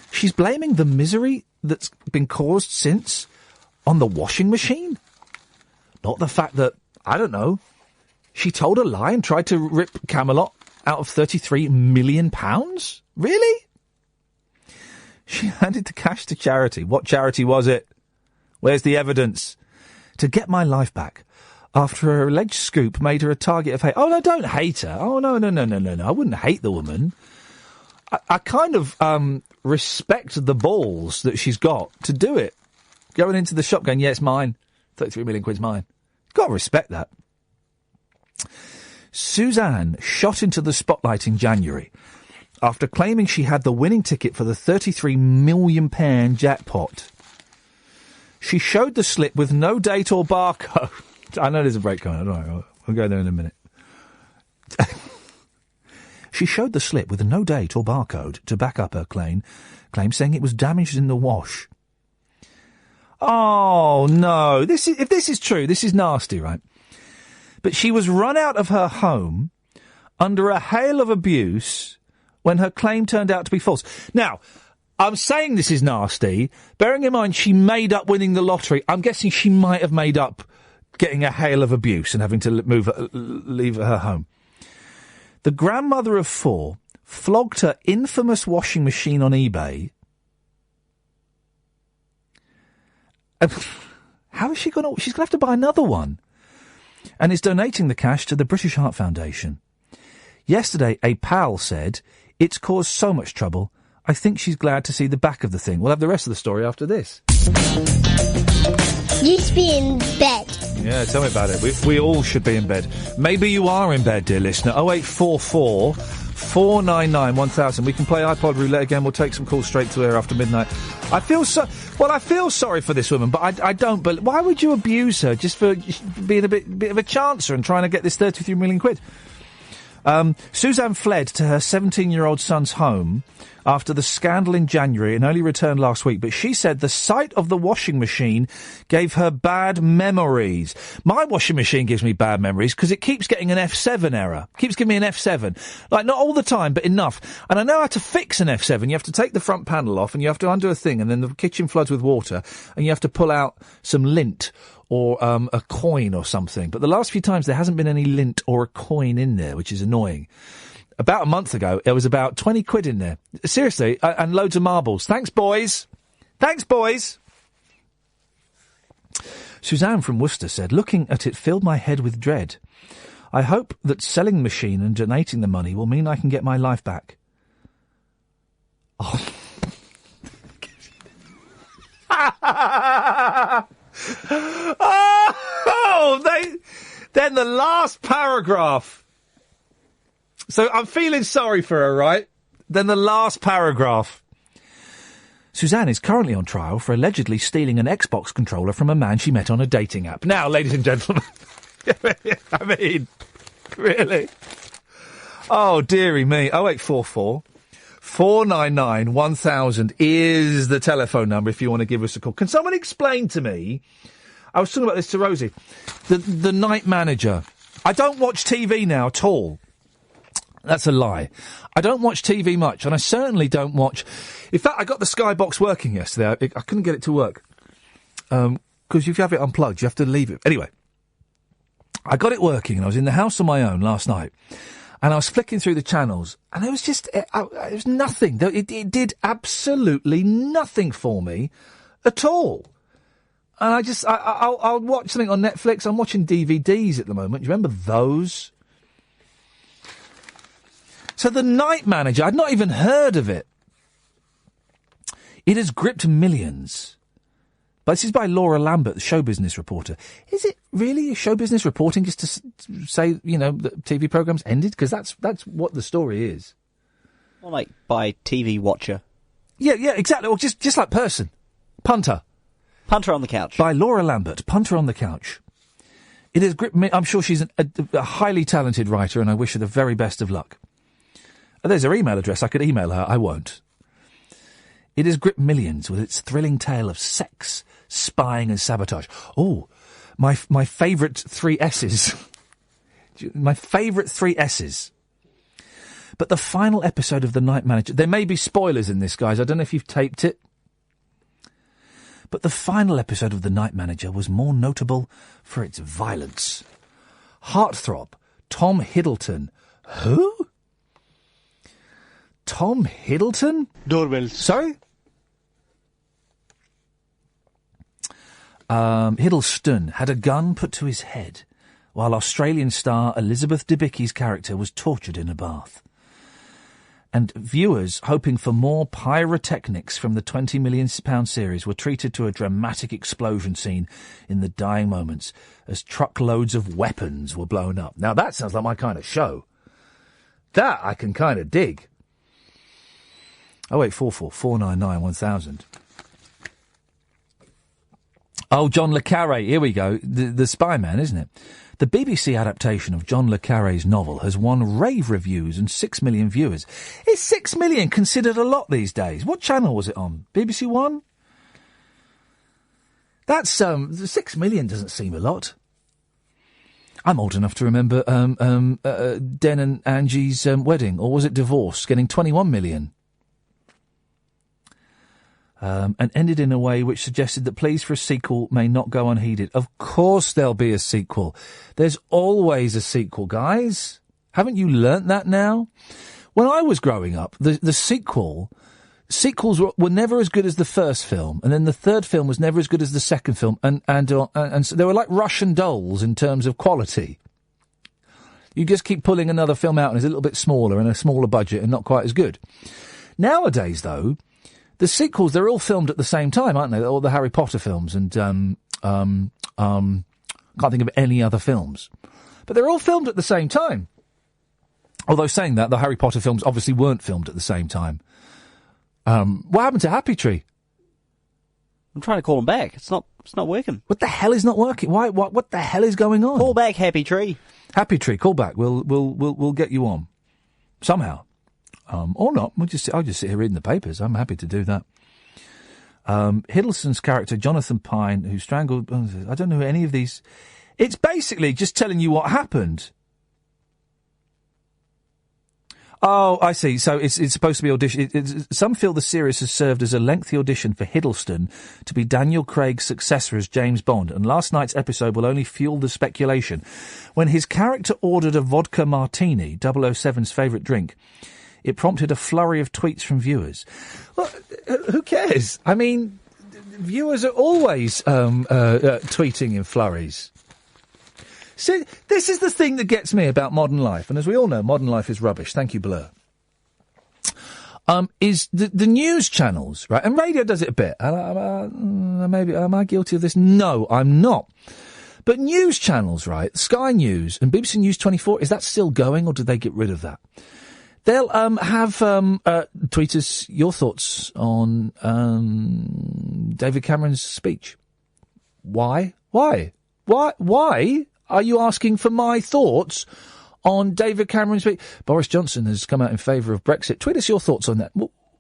She's blaming the misery that's been caused since on the washing machine? Not the fact that, I don't know, she told a lie and tried to rip Camelot out of £33 million? Really? She handed the cash to charity. What charity was it? Where's the evidence? To get my life back. After her alleged scoop made her a target of hate. Oh, no, don't hate her. Oh, no. I wouldn't hate the woman. I kind of respect the balls that she's got to do it. Going into the shop going, yeah, it's mine. 33 million quid's mine. Got to respect that. Suzanne shot into the spotlight in January after claiming she had the winning ticket for the £33 million jackpot. She showed the slip with no date or barcode. I know there's a break going on. All right, we'll go there in a minute. She showed the slip with no date or barcode to back up her claim saying it was damaged in the wash. Oh, no. If this is true, this is nasty, right? But she was run out of her home under a hail of abuse when her claim turned out to be false. Now, I'm saying this is nasty, bearing in mind she made up winning the lottery. I'm guessing she might have made up getting a hail of abuse and having to leave her home. The grandmother of 4 flogged her infamous washing machine on eBay. How is she going to... She's going to have to buy another one. And is donating the cash to the British Heart Foundation. Yesterday, a pal said, it's caused so much trouble, I think she's glad to see the back of the thing. We'll have the rest of the story after this. You should be in bed. Yeah, tell me about it. We all should be in bed. Maybe you are in bed, dear listener. 0844 499 1000. We can play iPod roulette again. We'll take some calls straight to air after midnight. I feel sorry for this woman, but I don't. But why would you abuse her just for being a bit of a chancer and trying to get this 33 million quid? Suzanne fled to her 17-year-old son's home after the scandal in January and only returned last week, but she said the sight of the washing machine gave her bad memories. My washing machine gives me bad memories because it keeps getting an F7 error. Keeps giving me an F7. Like, not all the time, but enough. And I know how to fix an F7. You have to take the front panel off and you have to undo a thing and then the kitchen floods with water and you have to pull out some lint or a coin or something. But the last few times there hasn't been any lint or a coin in there, which is annoying. About a month ago, there was about 20 quid in there. Seriously, and loads of marbles. Thanks, boys. Thanks, boys. Suzanne from Worcester said, looking at it filled my head with dread. I hope that selling the machine and donating the money will mean I can get my life back. Oh. Then the last paragraph. So I'm feeling sorry for her, right? Then the last paragraph. Suzanne is currently on trial for allegedly stealing an Xbox controller from a man she met on a dating app. Now, ladies and gentlemen, I mean, really? Oh, dearie me. 0844 499 1000 is the telephone number if you want to give us a call. Can someone explain to me I was talking about this to Rosie. The Night Manager. I don't watch TV now at all. That's a lie. I don't watch TV much, and I certainly don't watch... In fact, I got the Skybox working yesterday. I couldn't get it to work. Because if you have it unplugged, you have to leave it. Anyway, I got it working, and I was in the house on my own last night, and I was flicking through the channels, and it was just... it was nothing. It did absolutely nothing for me at all. And I'll watch something on Netflix. I'm watching DVDs at the moment. Do you remember those? So The Night Manager, I'd not even heard of it. It has gripped millions. But this is by Laura Lambert, the show business reporter. Is it really a show business reporting just to say, that TV programmes ended? Because that's what the story is. More like by TV watcher. Yeah, exactly. Or just like person. Punter. Punter on the couch. By Laura Lambert, Punter on the Couch. It has gripped me. I'm sure she's a highly talented writer, and I wish her the very best of luck. There's her email address. I could email her. I won't. It has gripped millions with its thrilling tale of sex, spying and sabotage. Oh, my favourite 3 S's. My favourite 3 S's. But the final episode of The Night Manager... There may be spoilers in this, guys. I don't know if you've taped it. But the final episode of The Night Manager was more notable for its violence. Heartthrob Tom Hiddleston. Who? Tom Hiddleston? Doorbells. Sorry? Hiddleston had a gun put to his head while Australian star Elizabeth Debicki's character was tortured in a bath. And viewers, hoping for more pyrotechnics from the £20 million series, were treated to a dramatic explosion scene in the dying moments as truckloads of weapons were blown up. Now, that sounds like my kind of show. That I can kind of dig. 0844 499 1000. Oh, John le Carré. Here we go. The spy man, isn't it? The BBC adaptation of John le Carré's novel has won rave reviews and 6 million viewers. Is 6 million considered a lot these days? What channel was it on? BBC One? That's, 6 million doesn't seem a lot. I'm old enough to remember, Den and Angie's, wedding, or was it divorce, getting 21 million. And ended in a way which suggested that pleas for a sequel may not go unheeded. Of course there'll be a sequel. There's always a sequel, guys. Haven't you learnt that now? When I was growing up, the sequels were never as good as the first film, and then the third film was never as good as the second film, and so they were like Russian dolls in terms of quality. You just keep pulling another film out, and it's a little bit smaller and a smaller budget and not quite as good. Nowadays, though, the sequels, they're all filmed at the same time, aren't they? All the Harry Potter films and, can't think of any other films. But they're all filmed at the same time. Although saying that, the Harry Potter films obviously weren't filmed at the same time. What happened to Happy Tree? I'm trying to call him back. It's not working. What the hell is not working? Why? What the hell is going on? Call back, Happy Tree. Happy Tree, call back. We'll get you on. Somehow. Or not. I'll just sit here reading the papers. I'm happy to do that. Hiddleston's character, Jonathan Pine, who strangled... I don't know who any of these... It's basically just telling you what happened. Oh, I see. So it's supposed to be audition. Some feel the series has served as a lengthy audition for Hiddleston to be Daniel Craig's successor as James Bond, and last night's episode will only fuel the speculation. When his character ordered a vodka martini, 007's favourite drink, it prompted a flurry of tweets from viewers. Well, who cares? I mean, viewers are always tweeting in flurries. See, this is the thing that gets me about modern life, and as we all know, modern life is rubbish. Thank you, Blur. Is the news channels, right? And radio does it a bit. Maybe, am I guilty of this? No, I'm not. But news channels, right? Sky News and BBC News 24, is that still going, or did they get rid of that? They'll tweet us your thoughts on David Cameron's speech. Why? Why are you asking for my thoughts on David Cameron's speech? Boris Johnson has come out in favour of Brexit. Tweet us your thoughts on that.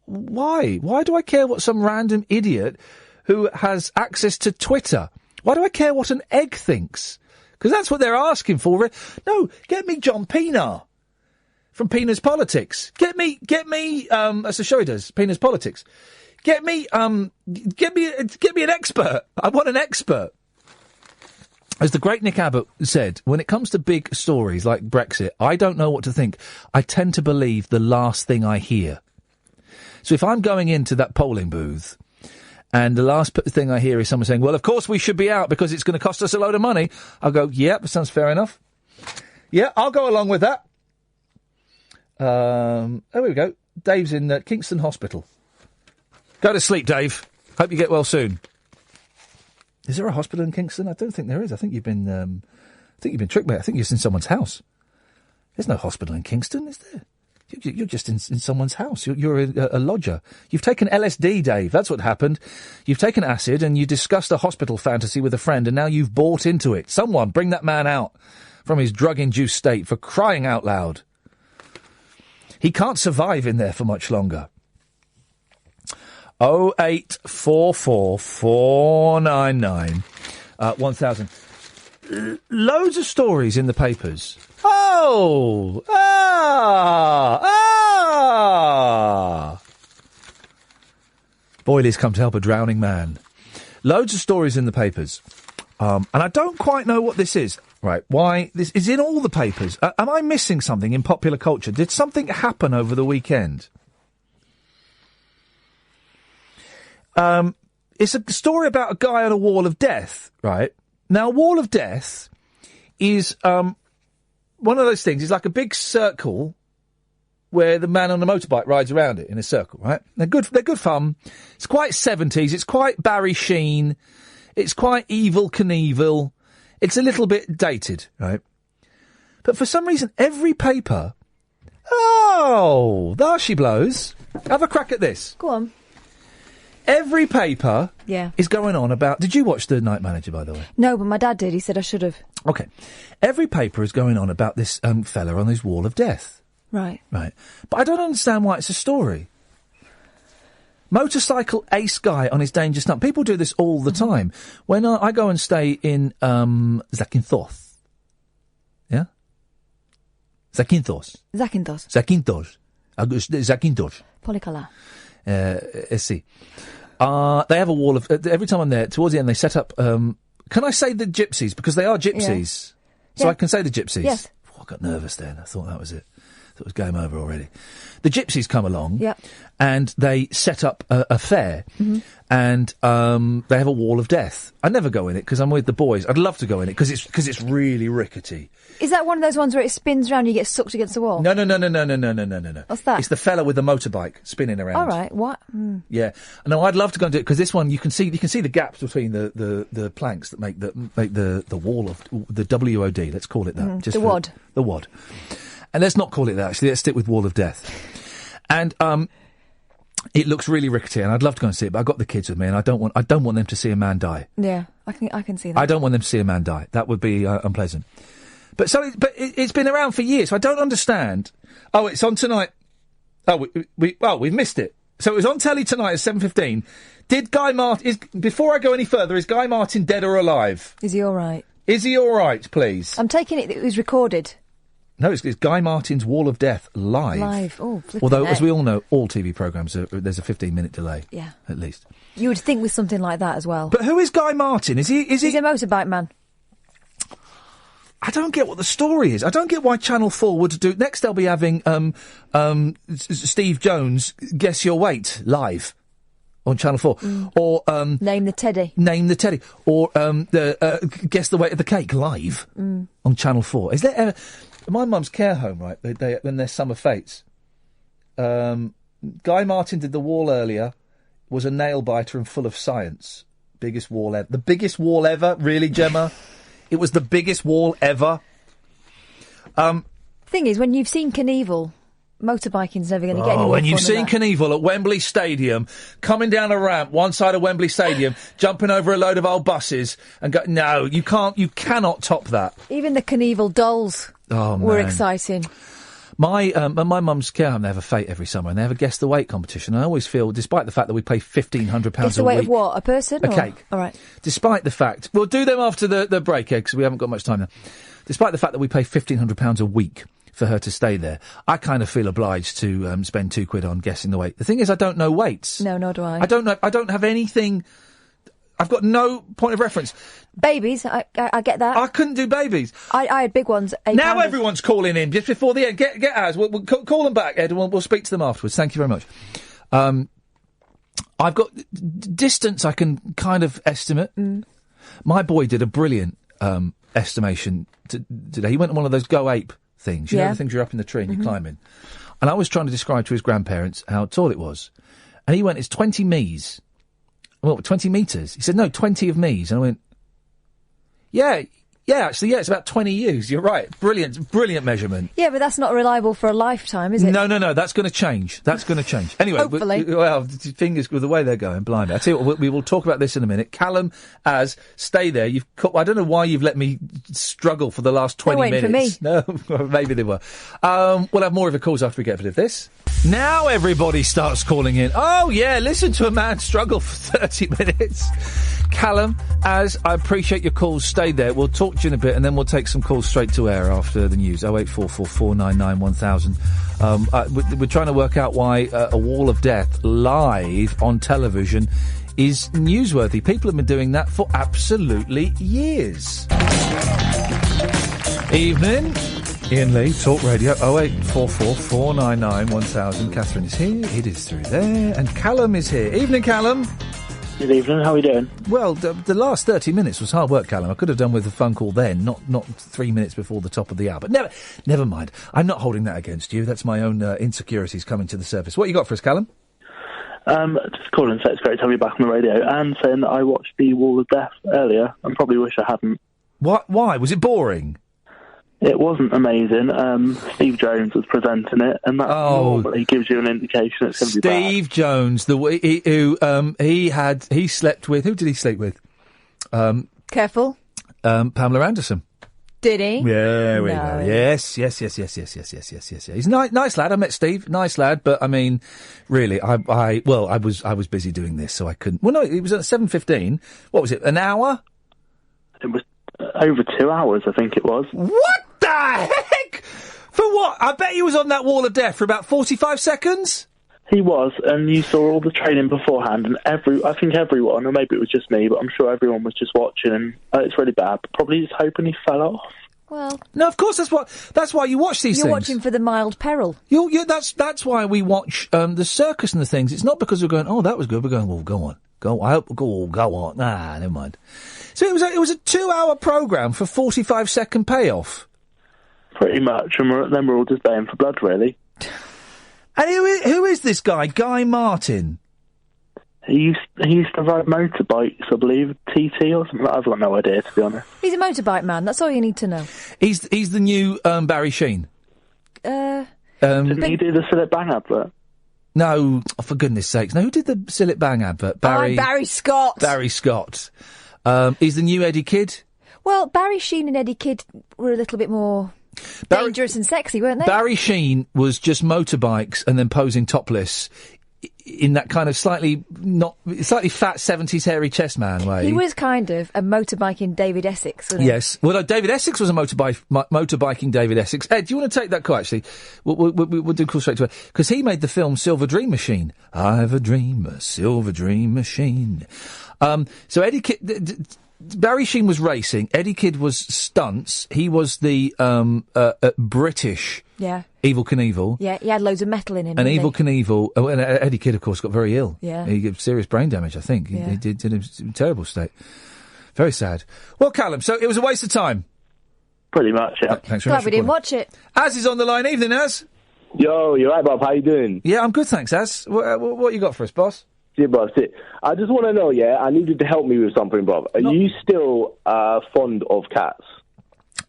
Why? Why do I care what some random idiot who has access to Twitter Why do I care what an egg thinks? Because that's what they're asking for. No, get me John Pienaar from Pienaar's Politics. Get me, as the show he does, Pienaar's Politics. Get me an expert. I want an expert. As the great Nick Abbott said, when it comes to big stories like Brexit, I don't know what to think. I tend to believe the last thing I hear. So if I'm going into that polling booth and the last thing I hear is someone saying, well, of course we should be out because it's going to cost us a load of money, I'll go, yeah, that sounds fair enough. Yeah, I'll go along with that. There we go. Dave's in Kingston Hospital. Go to sleep, Dave. Hope you get well soon. Is there a hospital in Kingston? I don't think there is. I think you've been tricked, mate. I think you're in someone's house. There's no hospital in Kingston, is there? You're just in someone's house. You're a lodger. You've taken LSD, Dave. That's what happened. You've taken acid and you discussed a hospital fantasy with a friend and now you've bought into it. Someone bring that man out from his drug-induced state, for crying out loud. He can't survive in there for much longer. 0844 499 1000. Loads of stories in the papers. Boilies come to help a drowning man. Loads of stories in the papers. And I don't quite know what this is. Right, why? This is in all the papers. Am I missing something in popular culture? Did something happen over the weekend? It's a story about a guy on a wall of death, right? Now, a wall of death is one of those things. It's like a big circle where the man on the motorbike rides around it in a circle, right? They're good fun. It's quite 70s. It's quite Barry Sheen. It's quite Evel Knievel. It's a little bit dated, right? But for some reason, every paper... Oh, there she blows. Have a crack at this. Go on. Every paper Yeah. is going on about... Did you watch The Night Manager, by the way? No, but my dad did. He said I should have. OK. Every paper is going on about this fella on his wall of death. Right. Right. But I don't understand why it's a story. Motorcycle ace guy on his danger stunt. People do this all the time. When I go and stay in Zakynthos. Yeah? Zakynthos. Zakynthos. Polycolour. See. They have a wall of... every time I'm there, towards the end, they set up... can I say the gypsies? Because they are gypsies. Yeah. So I can say the gypsies? Yes. Oh, I got nervous then. I thought that was it. I thought it was game over already. The gypsies come along and they set up a fair and they have a wall of death. I never go in it because I'm with the boys. I'd love to go in it because it's really rickety. Is that one of those ones where it spins round and you get sucked against the wall? No. What's that? It's the fella with the motorbike spinning around. All right, what? Mm. Yeah. No, I'd love to go and do it because this one you can see the gaps between the planks that make the wall of the WOD. Let's call it that. The WOD. The WOD. And let's not call it that. Actually, let's stick with Wall of Death. And it looks really rickety, and I'd love to go and see it, but I've got the kids with me, and I don't want them to see a man die. Yeah, I can see that. I don't want them to see a man die. That would be unpleasant. But it's been around for years, so I don't understand. Oh, it's on tonight. Oh, we've missed it. So it was on telly tonight at 7:15. Did Guy Martin... Before I go any further, is Guy Martin dead or alive? Is he all right? Is he all right, please? I'm taking it was recorded. No, it's Guy Martin's Wall of Death live. Live, oh, flipping Although, heck. as we all know, all TV programmes, there's a 15-minute delay. Yeah. At least. You would think with something like that as well. But who is Guy Martin? He's a motorbike man. I don't get what the story is. I don't get why Channel 4 would do... Next they'll be having Steve Jones Guess Your Weight live on Channel 4. Or... Name the Teddy. Or Guess the Weight of the Cake live on Channel 4. Is there ever... My mum's care home, right, when their summer fates, Guy Martin did the wall earlier, was a nail-biter and full of science. Biggest wall ever. The biggest wall ever? Really, Gemma? It was the biggest wall ever. Thing is, when you've seen Knievel, motorbiking's never going to get any more when you've fun seen than that. Knievel at Wembley Stadium, coming down a ramp, one side of Wembley Stadium, jumping over a load of old buses, and go, no, you cannot top that. Even the Knievel dolls Oh, were man. exciting. My mum's care home, they have a fete every summer, and they have a guess the weight competition. And I always feel, despite the fact that we pay £1,500 Guess the weight of what? A person? A cake. All right. Despite the fact, we'll do them after the break, because we haven't got much time now. Despite the fact that we pay £1,500 a week for her to stay there, I kind of feel obliged to spend £2 on guessing the weight. The thing is, I don't know weights. No, nor do I. I don't know. I don't have anything. I've got no point of reference. Babies, I get that. I couldn't do babies. I had big ones. Now everyone's calling in just before the end. Get Az. We'll call them back, Ed, and we'll speak to them afterwards. Thank you very much. I've got distance I can kind of estimate. My boy did a brilliant estimation today. He went on one of those Go Ape things. You know the things you're up in the tree and you climb in. And I was trying to describe to his grandparents how tall it was. And he went, it's 20 me's. Well, 20 metres. He said, no, 20 of me's. And I went, actually, it's about 20 U's. You're right. Brilliant measurement. Yeah, but that's not reliable for a lifetime, is it? No, that's going to change. Anyway, hopefully. Well, fingers with the way they're going, blimey. I tell you what, we will talk about this in a minute. Callum, Az, stay there. I don't know why you've let me struggle for the last 20 minutes. For me. No, maybe they were. We'll have more of your calls after we get rid of this. Now everybody starts calling in. Oh, yeah, listen to a man struggle for 30 minutes. Callum, Az, I appreciate your calls. Stay there. We'll talk to you in a bit, and then we'll take some calls straight to air after the news. 0844 499 1000. We're trying to work out why a wall of death live on television is newsworthy. People have been doing that for absolutely years. Evening. Iain Lee, Talk Radio, 0844 499 1000. Catherine is here, it is through there, and Callum is here. Evening, Callum. Good evening, how are we doing? Well, the last 30 minutes was hard work, Callum. I could have done with a phone call then, not 3 minutes before the top of the hour. But never mind. I'm not holding that against you. That's my own insecurities coming to the surface. What you got for us, Callum? Just calling and say it's great to have you back on the radio, and saying that I watched The Wall of Death earlier, and probably wish I hadn't. What? Why? Was it boring? It wasn't amazing. Steve Jones was presenting it, and that normally gives you an indication it's going to be bad. Steve Jones, he slept with. Who did he sleep with? Careful. Pamela Anderson. Did he? Yeah, we go. Yes. He's a nice lad. I met Steve. Nice lad, but I mean, really, I was busy doing this, so I couldn't. Well, no, it was at 7:15. What was it? An hour? It was over 2 hours, I think it was. What the heck? For what? I bet he was on that wall of death for about 45 seconds? He was, and you saw all the training beforehand, and I think everyone, or maybe it was just me, but I'm sure everyone was just watching, and it's really bad. Probably just hoping he fell off. Well, no, of course that's why you watch these things. You're watching for the mild peril. That's why we watch the circus and the things. It's not because we're going, oh, that was good. We're going, well, go on. I hope go on. Nah, never mind. So it was a 2-hour programme for 45-second payoff. Pretty much, and then we're all just baying for blood, really. And who is this guy, Guy Martin? He used to ride motorbikes, I believe, TT or something. I've got no idea, to be honest. He's a motorbike man. That's all you need to know. He's the new Barry Sheen. Didn't he do the Sillet Bang advert? No, for goodness sakes. No, who did the Sillet Bang advert? Barry Scott. Barry Scott. He's the new Eddie Kidd. Well, Barry Sheen and Eddie Kidd were a little bit more dangerous and sexy, weren't they? Barry Sheen was just motorbikes and then posing topless in that kind of slightly fat 70s hairy chest man way. He was kind of a motorbiking David Essex, wasn't he? Yes. Well, no, David Essex was a motorbiking David Essex. Ed, do you want to take that call, actually? We'll do call straight to it. Because he made the film Silver Dream Machine. I've a dream, a silver dream machine. So Eddie Kidd... Barry Sheen was racing. Eddie Kidd was stunts. He was the British Evel Knievel. Yeah, he had loads of metal in him. And Evel Knievel... Oh, and Eddie Kidd, of course, got very ill. Yeah. He got serious brain damage, I think. Yeah. He did in a terrible state. Very sad. Well, Callum, so it was a waste of time. Pretty much, yeah. Thanks very much. Glad we didn't watch it. Az is on the line. Evening, Az. Yo, you're right, Bob. How you doing? Yeah, I'm good, thanks, Az. What you got for us, boss? Yeah, boss. I just want to know, I need you to help me with something, Bob. Are you still fond of cats?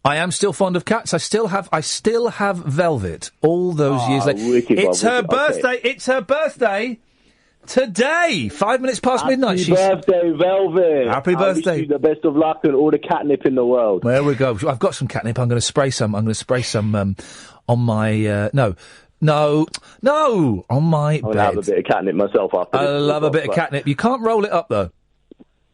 I am still fond of cats. I still have Velvet all those years later. It's her birthday. Okay. It's her birthday today. 5 minutes past midnight. Happy birthday, Velvet. Happy birthday. I wish you the best of luck and all the catnip in the world. There we go. I've got some catnip. I'm going to spray some on my on my I'll bed. have a bit of catnip myself after. I love a bit of catnip. You can't roll it up though.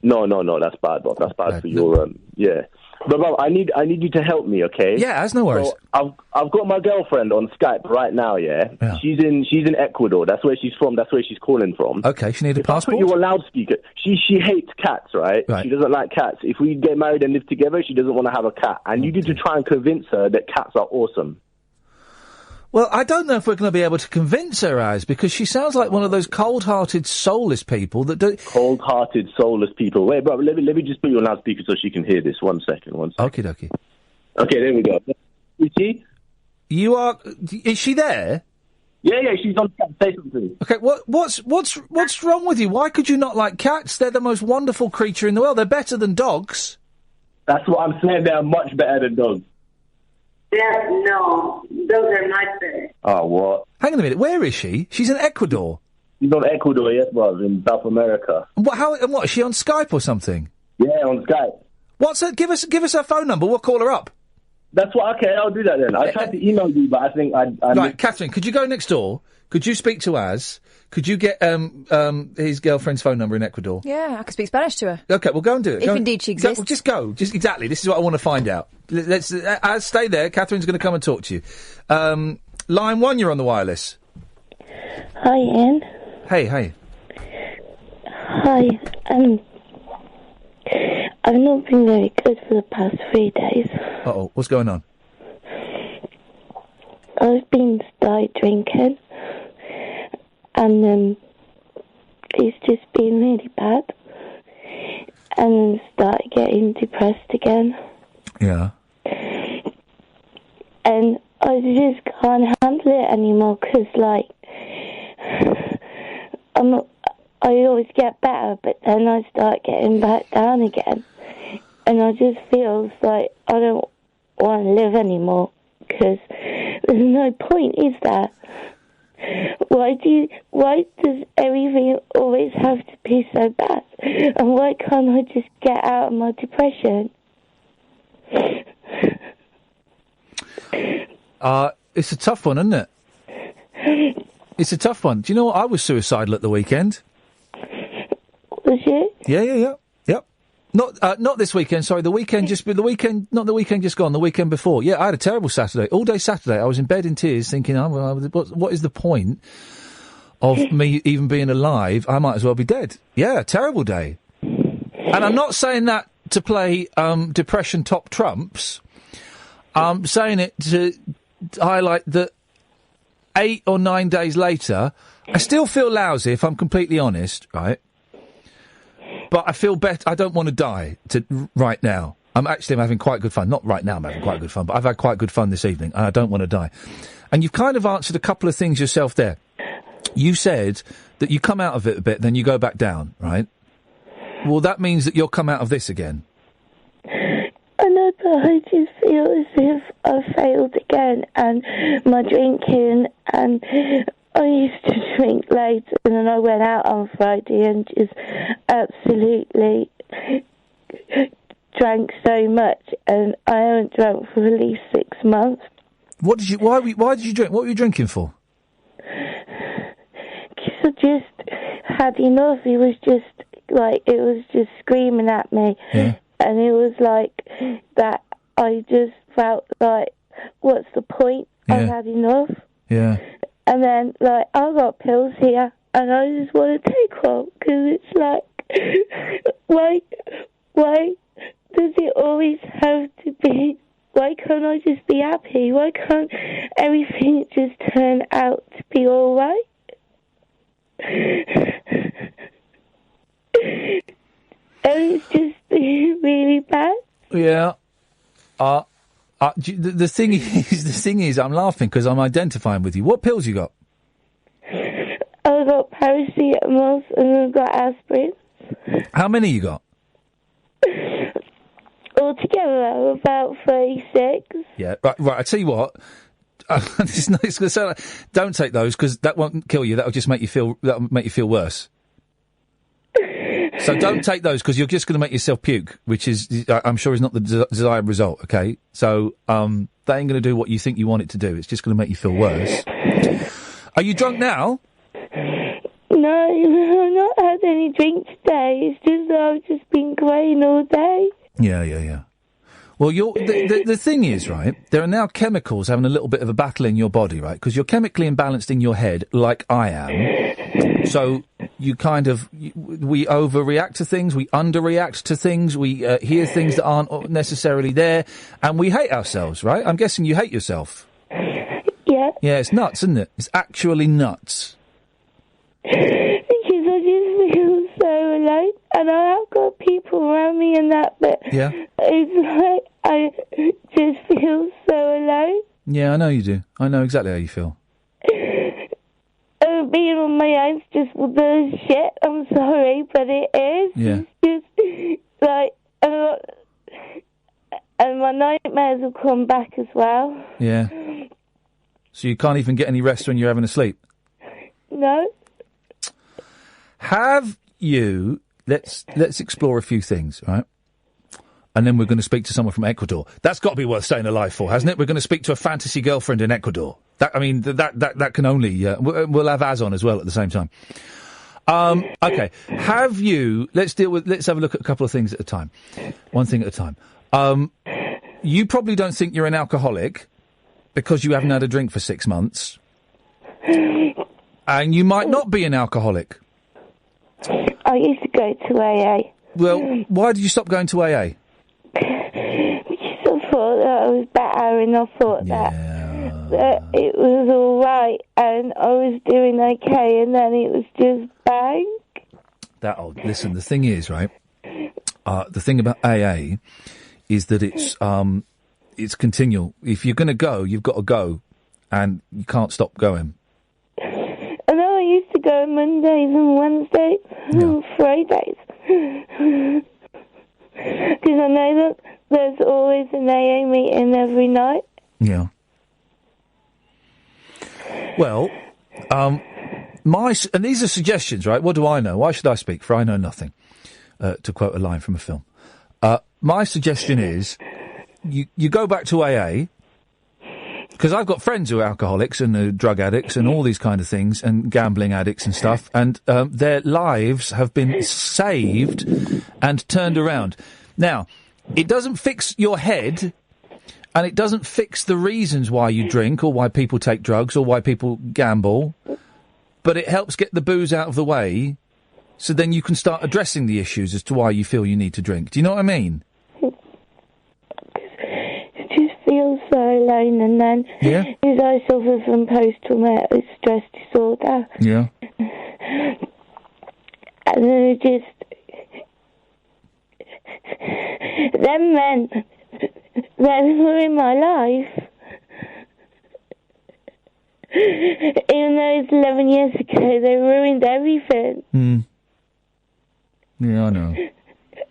No, that's bad, Bob. That's bad for your yeah. But Bob, I need you to help me, okay? Yeah, that's no worries. So I've got my girlfriend on Skype right now. Yeah, she's in Ecuador. That's where she's from. That's where she's calling from. Okay, she need a passport. I put you on loudspeaker. She hates cats, right? She doesn't like cats. If we get married and live together, she doesn't want to have a cat. And you need to try and convince her that cats are awesome. Well, I don't know if we're going to be able to convince her, Az, because she sounds like one of those cold-hearted, soulless people that do... Cold-hearted, soulless people. Wait, bro, let me just put you on loudspeaker so she can hear this. One second. Okie dokie. Okay, there we go. Is she? You are... Is she there? Yeah, she's on Skype. Say something. Okay, what's wrong with you? Why could you not like cats? They're the most wonderful creature in the world. They're better than dogs. That's what I'm saying. They're much better than dogs. No, those are not there. Oh, what? Hang on a minute. Where is she? She's in Ecuador. She's on Ecuador, yes, bruv, in South America. What? Is she on Skype or something? Yeah, on Skype. What's her? Give us her phone number. We'll call her up. That's what. Okay, I'll do that then. I tried to email you, but I think I right, Catherine. Could you go next door? Could you speak to Az? Could you get his girlfriend's phone number in Ecuador? Yeah, I can speak Spanish to her. Okay, well, go and do it. If indeed she exists. Just go. Just exactly. This is what I want to find out. Let's Az, stay there. Catherine's going to come and talk to you. Line 1, you're on the wireless. Hi, Ian. Hey. Hi. I've not been very good for the past 3 days. Uh-oh, what's going on? I've been started drinking, and it's just been really bad, and then started getting depressed again. Yeah. And I just can't handle it anymore, because, I always get better, but then I start getting back down again. And I just feel like I don't want to live anymore, because there's no point, is there? Why does everything always have to be so bad? And why can't I just get out of my depression? It's a tough one, isn't it? It's a tough one. Do you know what? I was suicidal at the weekend. Was you? Yeah. Yep. Not this weekend. Sorry, the weekend just gone. The weekend before. Yeah, I had a terrible Saturday. All day Saturday, I was in bed in tears, thinking, what is the point of me even being alive? I might as well be dead. Yeah, terrible day. And I'm not saying that to play depression top trumps. I'm saying it to highlight that 8 or 9 days later, I still feel lousy, if I'm completely honest, right? But I feel better. I don't want to die right now. I'm having quite good fun. Not right now I'm having quite good fun, but I've had quite good fun this evening, and I don't want to die. And you've kind of answered a couple of things yourself there. You said that you come out of it a bit, then you go back down, right? Well, that means that you'll come out of this again. I know, but I just feel as if I failed again, and my drinking, and I used to drink late, and then I went out on Friday and just absolutely drank so much, and I haven't drunk for at least 6 months. Why did you drink? What were you drinking for? Because I just had enough. It was just screaming at me. Yeah. And it was like that. I just felt like, what's the point? Yeah. I've had enough. Yeah. And then, I've got pills here, and I just want to take one, because it's like, why does it always have to be, why can't I just be happy? Why can't everything just turn out to be all right? And it's just really bad. Yeah. The thing is, I'm laughing because I'm identifying with you. What pills you got? I've got paracetamol and I've got aspirin. How many you got? Altogether, about 36. Yeah, right. I tell you what. It's going to sound like, don't take those because that won't kill you. That'll just make you feel worse. So don't take those because you're just going to make yourself puke, which is, I'm sure, is not the desired result. Okay, so that ain't going to do what you think you want it to do. It's just going to make you feel worse. Are you drunk now? No, I've not had any drink today. It's just that I've just been crying all day. Yeah. Well, the thing is, right, there are now chemicals having a little bit of a battle in your body, right? Because you're chemically imbalanced in your head, like I am. So you we overreact to things, we underreact to things, we hear things that aren't necessarily there, and we hate ourselves, right? I'm guessing you hate yourself. Yeah. Yeah, it's nuts, isn't it? It's actually nuts. Because I just feel so alone, and I have got people around me and that, but yeah. It's like I just feel so alone. Yeah, I know you do. I know exactly how you feel. Being on my own's just the shit. I'm sorry, but it is. Yeah. It's just like, and my nightmares will come back as well. Yeah. So you can't even get any rest when you're having a sleep? No. Have you... Let's explore a few things, right? And then we're going to speak to someone from Ecuador. That's got to be worth staying alive for, hasn't it? We're going to speak to a fantasy girlfriend in Ecuador. That can only... we'll have Az on as well at the same time. Okay. Have you... Let's have a look at a couple of things at a time. One thing at a time. You probably don't think you're an alcoholic because you haven't had a drink for 6 months. And you might not be an alcoholic. I used to go to AA. Well, why did you stop going to AA? Because I thought that I was better, and I thought that it was all right, and I was doing okay, and then it was just bang. Listen, the thing is, right? The thing about AA is that it's continual. If you're going to go, you've got to go, and you can't stop going. I know I used to go Mondays and Wednesdays and Fridays. Because I know that there's always an AA meeting every night. Yeah. Well, and these are suggestions, right? What do I know? Why should I speak? For I know nothing. To quote a line from a film. My suggestion is you go back to AA. Because I've got friends who are alcoholics and drug addicts and all these kind of things and gambling addicts and stuff, and their lives have been saved and turned around. Now, it doesn't fix your head, and it doesn't fix the reasons why you drink or why people take drugs or why people gamble, but it helps get the booze out of the way, so then you can start addressing the issues as to why you feel you need to drink. Do you know what I mean? Feel so alone, and then because I suffer from post-traumatic stress disorder. Yeah. And then it just... Them men that were in my life, even though it's 11 years ago, they ruined everything. Yeah, I know.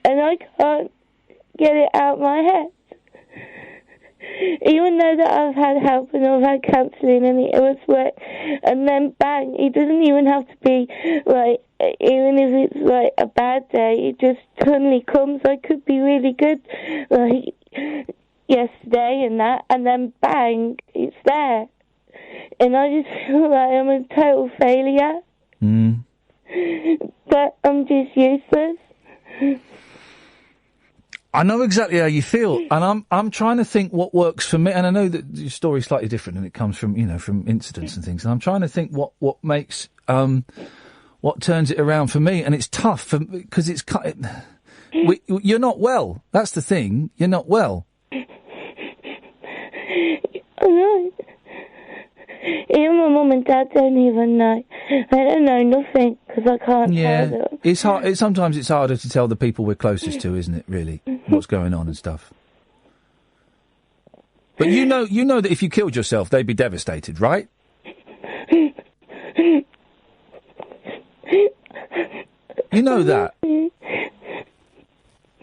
And I can't get it out of my head. Even though that I've had help and I've had counselling and it was work, and then bang, it doesn't even have to be like, even if it's like a bad day, it just suddenly comes. I could be really good like yesterday and that, and then bang, it's there. And I just feel like I'm a total failure. But I'm just useless. I know exactly how you feel, and I'm trying to think what works for me. And I know that your story's slightly different, and it comes from from incidents and things. And I'm trying to think what makes what turns it around for me. And it's tough because you're not well. That's the thing. You're not well. I know. Even my mum and dad don't even know. They don't know nothing because I can't tell them. It's hard. Sometimes it's harder to tell the people we're closest to, isn't it? Really, what's going on and stuff. But you know that if you killed yourself, they'd be devastated, right? You know that. But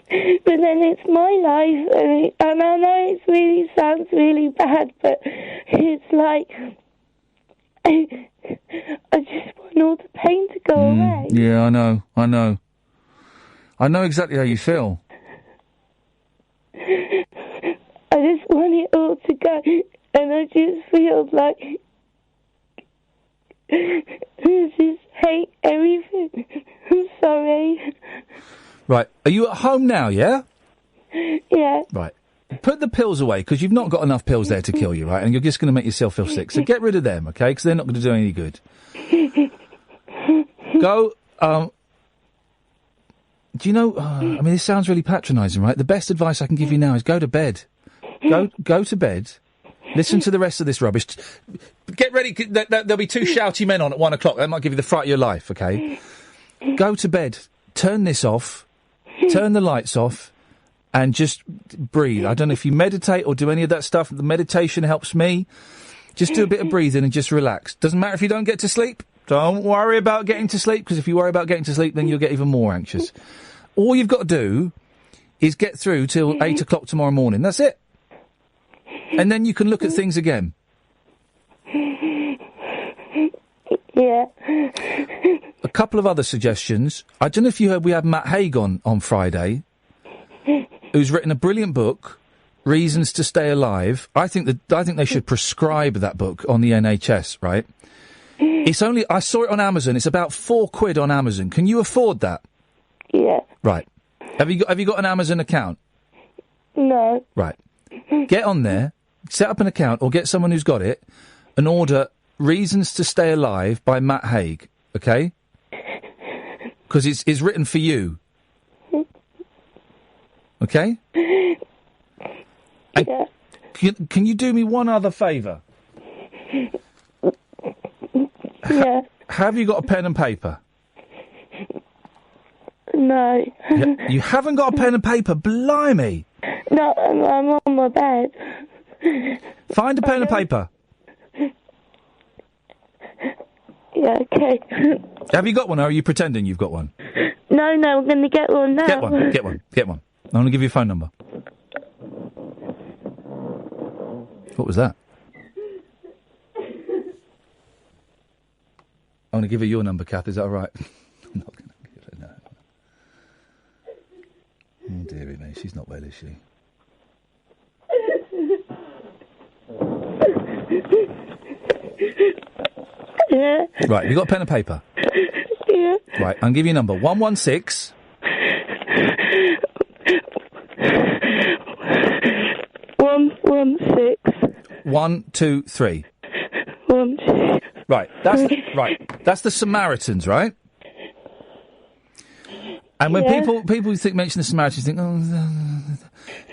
then it's my life, and I know it really sounds really bad, but it's like I just want all the pain to go away. Yeah, I know. I know exactly how you feel. I just want it all to go, and I just feel like I just hate everything. I'm sorry. Right. Are you at home now, yeah? Yeah. Right. Put the pills away, because you've not got enough pills there to kill you, right? And you're just going to make yourself feel sick. So get rid of them, okay? Because they're not going to do any good. Go, do you know, I mean, this sounds really patronising, right? The best advice I can give you now is go to bed. Go to bed. Listen to the rest of this rubbish. Get ready. There'll be two shouty men on at 1 o'clock. That might give you the fright of your life, okay? Go to bed. Turn this off. Turn the lights off. And just breathe. I don't know if you meditate or do any of that stuff. The meditation helps me. Just do a bit of breathing and just relax. Doesn't matter if you don't get to sleep. Don't worry about getting to sleep, because if you worry about getting to sleep, then you'll get even more anxious. All you've got to do is get through till 8 o'clock tomorrow morning. That's it. And then you can look at things again. Yeah. A couple of other suggestions. I don't know if you heard we had Matt Haig on Friday, who's written a brilliant book, Reasons to Stay Alive. I think they should prescribe that book on the NHS, right? It's only, I saw it on Amazon. It's about £4 on Amazon. Can you afford that? Yeah. Right. Have you got an Amazon account? No. Right. Get on there, set up an account, or get someone who's got it, and order Reasons to Stay Alive by Matt Haig, okay? Because it's written for you. Okay? And can you do me one other favour? Yeah. Have you got a pen and paper? No. You haven't got a pen and paper? Blimey! No, I'm on my bed. Find a pen and paper. Yeah, okay. Have you got one, or are you pretending you've got one? No, I'm going to get one now. Get one. I'm going to give you a phone number. What was that? I'm going to give her your number, Kath. Is that all right? I'm not going to give her that. Oh, dearie me. She's not well, is she? Yeah. Right, you got a pen and paper? Yeah. Right, I'll give you a number. 116... 116. 123. 1, 2. Right, that's the Samaritans, right? And when people mention the Samaritans, think, oh,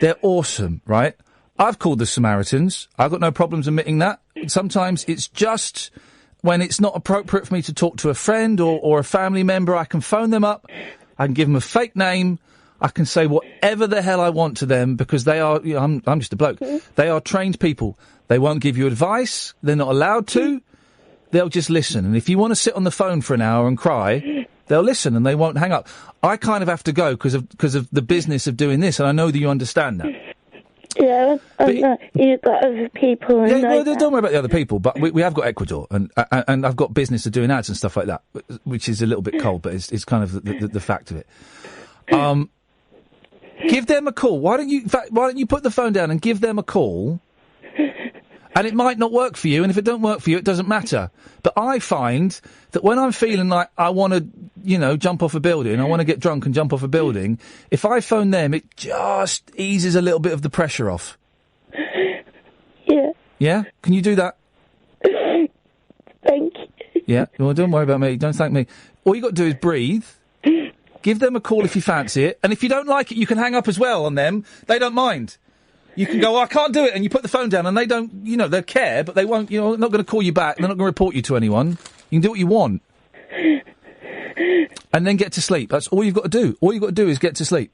they're awesome, right? I've called the Samaritans. I've got no problems admitting that. Sometimes it's just when it's not appropriate for me to talk to a friend or a family member, I can phone them up, I can give them a fake name, I can say whatever the hell I want to them, because they are, you know, I'm just a bloke. They are trained people. They won't give you advice. They're not allowed to. They'll just listen. And if you want to sit on the phone for an hour and cry, they'll listen and they won't hang up. I kind of have to go because of the business of doing this, and I know that you understand that. Yeah, you've got other people. Yeah, well, don't worry about the other people, but we have got Ecuador, and I've got business of doing ads and stuff like that, which is a little bit cold, but it's kind of the fact of it. Give them a call. Why don't you put the phone down and give them a call? And it might not work for you, and if it don't work for you, it doesn't matter. But I find that when I'm feeling like I want to, jump off a building, I want to get drunk and jump off a building, if I phone them, it just eases a little bit of the pressure off. Yeah. Yeah? Can you do that? Thank you. Yeah? Well, don't worry about me. Don't thank me. All you got to do is breathe. Give them a call if you fancy it. And if you don't like it, you can hang up as well on them. They don't mind. You can go, I can't do it, and you put the phone down, and they don't, they care, but they won't, they're not going to call you back, they're not going to report you to anyone. You can do what you want. And then get to sleep. That's all you've got to do. All you've got to do is get to sleep.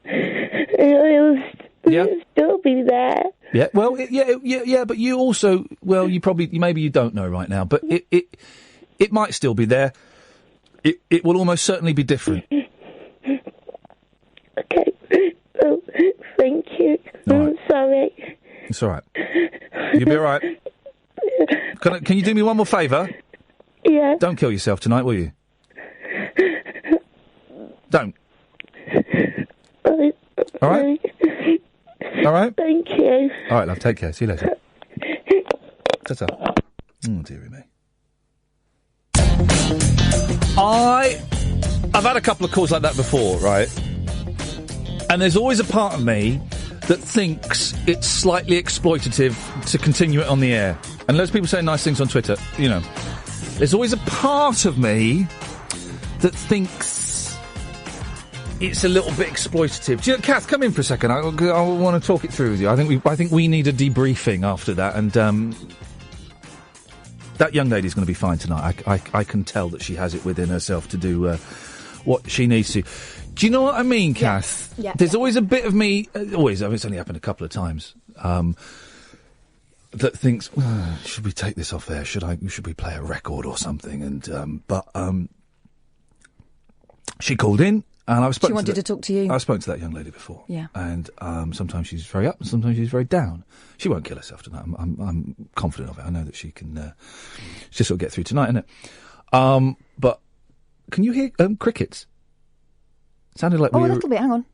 It'll still be there. Yeah, well, yeah, but you also, maybe you don't know right now, but it might still be there. It will almost certainly be different. Okay. Oh, thank you. I'm sorry. It's all right. You'll be all right. Can you do me one more favour? Yeah. Don't kill yourself tonight, will you? Don't. All right? All right? Thank you. All right, love. Take care. See you later. Ta-ta. Oh, dearie me. I've had a couple of calls like that before, right? And there's always a part of me that thinks it's slightly exploitative to continue it on the air. And loads of people say nice things on Twitter, you know. There's always a part of me that thinks it's a little bit exploitative. Do you know, Kath, come in for a second. I want to talk it through with you. I think we need a debriefing after that. And that young lady's going to be fine tonight. I can tell that she has it within herself to do what she needs to. Do you know what I mean, Kath? Yeah. There's always a bit of me, always, I mean, it's only happened a couple of times, that thinks, should we take this off air? Should we play a record or something? And, but she called in, and I was She wanted to talk to you. I spoke to that young lady before. Yeah. And, sometimes she's very up, and sometimes she's very down. She won't kill herself tonight. I'm confident of it. I know that she can, just sort of get through tonight, innit? But, can you hear, crickets? Sounded like a little bit. Hang on.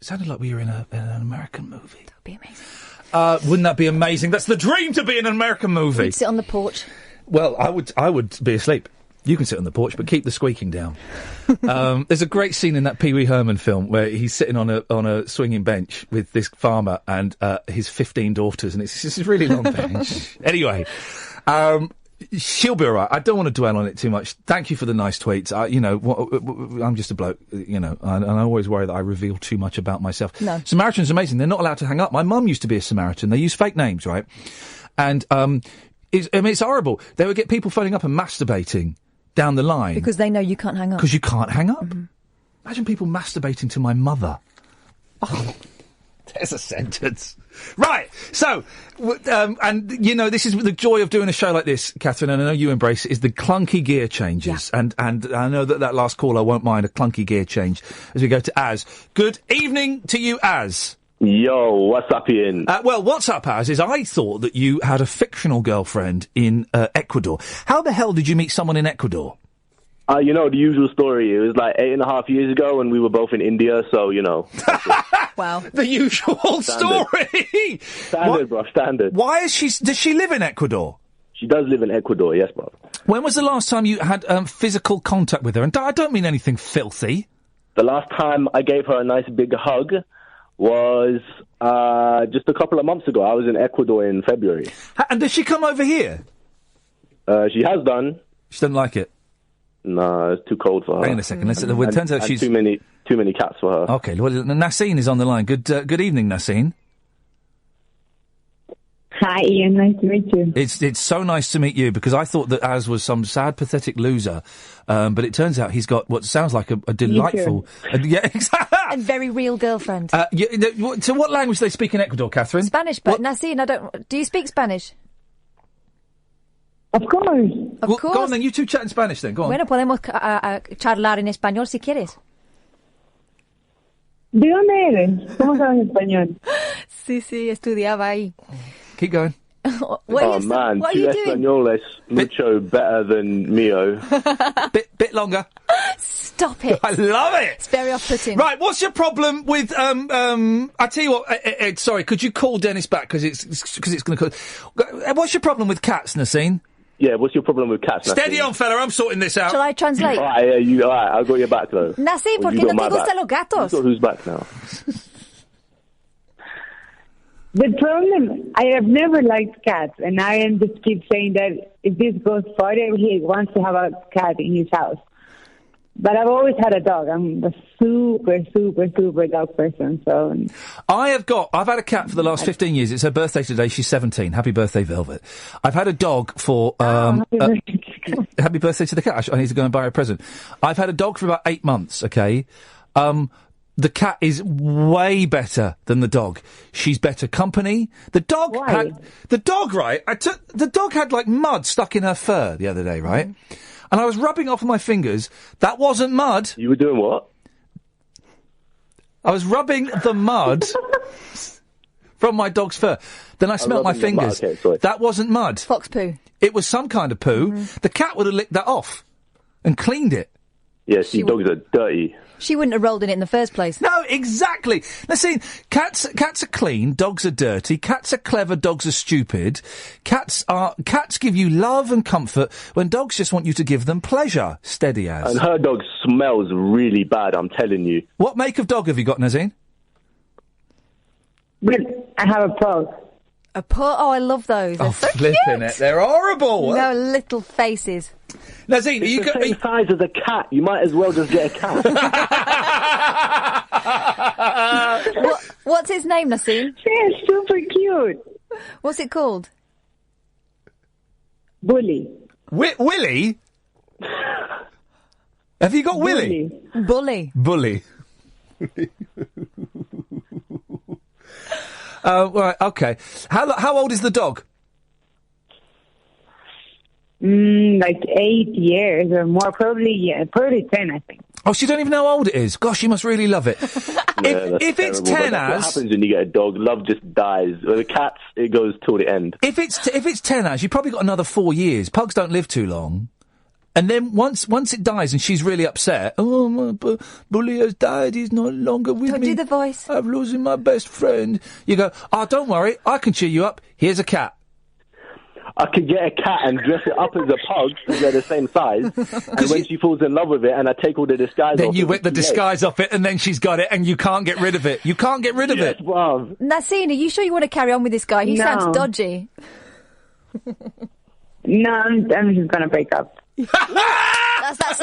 Sounded like we were in an American movie. That would be amazing. Wouldn't that be amazing? That's the dream, to be in an American movie. We'd sit on the porch. Well, I would be asleep. You can sit on the porch, but keep the squeaking down. There's a great scene in that Pee Wee Herman film where he's sitting on a swinging bench with this farmer and his 15 daughters, and it's just a really long bench. Anyway. She'll be all right. I don't want to dwell on it too much. Thank you for the nice tweets. I'm just a bloke, you know, and I always worry that I reveal too much about myself. No. Samaritans are amazing. They're not allowed to hang up. My mum used to be a Samaritan. They use fake names, right? And it's horrible. They would get people phoning up and masturbating down the line. Because they know you can't hang up. Because you can't hang up. Mm-hmm. Imagine people masturbating to my mother. Oh, there's a sentence. Right, so, and, you know, this is the joy of doing a show like this, Catherine, and I know you embrace it, is the clunky gear changes. Yeah. And I know that last caller won't mind a clunky gear change as we go to Az. Good evening to you, Az. Yo, what's up, Ian? Well, what's up, Az, is I thought that you had a fictional girlfriend in Ecuador. How the hell did you meet someone in Ecuador? You know, the usual story. It was like 8.5 years ago and we were both in India, so, you know. Wow. The usual story! Standard, bro, standard. Why does she live in Ecuador? She does live in Ecuador, yes, bro. When was the last time you had physical contact with her? And I don't mean anything filthy. The last time I gave her a nice big hug was just a couple of months ago. I was in Ecuador in February. And does she come over here? She has done. She doesn't like it? No, it's too cold for her. Hang on a second. It turns out she's too many cats for her. Okay, well, Nassine is on the line. Good evening, Nassine. Hi, Ian. Nice to meet you. It's so nice to meet you, because I thought that Az was some sad, pathetic loser, but it turns out he's got what sounds like a delightful, yeah, exactly, and very real girlfriend. So, what language do they speak in Ecuador, Catherine? Spanish, but Nassine, do you speak Spanish? Of course. Of course. Go on then, you two chat in Spanish then, go on. Bueno, podemos charlar en español si quieres. ¿De dónde eres? ¿Cómo sabes español? Sí, estudiaba ahí. Keep going. What are you doing? Español es mucho better than mío. bit longer. Stop it. I love it. It's very off-putting. Right, what's your problem with, I tell you what, Ed, sorry, could you call Dennis back, because it's going to... What's your problem with cats, Nassine? Yeah, what's your problem with cats, Nassine? Steady on, fella, I'm sorting this out. Shall I translate? All right, I'll go your back, though. Nassine, ¿por qué no te gustan los gatos? You've got who's back now. The problem, I have never liked cats, and Iain just keeps saying that if this goes further, he wants to have a cat in his house. But I've always had a dog. I'm a super, super, super dog person, so... I've had a cat for the last 15 years. It's her birthday today. She's 17. Happy birthday, Velvet. I've had a dog for... happy birthday to the cat. I need to go and buy her a present. I've had a dog for about 8 months, okay? The cat is way better than the dog. She's better company. The dog the dog had like mud stuck in her fur the other day, right? And I was rubbing off my fingers. That wasn't mud. You were doing what? I was rubbing the mud from my dog's fur. Then I smelt my fingers. Okay, that wasn't mud. Fox poo. It was some kind of poo. Mm-hmm. The cat would have licked that off and cleaned it. Yeah, see, dogs are dirty. She wouldn't have rolled in it in the first place. No, exactly. Now, see, cats are clean, dogs are dirty, cats are clever, dogs are stupid. Cats give you love and comfort when dogs just want you to give them pleasure. Steady as. And her dog smells really bad, I'm telling you. What make of dog have you got, Nazine? Well, I have a pug. A pug? Oh, I love those. They're so flipping cute. it. They're horrible. No, little faces. Nazine, it's the same size as a cat. You might as well just get a cat. What's his name, Nazine? It's super cute. What's it called? Bully. Willie? Have you got Willie? Bully. Bully. Right, okay. How old is the dog? Like 8 years or more, probably 10, I think. Oh, so you don't even know how old it is? Gosh, you must really love it. If it's 10 What happens when you get a dog? Love just dies. With the cats, it goes till the end. If it's 10 as, you've probably got another 4 years. Pugs don't live too long. And then once it dies and she's really upset, oh, my bully has died, he's no longer with me. Don't do the voice. I'm losing my best friend. You go, oh, don't worry, I can cheer you up. Here's a cat. I could get a cat and dress it up as a pug because they're the same size. And when she falls in love with it and I take all the disguise off then you it, whip the disguise off it and then she's got it and you can't get rid of it. You can't get rid of it. Bruv. Nazine, are you sure you want to carry on with this guy? He sounds dodgy. No, I'm just going to break up. That's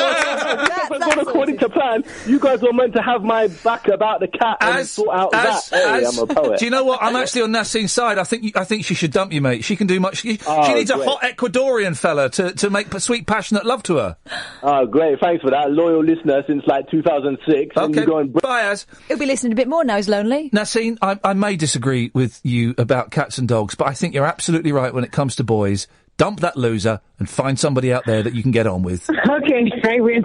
according to plan, you guys were meant to have my back about the cat and sort out that. Hey, I'm a poet. Do you know what? I'm actually on Nassine's side. I think she should dump you, mate. She can do much. She needs a hot Ecuadorian fella to make sweet, passionate love to her. Oh, great. Thanks for that. Loyal listener since like 2006. Okay. And you're going bye, Az. He'll be listening a bit more now. He's lonely. Nassine, I may disagree with you about cats and dogs, but I think you're absolutely right when it comes to boys. Dump that loser and find somebody out there that you can get on with. Okay, I will.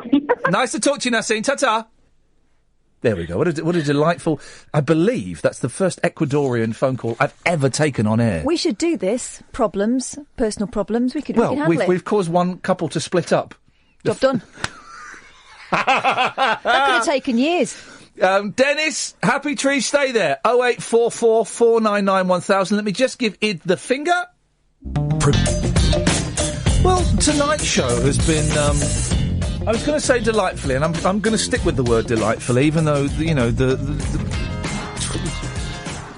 Nice to talk to you, Nassine. Ta-ta. There we go. What a delightful... I believe that's the first Ecuadorian phone call I've ever taken on air. We should do this. Personal problems. We can handle it. We've caused one couple to split up. Job done. That could have taken years. Dennis, Happy Tree, stay there. 0844 499 1000. Let me just give Id the finger. Well, tonight's show has been, I was going to say delightfully, and I'm going to stick with the word delightfully, even though, the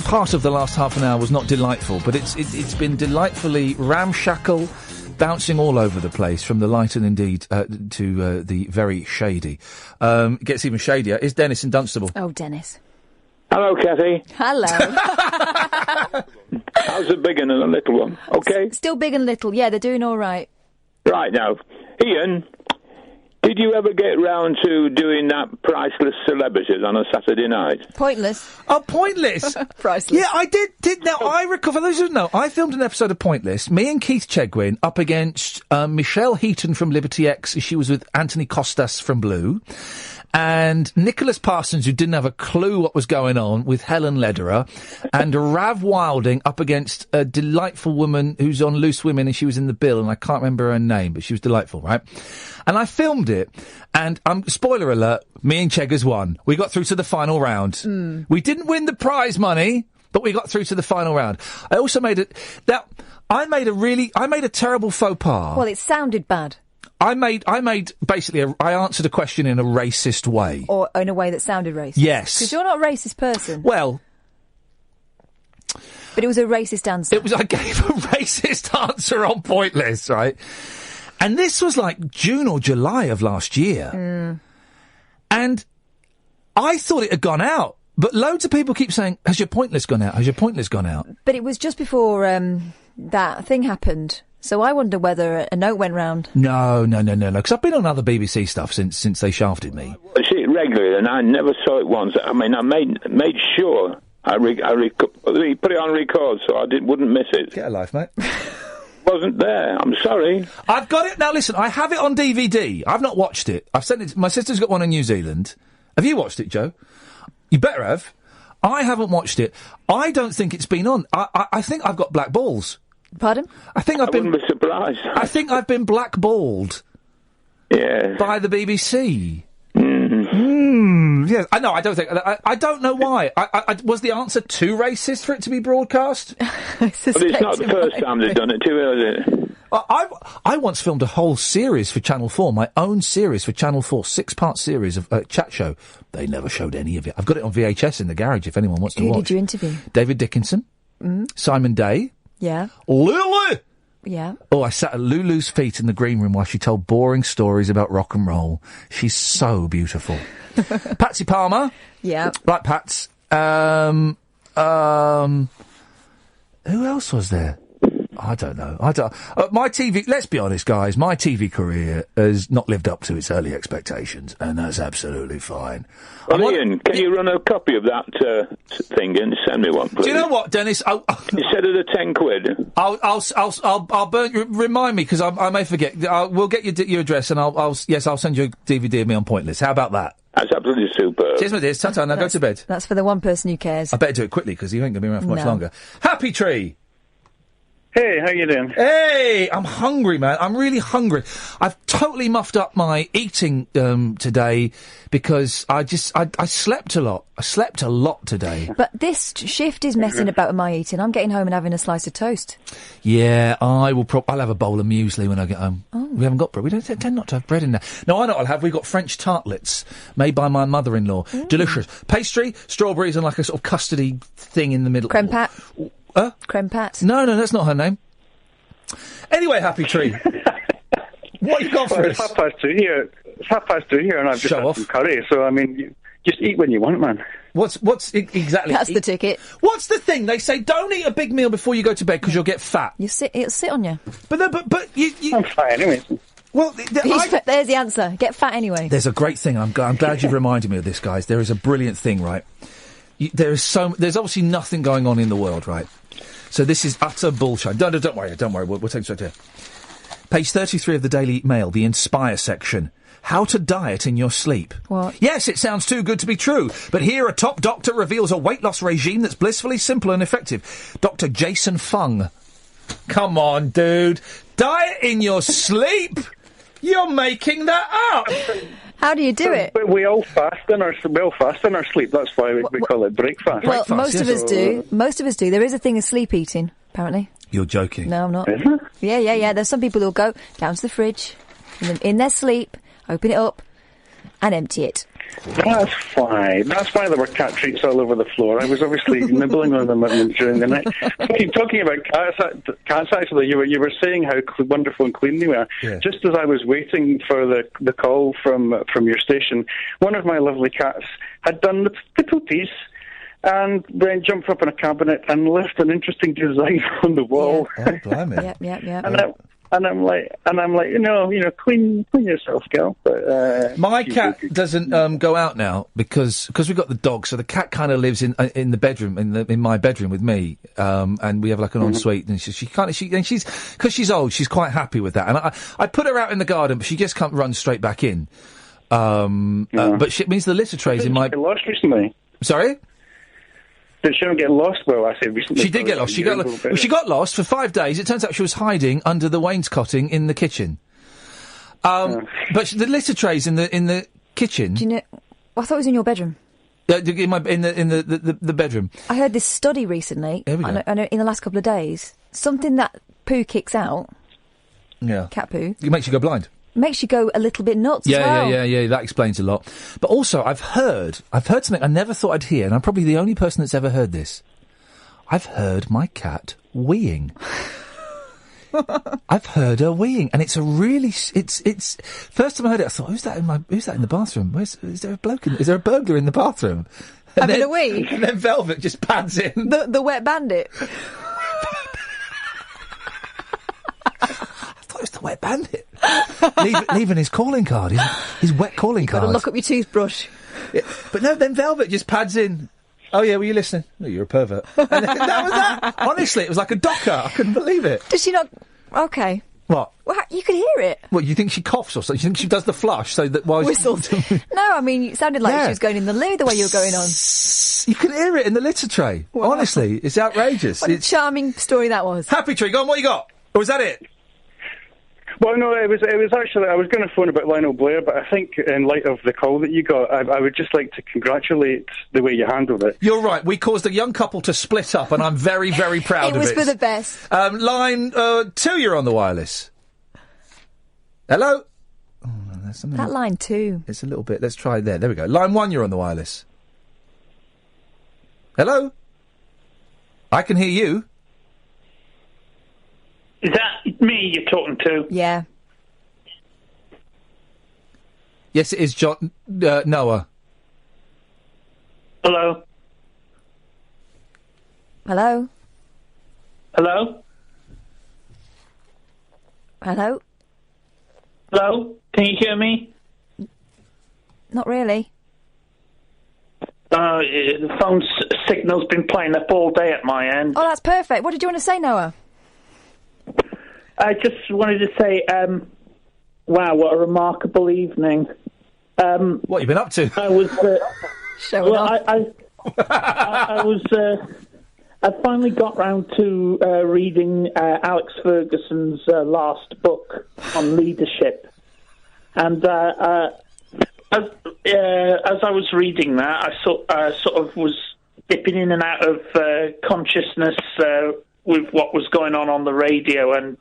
part of the last half an hour was not delightful, but it's been delightfully ramshackle, bouncing all over the place, from the light and indeed to the very shady. It gets even shadier. Is Dennis in Dunstable? Oh, Dennis. Hello, Kathy. Hello. How's the big one and the little one? Okay? Still big and little. Yeah, they're doing all right. Right, now, Iain, did you ever get round to doing that Priceless Celebrities on a Saturday night? Pointless. Oh, Pointless. Priceless. Yeah, I did. Now, I recall, for those who don't know, I filmed an episode of Pointless, me and Keith Chegwin up against Michelle Heaton from Liberty X. She was with Anthony Costas from Blue. And Nicholas Parsons, who didn't have a clue what was going on, with Helen Lederer, and Rav Wilding up against a delightful woman who's on Loose Women, and she was in the bill, and I can't remember her name, but she was delightful, right? And I filmed it, and spoiler alert, me and Cheggers won. We got through to the final round. We didn't win the prize money, but we got through to the final round. I also made it... I made a terrible faux pas. Well, it sounded bad. I basically, I answered a question in a racist way. Or in a way that sounded racist. Yes. Because you're not a racist person. Well. But it was a racist answer. I gave a racist answer on Pointless, right? And this was like June or July of last year. And I thought it had gone out. But loads of people keep saying, has your Pointless gone out? Has your Pointless gone out? But it was just before that thing happened. So I wonder whether a note went round. No. Because I've been on other BBC stuff since they shafted me. I see it regularly, and I never saw it once. I mean, I made sure I put it on record so I wouldn't miss it. Get a life, mate. Wasn't there. I'm sorry. I've got it. Now, listen, I have it on DVD. I've not watched it. I've sent it. My sister's got one in New Zealand. Have you watched it, Joe? You better have. I haven't watched it. I don't think it's been on. I think I've got black balls. Pardon? I wouldn't be surprised. I think I've been blackballed. Yeah. By the BBC. Yes, I know. I don't think. I don't know why. Was the answer too racist for it to be broadcast? But it's not the first time they've done it, too, is it? I once filmed a whole series for Channel 4, my own series for Channel 4, 6-part series of chat show. They never showed any of it. I've got it on VHS in the garage if anyone wants to watch. Who did you interview? David Dickinson, Simon Day, Lily. Yeah. Oh, I sat at Lulu's feet in the green room while she told boring stories about rock and roll. She's so beautiful. Patsy Palmer. Yeah. Right, Pats. Who else was there? I don't know. My TV, let's be honest, guys, my TV career has not lived up to its early expectations, and that's absolutely fine. Well, Ian, can you run a copy of that thing and send me one, please? Do you know what, Dennis? Instead of the £10. I'll burn. Remind me, because I may forget. We'll get your address, and I'll send you a DVD of me on Pointless. How about that? That's absolutely super. Cheers, my dears. Ta-ta, now go to bed. That's for the one person who cares. I better do it quickly, because you ain't going to be around for much longer. Happy Tree! Hey, how you doing? Hey, I'm hungry, man. I'm really hungry. I've totally muffed up my eating today because I slept a lot. I slept a lot today. But this shift is messing about with my eating. I'm getting home and having a slice of toast. Yeah, I will. I'll have a bowl of muesli when I get home. Oh. We haven't got bread. We don't tend not to have bread in there. No, I know what I'll have. We've got French tartlets made by my mother-in-law. Delicious. Pastry, strawberries, and like a sort of custardy thing in the middle. Creme pat. Creme pat. No, that's not her name. Anyway, Happy Tree. What you got for us? It's 2:30 here. It's 2:30 here, and I've just had some curry. So I mean, you just eat when you want, man. What's exactly? That's the ticket. What's the thing? They say don't eat a big meal before you go to bed because you'll get fat. It'll sit on you. But you. I'm fat anyway. Well, there's the answer. Get fat anyway. There's a great thing. I'm glad you've reminded me of this, guys. There is a brilliant thing, right? There's obviously nothing going on in the world, right? So this is utter bullshit. Don't worry. We'll take it straight here. Page 33 of the Daily Mail, the Inspire section. How to diet in your sleep. What? Yes, it sounds too good to be true, but here a top doctor reveals a weight loss regime that's blissfully simple and effective. Dr. Jason Fung. Come on, dude. Diet in your sleep? You're making that up. How do you do it? But we all fast in our sleep. That's why we call it breakfast. Well, most of us do. Most of us do. There is a thing of sleep eating, apparently. You're joking. No, I'm not. Is it? Yeah. There's some people who'll go down to the fridge, in their sleep, open it up, and empty it. That's why there were cat treats all over the floor. I was obviously nibbling on them during the night. Talking about cats actually, you were saying how wonderful and clean they were. Yeah. Just as I was waiting for the call from your station, one of my lovely cats had done the poopies and then jumped up in a cabinet and left an interesting design on the wall. Yeah. Oh, blimey. Yep. And I'm like, clean yourself, girl. But my cat doesn't go out now because we've got the dog. So the cat kind of lives in the bedroom, in my bedroom with me, and we have like an ensuite. And she's because she's old, she's quite happy with that. And I put her out in the garden, but she just can't run straight back in. But it means the litter trays in my. She lost recently. Sorry. Did she not get lost? Well, I said recently. She did get lost. She got lost for 5 days. It turns out she was hiding under the wainscoting in the kitchen. But the litter trays in the kitchen. Do you know? I thought it was in your bedroom. In the bedroom. I heard this study recently. There we go. I know in the last couple of days, something that poo kicks out. Yeah. Cat poo. It makes you go blind. Makes you go a little bit nuts as well. Yeah, that explains a lot. But also, I've heard something I never thought I'd hear, and I'm probably the only person that's ever heard this. I've heard my cat weeing. I've heard her weeing, and it's a really, it's, first time I heard it, I thought, who's that in the bathroom? Is there a burglar in the bathroom? Having a wee? And then Velvet just pads in. The wet bandit. It was the wet bandit. leaving his calling card, his wet calling card. Got to look up your toothbrush. Yeah, but no, then Velvet just pads in. Oh yeah, were you listening? No, you're a pervert. And that was that. Honestly, it was like a docker. I couldn't believe it. Does she not? Okay. What? Well, you could hear it. What, you think she coughs or something? You think she does the flush so that while Whistled. No, I mean, it sounded like she was going in the loo the way you were going on. You can hear it in the litter tray. Wow. Honestly, it's outrageous. What a charming story that was. Happy Tree, go on, what you got? Or is that it? Well, no, it was actually, I was going to phone about Lionel Blair, but I think in light of the call that you got, I would just like to congratulate the way you handled it. You're right. We caused a young couple to split up, and I'm very, very proud of it. It was for the best. Line 2, you're on the wireless. Hello? Oh, no, there's something. That line 2. It's a little bit. Let's try there. There we go. Line 1, you're on the wireless. Hello? I can hear you. Is that me you're talking to? Yeah. Yes, it is John. Noah. Hello? Hello? Hello? Hello? Hello? Can you hear me? Not really. The phone signal's been playing up all day at my end. Oh, that's perfect. What did you want to say, Noah? I just wanted to say, wow, what a remarkable evening. What have you been up to? I was... Showing off. I was... I finally got round to reading Alex Ferguson's last book on leadership. And as I was reading that, I sort of was dipping in and out of consciousness with what was going on the radio, and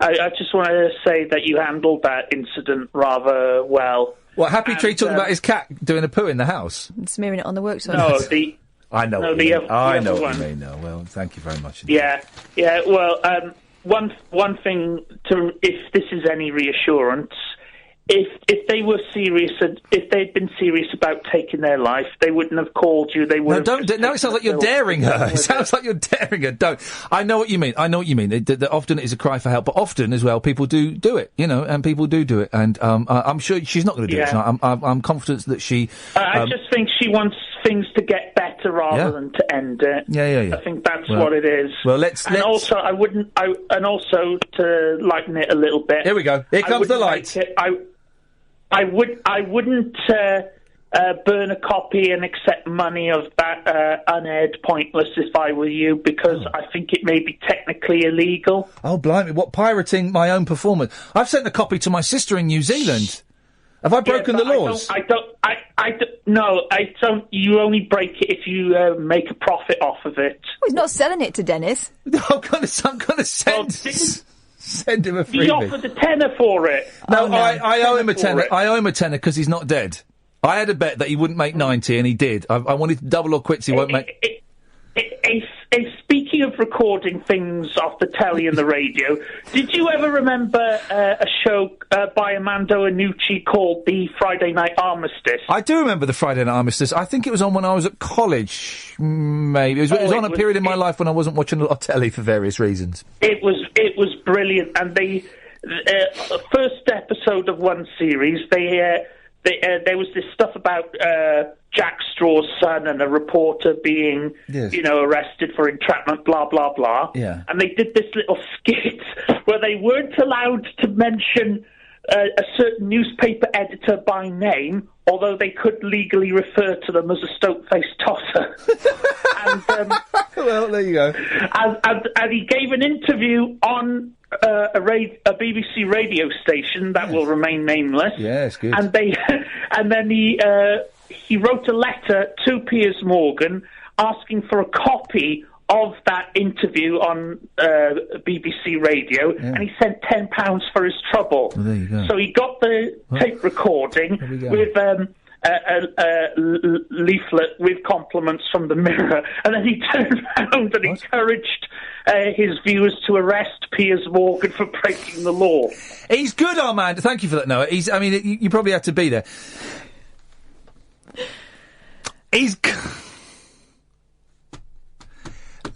I just wanted to say that you handled that incident rather well. What, Happy Tree talking about his cat doing a poo in the house? And smearing it on the work surface. No, I know what you mean. I know what you mean now. Well, thank you very much indeed. Yeah. Well, one thing if this is any reassurance, if they were serious, if they'd been serious about taking their life, they wouldn't have called you. They would. No, don't. Now it sounds like you're daring her. It sounds like you're daring her. Don't. I know what you mean. That often it is a cry for help, but often as well, people do it. And people do it. And I'm sure she's not going to do it tonight. I'm confident that she. I just think she wants things to get better rather than to end it. Yeah. I think that's what it is. Well, let's. Also, also to lighten it a little bit. Here we go. Here comes the light. I wouldn't burn a copy and accept money of that unaired Pointless if I were you, because I think it may be technically illegal. Oh, blimey, what, pirating my own performance? I've sent a copy to my sister in New Zealand. Have I broken the laws? No, I don't. You only break it if you make a profit off of it. Well, he's not selling it to Dennis. I'm going to send him a freebie. He offered a tenner for it. No, I owe him a tenner. I owe him a tenner because he's not dead. I had a bet that he wouldn't make 90, and he did. I wanted to double or quits. He won't make. Speaking of recording things off the telly and the radio, did you ever remember a show by Armando Iannucci called The Friday Night Armistice? I do remember The Friday Night Armistice. I think it was on when I was at college, maybe. It was on a period in my life when I wasn't watching a lot of telly for various reasons. It was brilliant, and the first episode of one series, there was this stuff about Jack Straw's son and a reporter being, arrested for entrapment, blah, blah, blah. Yeah. And they did this little skit where they weren't allowed to mention a certain newspaper editor by name, although they could legally refer to them as a stoke-faced tosser. Well, there you go. And he gave an interview on a BBC radio station that will remain nameless. Yes, good. And then he wrote a letter to Piers Morgan asking for a copy of that interview on BBC Radio, and he sent £10 for his trouble. Well, there you go. So he got the tape recording with a leaflet with compliments from the Mirror, and then he turned around and encouraged his viewers to arrest Piers Morgan for breaking the law. He's good, Armand. Thank you for that, Noah. You probably had to be there. He's...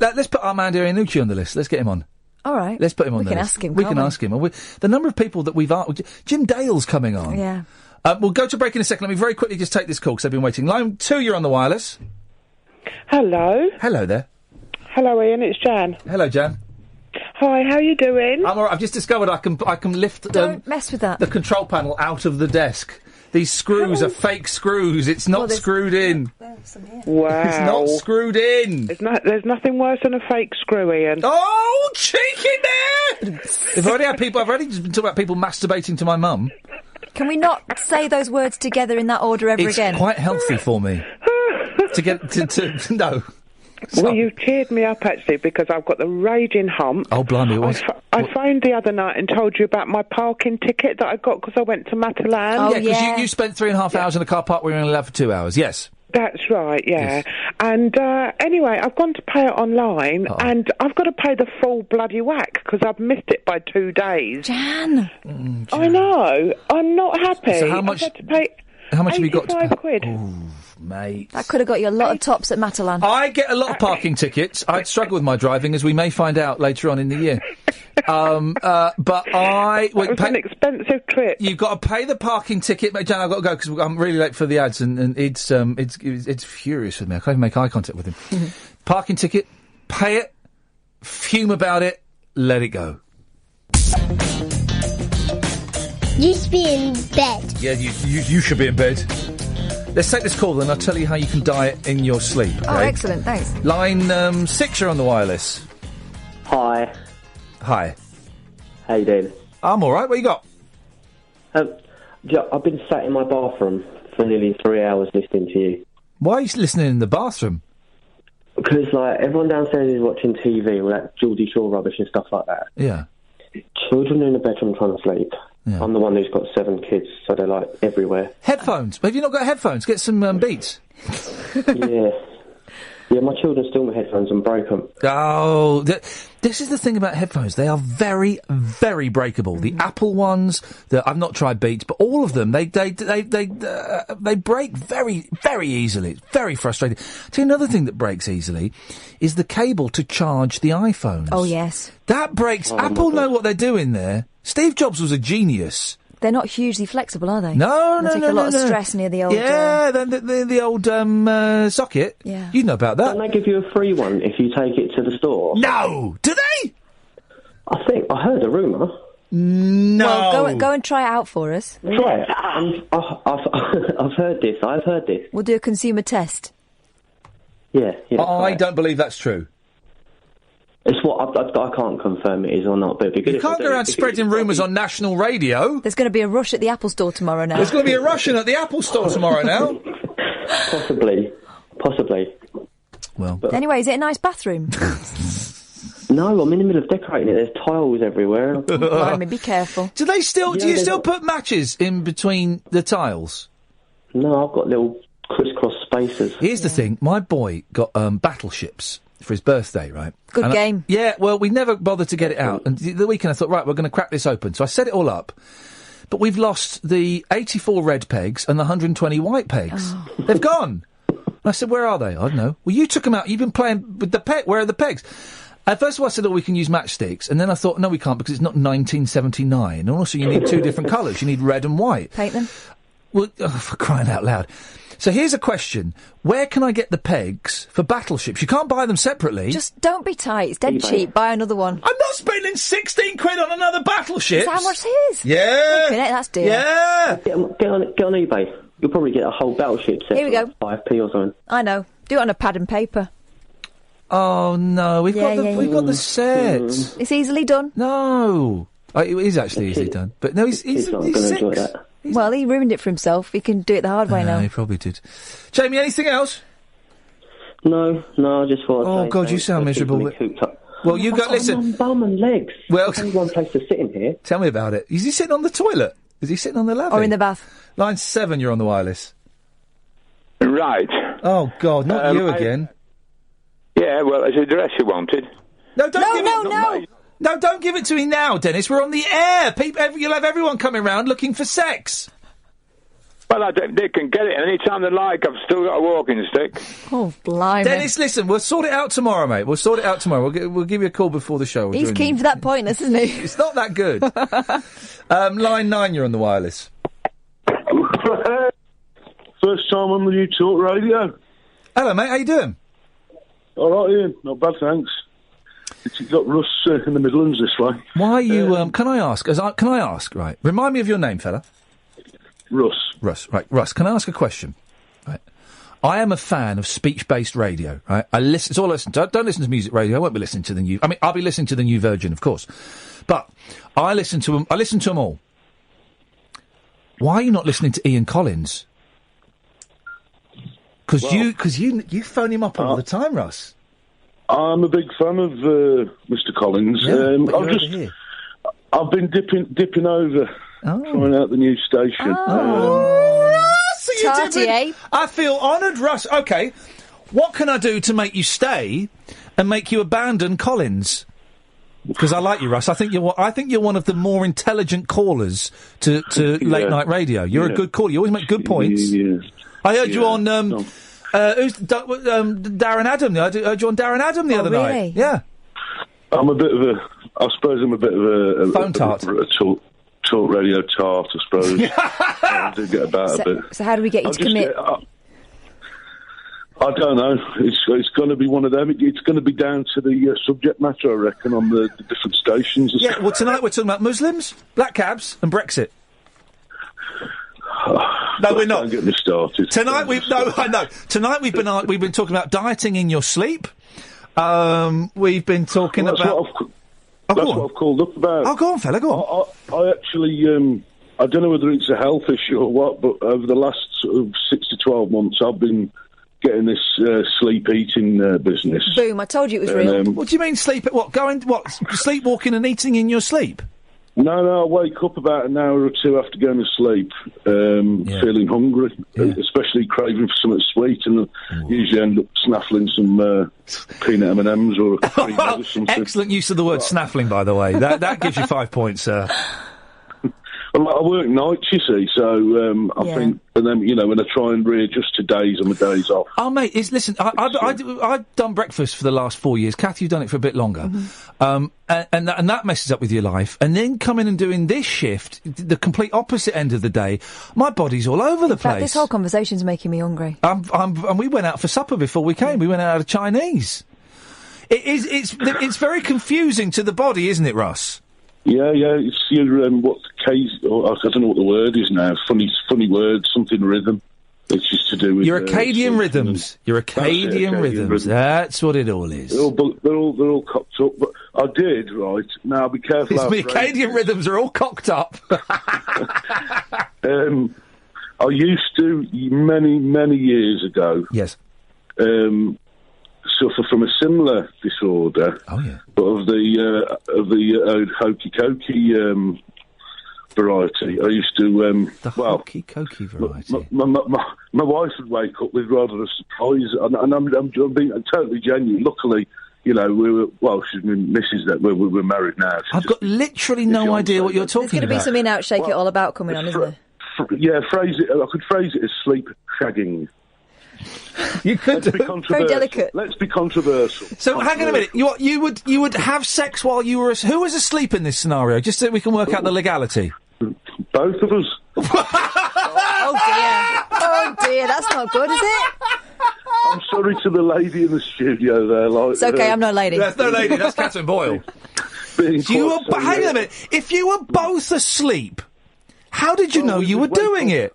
Let's put Armando Iannucci on the list. Let's get him on. All right. Let's put him on the list. We can ask him. The number of people that we've asked... Jim Dale's coming on. Yeah. We'll go to break in a second. Let me very quickly just take this call because I've been waiting. Line 2, you're on the wireless. Hello. Hello there. Hello, Ian. It's Jan. Hello, Jan. Hi, how are you doing? I'm all right. I've just discovered I can lift... Don't mess with that. ...the control panel out of the desk. These screws are fake screws. It's not screwed in. There. some here. Wow. It's not screwed in. There's nothing worse than a fake screw, Ian. Oh, cheeky there! I've already just been talking about people masturbating to my mum. Can we not say those words together in that order ever again? It's quite healthy for me. No. Well, you cheered me up, actually, because I've got the raging hump. Oh, blimey. I phoned the other night and told you about my parking ticket that I got because I went to Matalan. Yeah, because you spent 3.5 hours in a car park where you were only allowed for 2 hours, yes. That's right, yeah. Yes. And anyway, I've gone to pay it online, and I've got to pay the full bloody whack because I've missed it by 2 days. Jan! I know. I'm not happy. So how much? I've had to pay how much have you got to pay? £85. Ooh, mate. That could have got you a lot of tops at Matalan. I get a lot of parking tickets. I'd struggle with my driving, as we may find out later on in the year. But it was an expensive trip. You've got to pay the parking ticket, but Jan, I've got to go because I'm really late for the ads, and it's furious with me. I can't even make eye contact with him. Parking ticket, pay it, fume about it, let it go. You should be in bed. Yeah, you should be in bed. Let's take this call, then I'll tell you how you can diet in your sleep. Okay? Oh, excellent, thanks. Line 6, you're on the wireless. Hi. Hi. How you doing? I'm all right. What you got? I've been sat in my bathroom for nearly 3 hours listening to you. Why are you listening in the bathroom? Because, everyone downstairs is watching TV, all that Geordie Shore rubbish and stuff like that. Yeah. Children in the bedroom trying to sleep. Yeah. I'm the one who's got 7 kids, so they're, everywhere. Headphones? Have you not got headphones? Get some Beats. Yeah. Yeah, my children stole my headphones and broke them. Oh, this is the thing about headphones. They are very, very breakable. The Apple ones, I've not tried Beats, but all of them, they break very, very easily. It's very frustrating. See, another thing that breaks easily is the cable to charge the iPhones. Oh, yes. That breaks. Apple know what they're doing there. Steve Jobs was a genius. They're not hugely flexible, are they? No, they take a lot of stress near the old... Yeah, the old socket. Yeah. You know about that. Don't they give you a free one if you take it to the store? No! Do they? I heard a rumour. No. Well, go and try it out for us. Try it. I've heard this. I've heard this. We'll do a consumer test. Yeah. I don't believe that's true. It's what I can't confirm it is or not, but it'd be good. You can't go around spreading rumours on national radio. There's going to be a rush at the Apple Store tomorrow now. There's going to be a rushing at the Apple Store tomorrow now. Possibly. Well. Anyway, is it a nice bathroom? No, I'm in the middle of decorating it. There's tiles everywhere. Blimey, be careful. Do you still put matches in between the tiles? No, I've got little crisscross spaces. Here's the thing. My boy got battleships for his birthday, right? Good game. Yeah, well, we never bothered to get it out. And the weekend I thought, right, we're going to crack this open. So I set it all up. But we've lost the 84 red pegs and the 120 white pegs. Oh. They've gone. And I said, where are they? I don't know. Well, you took them out. You've been playing with the peg. Where are the pegs? First of all, I said, we can use matchsticks. And then I thought, no, we can't because it's not 1979. And also, you need 2 different colours. You need red and white. Paint them? Well, for crying out loud. So here's a question. Where can I get the pegs for battleships? You can't buy them separately. Just don't be tight. It's dead cheap. Buy another one. I'm not spending 16 quid on another battleship. Is that how much it is? Yeah. Okay, that's dear. Yeah. Get on eBay. You'll probably get a whole battleship set. Here we go. 5p or something. I know. Do it on a pad and paper. Oh, no. We've got the set. It's easily done. No. It is actually easily done. But no, he's not going to enjoy that. Well, he ruined it for himself. He can do it the hard way now. He probably did. Jamie, anything else? No, I just thought... Oh, God, you sound miserable. Well, you go... Listen... I'm bum and legs. Well... There's only one place to sit in here. Tell me about it. Is he sitting on the toilet? Is he sitting on the lavabo? Or in the bath? Line 7, you're on the wireless. Right. Oh, God, not you again. Yeah, well, it's the address you wanted. No, don't give it to me now, Dennis. We're on the air. You'll have everyone coming round looking for sex. Well, they can get it any time they like. I've still got a walking stick. Oh, blimey. Dennis, listen, we'll sort it out tomorrow, mate. We'll sort it out tomorrow. We'll give you a call before the show. He's keen for that pointless, isn't he? It's not that good. Line 9, you're on the wireless. First time on the New Talk Radio. Hello, mate. How you doing? All right, Ian. Not bad, thanks. It's got Russ in the Midlands this way. Why are you... can I ask, right? Remind me of your name, fella. Russ. Right. Russ, can I ask a question? Right. I am a fan of speech-based radio, right? It's all I listen to. Don't listen to music radio. I won't be listening to the new... I mean, I'll be listening to the New Virgin, of course. But I listen to them all. Why are you not listening to Ian Collins? Because you phone him up all the time, Russ. I'm a big fan of Mr. Collins. I've been dipping over, trying out the new station. So you did. I feel honoured, Russ. Okay, what can I do to make you stay and make you abandon Collins? Because I like you, Russ. I think you're one of the more intelligent callers to late night radio. You're a good caller. You always make good points. I heard you on who's Darren Adam? I heard you on Darren Adam the other night. Yeah. I'm a bit of a phone tart. A talk radio tart, I suppose. I do get about a bit. So how do we get you to commit? I don't know. It's going to be one of them. It's going to be down to the subject matter, I reckon, on the different stations. Yeah, well, tonight we're talking about Muslims, black cabs, and Brexit. No, we're not. Don't get me started. Tonight Tonight we've been talking about dieting in your sleep. We've been talking about. That's what I've called up about. Oh, go on, fella, go on. I actually, I don't know whether it's a health issue or what, but over the last sort of 6 to 12 months, I've been getting this sleep-eating business. Boom, I told you it was real. What do you mean sleep? Sleepwalking and eating in your sleep? No, I wake up about an hour or two after going to sleep, feeling hungry, especially craving for something sweet, and usually end up snaffling some peanut M&Ms or a cream egg or something. Excellent use of the word snaffling, by the way. That gives you 5 points, sir. Well, I work nights, you see, so I think, and then, when I try and readjust to days on my days off. Oh, mate, listen, I've done breakfast for the last 4 years. Kathy, you've done it for a bit longer. Mm-hmm. And that messes up with your life. And then coming and doing this shift, the complete opposite end of the day, my body's all over the place. This whole conversation's making me hungry. And we went out for supper before we came. We went out of Chinese. It's very confusing to the body, isn't it, Russ? Yeah, it's your, I don't know what the word is now, funny word, something rhythm. It's just to do with... Your Acadian rhythms. Your Acadian rhythms. That's what it all is. They're all cocked up, but I did, right, now be careful... The Acadian rhythms are all cocked up. I used to, many years ago... Yes. Suffer from a similar disorder, but of the hokey cokey variety. I used to hokey cokey variety. My wife would wake up with rather a surprise, and I'm being totally genuine. Luckily, she's been Mrs. that we were married now. I've got literally no idea what you're talking about. There's going to be something out Shake It All About coming on, isn't there? I could phrase it as sleep shagging. You could be controversial. Very delicate. Let's be controversial. So hang on a minute. You would have sex while you were who was asleep in this scenario? Just so we can work out the legality. Both of us. Oh dear, that's not good, is it? I'm sorry to the lady in the studio there. It's okay, I'm no lady. That's no lady. That's Catherine Boyle. Hang on a minute. If you were both asleep, how did you know you were doing it?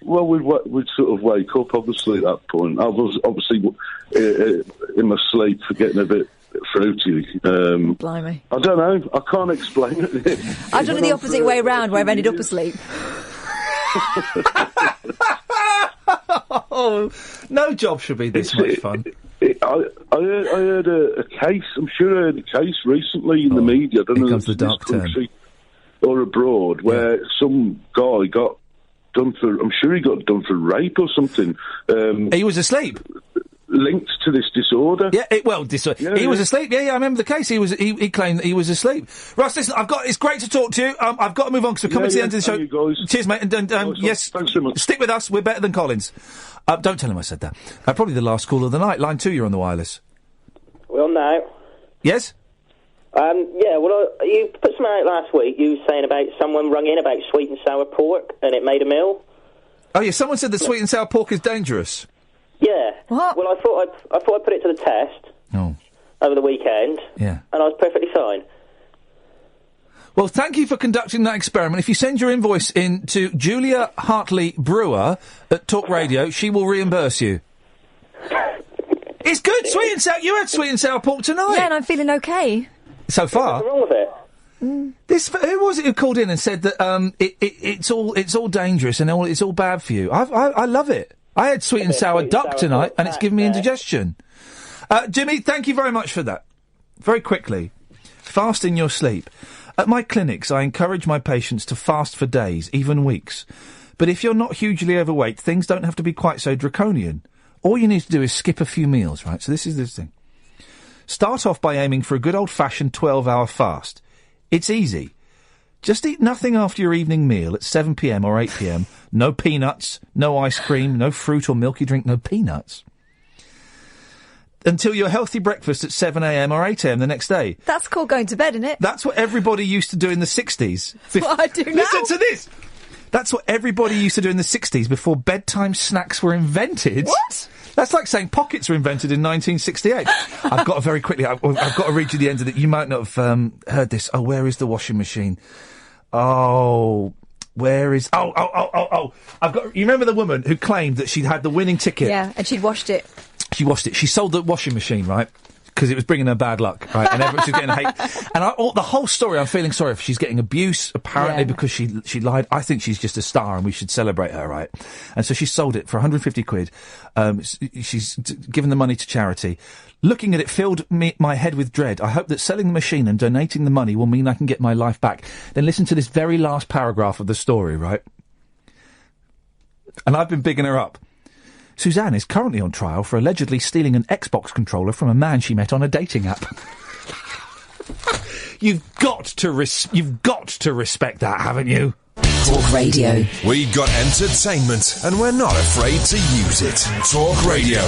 Well, we'd sort of wake up, obviously, at that point. I was obviously in my sleep getting a bit fruity. Blimey. I don't know. I can't explain it. I've done it the opposite way round, where I've ended up asleep. Oh, no job should be this much fun. I heard a case. I'm sure I heard a case recently in the media. I don't know if it's in this country or abroad, where some guy got done for, I'm sure he got done for rape or something. He was asleep? Linked to this disorder. Yeah, he was asleep. Yeah, I remember the case. He claimed that he was asleep. Ross, listen, it's great to talk to you. I've got to move on because we're coming to the end of the show. You guys. Cheers, mate. And yes, thanks so much. Stick with us. We're better than Collins. Don't tell him I said that. Probably the last call of the night. Line 2, you're on the wireless. We're on now. Yes? You put something out last week. You were saying about someone rung in about sweet and sour pork, and it made a meal. Oh yeah, someone said that sweet and sour pork is dangerous. Yeah. What? Well, I thought I'd put it to the test. Over the weekend. Yeah. And I was perfectly fine. Well, thank you for conducting that experiment. If you send your invoice in to Julia Hartley Brewer at Talk Radio, she will reimburse you. It's good, sweet and sour. You had sweet and sour pork tonight. Yeah, and I'm feeling okay. So far. What's wrong with it? Who was it who called in and said that it's all dangerous and it's all bad for you? I love it. I had sweet and sour duck tonight, and it's given me indigestion. Jimmy, thank you very much for that. Very quickly, fast in your sleep. At my clinics, I encourage my patients to fast for days, even weeks. But if you're not hugely overweight, things don't have to be quite so draconian. All you need to do is skip a few meals, right? So this is this thing. Start off by aiming for a good old-fashioned 12-hour fast. It's easy. Just eat nothing after your evening meal at 7 p.m. or 8 p.m. No peanuts, no ice cream, no fruit or milky drink, no peanuts. Until your healthy breakfast at 7 a.m. or 8 a.m. the next day. That's called going to bed, isn't it? That's what everybody used to do in the 60s. That's what I do now. Listen to this! That's what everybody used to do in the 60s before bedtime snacks were invented. What? That's like saying pockets were invented in 1968. I've got to very quickly, I've got to read you the end of it. You might not have heard this. Oh, where is the washing machine? Oh, where is... Oh. You remember the woman who claimed that she'd had the winning ticket? Yeah, and she'd washed it. She washed it. She sold the washing machine, right? Because it was bringing her bad luck, right? And everyone, she's getting hate. And the whole story, I'm feeling sorry for. She's getting abuse, apparently, because she lied. I think she's just a star and we should celebrate her, right? And so she sold it for 150 quid. She's given the money to charity. Looking at it filled my head with dread. I hope that selling the machine and donating the money will mean I can get my life back. Then listen to this very last paragraph of the story, right? And I've been bigging her up. Suzanne is currently on trial for allegedly stealing an Xbox controller from a man she met on a dating app. You've got to respect that, haven't you? Talk Radio. We got entertainment, and we're not afraid to use it. Talk Radio.